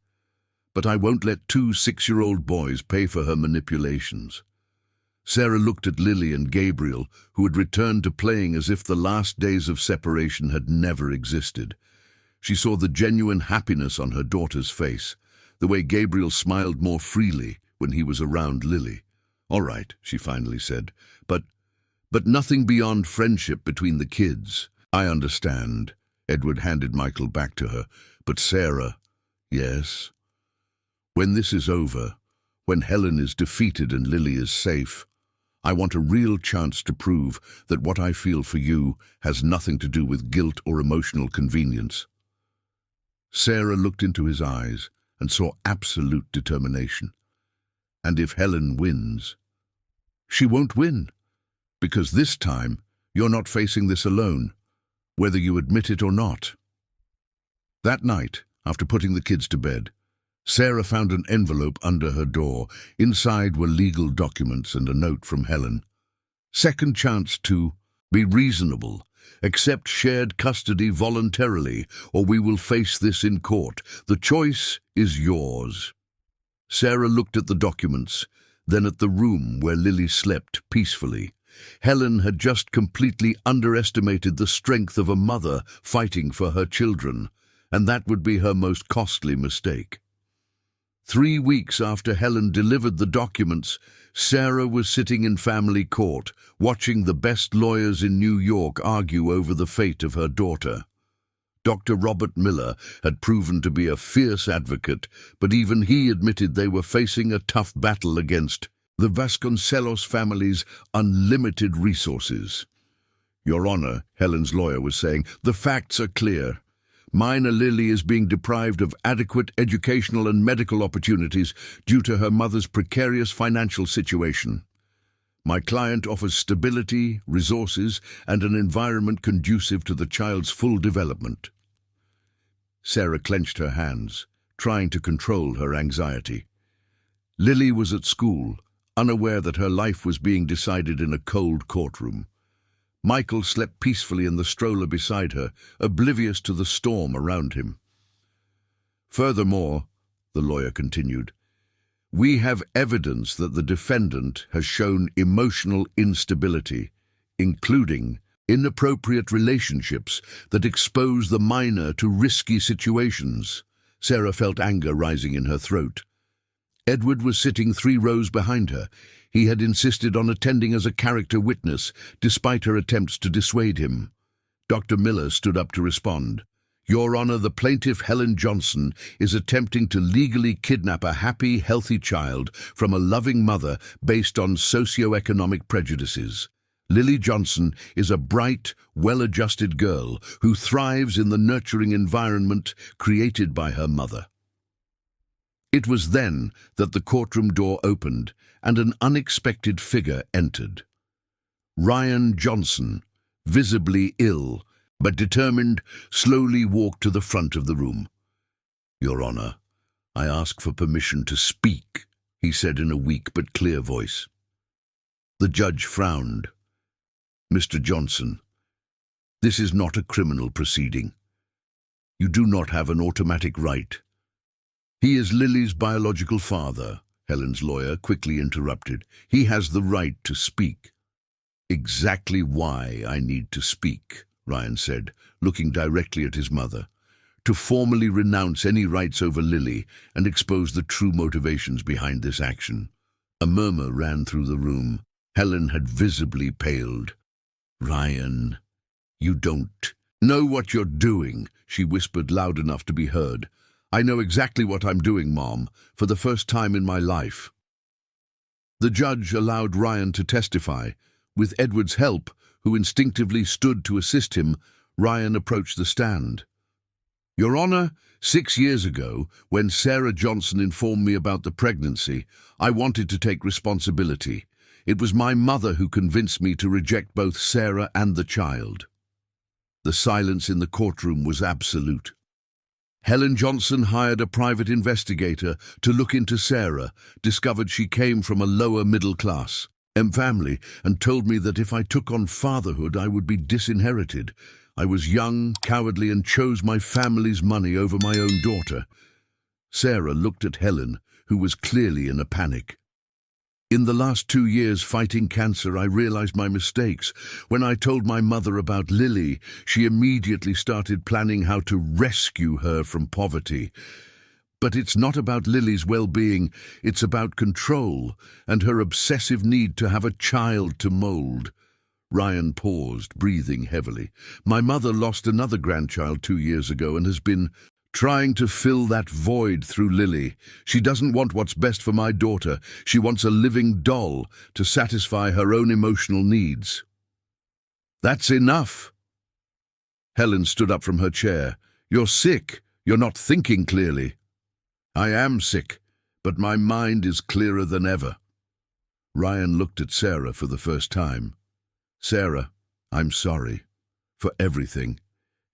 But I won't let 2 6-year-old boys pay for her manipulations." Sarah looked at Lily and Gabriel, who had returned to playing as if the last days of separation had never existed. She saw the genuine happiness on her daughter's face, the way Gabriel smiled more freely when he was around Lily. "All right," she finally said, but nothing beyond friendship between the kids." "I understand." Edward handed Michael back to her. "But Sarah..." "Yes?" "When this is over, when Helen is defeated and Lily is safe, I want a real chance to prove that what I feel for you has nothing to do with guilt or emotional convenience." Sarah looked into his eyes and saw absolute determination. "And if Helen wins..." "She won't win, because this time you're not facing this alone, whether you admit it or not." That night, after putting the kids to bed, Sarah found an envelope under her door. Inside were legal documents and a note from Helen. "Second chance to be reasonable. Accept shared custody voluntarily, or we will face this in court. The choice is yours." Sarah looked at the documents, then at the room where Lily slept peacefully. Helen had just completely underestimated the strength of a mother fighting for her children, and that would be her most costly mistake. 3 weeks after Helen delivered the documents, Sarah was sitting in family court, watching the best lawyers in New York argue over the fate of her daughter. Dr. Robert Miller had proven to be a fierce advocate, but even he admitted they were facing a tough battle against the Vasconcelos family's unlimited resources. "Your Honor," Helen's lawyer was saying, "the facts are clear. Minor Lily is being deprived of adequate educational and medical opportunities due to her mother's precarious financial situation. My client offers stability, resources, and an environment conducive to the child's full development." Sarah clenched her hands, trying to control her anxiety. Lily was at school, unaware that her life was being decided in a cold courtroom. Michael slept peacefully in the stroller beside her, oblivious to the storm around him. "Furthermore," the lawyer continued, "we have evidence that the defendant has shown emotional instability, including inappropriate relationships that expose the minor to risky situations." Sarah felt anger rising in her throat. Edward was sitting 3 rows behind her. He had insisted on attending as a character witness, despite her attempts to dissuade him. Dr. Miller stood up to respond. "Your Honor, the plaintiff Helen Johnson is attempting to legally kidnap a happy, healthy child from a loving mother based on socioeconomic prejudices. Lily Johnson is a bright, well-adjusted girl who thrives in the nurturing environment created by her mother." It was then that the courtroom door opened and an unexpected figure entered. Ryan Johnson, visibly ill but determined, slowly walked to the front of the room. "Your Honor, I ask for permission to speak," he said in a weak but clear voice. The judge frowned. "Mr. Johnson, this is not a criminal proceeding. You do not have an automatic right." "He is Lily's biological father," Helen's lawyer quickly interrupted. "He has the right to speak." "Exactly why I need to speak," Ryan said, looking directly at his mother, "to formally renounce any rights over Lily and expose the true motivations behind this action." A murmur ran through the room. Helen had visibly paled. "Ryan, you don't know what you're doing," she whispered loud enough to be heard. "I know exactly what I'm doing, Mom, for the first time in my life." The judge allowed Ryan to testify. With Edward's help, who instinctively stood to assist him, Ryan approached the stand. "Your Honor, 6 years ago, when Sarah Johnson informed me about the pregnancy, I wanted to take responsibility. It was my mother who convinced me to reject both Sarah and the child." The silence in the courtroom was absolute. Helen Johnson hired a private investigator to look into Sarah, discovered she came from a lower middle class family, and told me that if I took on fatherhood, I would be disinherited. I was young, cowardly, and chose my family's money over my own daughter. Sarah looked at Helen, who was clearly in a panic. "In the last 2 years fighting cancer, I realized my mistakes. When I told my mother about Lily, she immediately started planning how to rescue her from poverty. But it's not about Lily's well-being, it's about control and her obsessive need to have a child to mold." Ryan paused, breathing heavily. "My mother lost another grandchild 2 years ago and has been trying to fill that void through Lily. She doesn't want what's best for my daughter. She wants a living doll to satisfy her own emotional needs." "That's enough." Helen stood up from her chair. "You're sick. You're not thinking clearly." "I am sick, but my mind is clearer than ever." Ryan looked at Sarah for the first time. "Sarah, I'm sorry for everything.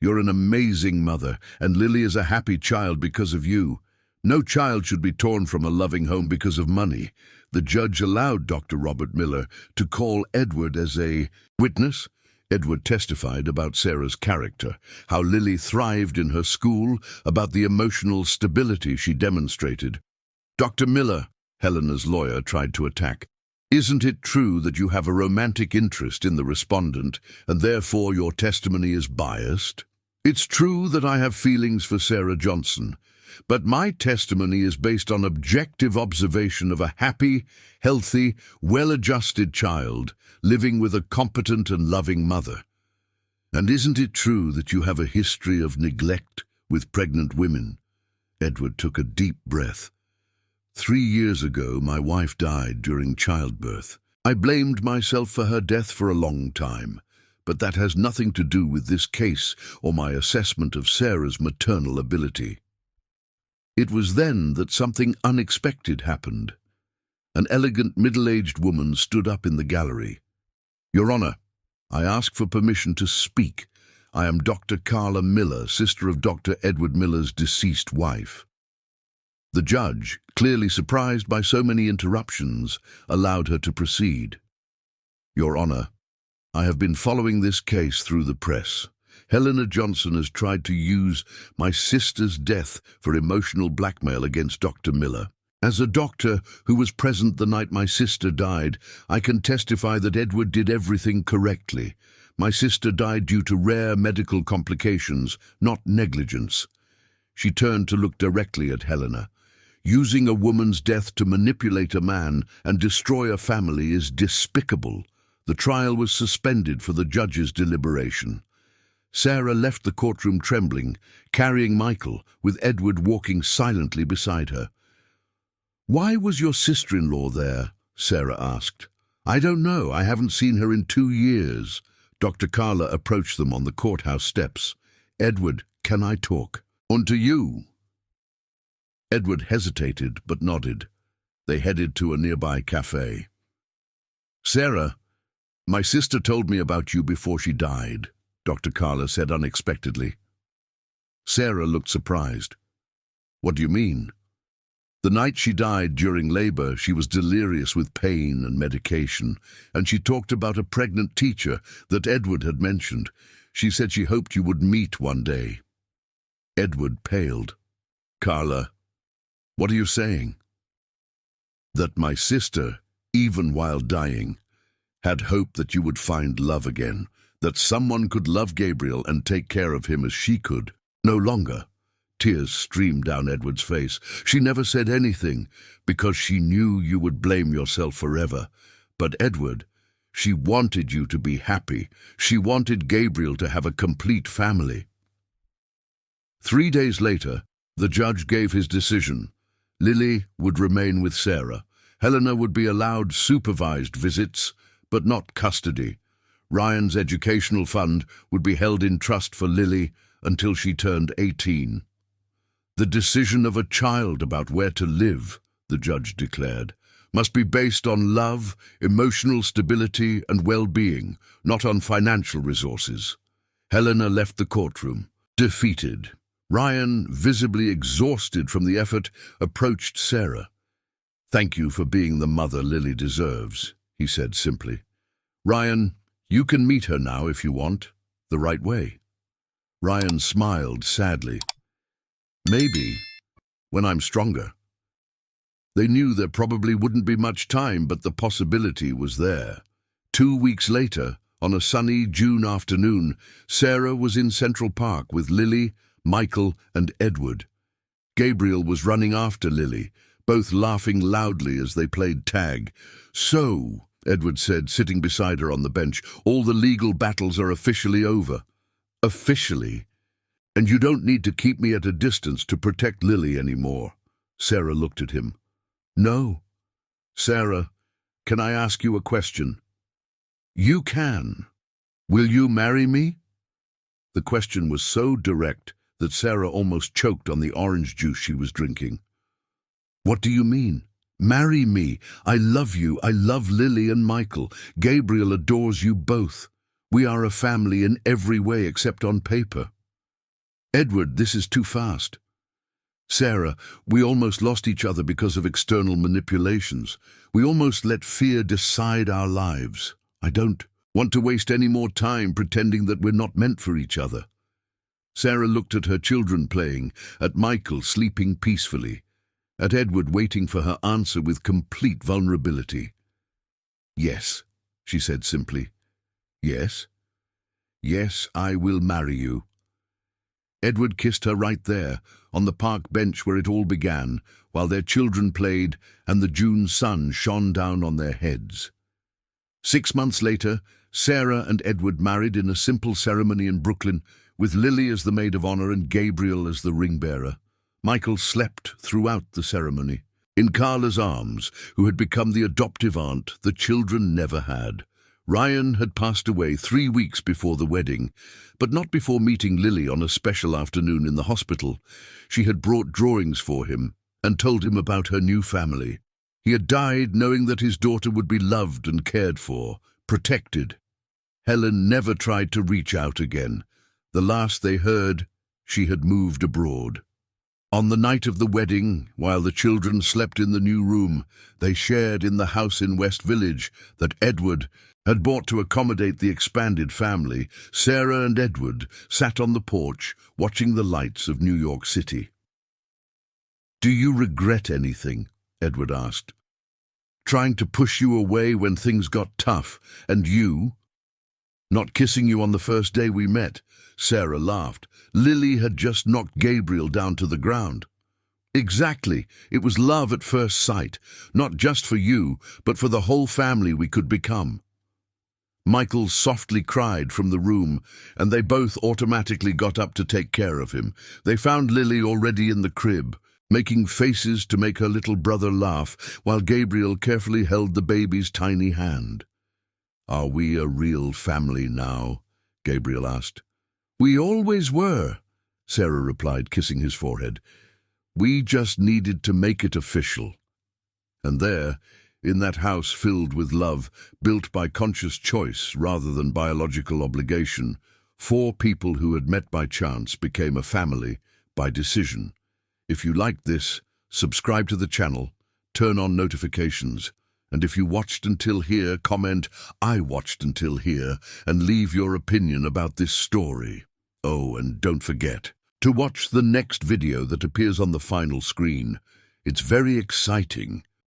You're an amazing mother, and Lily is a happy child because of you. No child should be torn from a loving home because of money." The judge allowed Dr. Robert Miller to call Edward as a witness. Edward testified about Sarah's character, how Lily thrived in her school, about the emotional stability she demonstrated. "Dr. Miller," Helena's lawyer tried to attack, "isn't it true that you have a romantic interest in the respondent, and therefore your testimony is biased?" "It's true that I have feelings for Sarah Johnson, but my testimony is based on objective observation of a happy, healthy, well-adjusted child living with a competent and loving mother. And isn't it true that you have a history of neglect with pregnant women?" Edward took a deep breath. 3 years ago, my wife died during childbirth. I blamed myself for her death for a long time, but that has nothing to do with this case or my assessment of Sarah's maternal ability. It was then that something unexpected happened. An elegant middle-aged woman stood up in the gallery. "Your Honor, I ask for permission to speak. I am Dr. Carla Miller, sister of Dr. Edward Miller's deceased wife." The judge, clearly surprised by so many interruptions, allowed her to proceed. "Your Honor, I have been following this case through the press. Helena Johnson has tried to use my sister's death for emotional blackmail against Dr. Miller. As a doctor who was present the night my sister died, I can testify that Edward did everything correctly. My sister died due to rare medical complications, not negligence." She turned to look directly at Helena. "Using a woman's death to manipulate a man and destroy a family is despicable." The trial was suspended for the judge's deliberation. Sarah left the courtroom trembling, carrying Michael, with Edward walking silently beside her. "Why was your sister-in-law there?" Sarah asked. "I don't know. I haven't seen her in 2 years. Dr. Carla approached them on the courthouse steps. "Edward, can I talk?" "On to you." Edward hesitated but nodded. They headed to a nearby cafe. "Sarah, my sister told me about you before she died," Dr. Carla said unexpectedly. Sarah looked surprised. "What do you mean?" "The night she died during labor, she was delirious with pain and medication, and she talked about a pregnant teacher that Edward had mentioned. She said she hoped you would meet one day." Edward paled. "Carla, what are you saying?" "That my sister, even while dying, had hope that you would find love again, that someone could love Gabriel and take care of him as she could, no longer. Tears streamed down Edward's face. She never said anything, because she knew you would blame yourself forever. But Edward, she wanted you to be happy. She wanted Gabriel to have a complete family. 3 days later, the judge gave his decision. Lily would remain with Sarah. Helena would be allowed supervised visits, but not custody. Ryan's educational fund would be held in trust for Lily until she turned 18. The decision of a child about where to live, the judge declared, must be based on love, emotional stability, and well-being, not on financial resources. Helena left the courtroom, defeated. Ryan, visibly exhausted from the effort, approached Sarah. "Thank you for being the mother Lily deserves," he said simply. "Ryan, you can meet her now if you want, the right way." Ryan smiled sadly. "Maybe, when I'm stronger." They knew there probably wouldn't be much time, but the possibility was there. 2 weeks later, on a sunny June afternoon, Sarah was in Central Park with Lily, Michael, and Edward. Gabriel was running after Lily, both laughing loudly as they played tag. "So," Edward said, sitting beside her on the bench, "all the legal battles are officially over." "Officially? And you don't need to keep me at a distance to protect Lily anymore." Sarah looked at him. "No." "Sarah, can I ask you a question?" "You can. Will you marry me?" The question was so direct that Sarah almost choked on the orange juice she was drinking. "What do you mean? Marry me. I love you. I love Lily and Michael. Gabriel adores you both. We are a family in every way except on paper." "Edward, this is too fast." "Sarah, we almost lost each other because of external manipulations. We almost let fear decide our lives. I don't want to waste any more time pretending that we're not meant for each other." Sarah looked at her children playing, at Michael sleeping peacefully, at Edward waiting for her answer with complete vulnerability. "Yes," she said simply. "Yes. Yes, I will marry you." Edward kissed her right there, on the park bench where it all began, while their children played and the June sun shone down on their heads. 6 months later, Sarah and Edward married in a simple ceremony in Brooklyn, with Lily as the maid of honor and Gabriel as the ring-bearer. Michael slept throughout the ceremony. In Carla's arms, who had become the adoptive aunt the children never had. Ryan had passed away 3 weeks before the wedding, but not before meeting Lily on a special afternoon in the hospital. She had brought drawings for him and told him about her new family. He had died knowing that his daughter would be loved and cared for, protected. Helen never tried to reach out again. The last they heard, she had moved abroad. On the night of the wedding, while the children slept in the new room, they shared in the house in West Village that Edward had bought to accommodate the expanded family. Sarah and Edward sat on the porch, watching the lights of New York City. "Do you regret anything?" Edward asked. "Trying to push you away when things got tough, and you? Not kissing you on the first day we met?" Sarah laughed. "Lily had just knocked Gabriel down to the ground." "Exactly. It was love at first sight, not just for you, but for the whole family we could become." Michael softly cried from the room, and they both automatically got up to take care of him. They found Lily already in the crib, making faces to make her little brother laugh, while Gabriel carefully held the baby's tiny hand. "Are we a real family now?" Gabriel asked. "We always were," Sarah replied, kissing his forehead. "We just needed to make it official." And there, in that house filled with love, built by conscious choice rather than biological obligation, 4 people who had met by chance became a family by decision. If you liked this, subscribe to the channel, turn on notifications, and if you watched until here, comment, "I watched until here," and leave your opinion about this story. Oh, and don't forget to watch the next video that appears on the final screen. It's very exciting.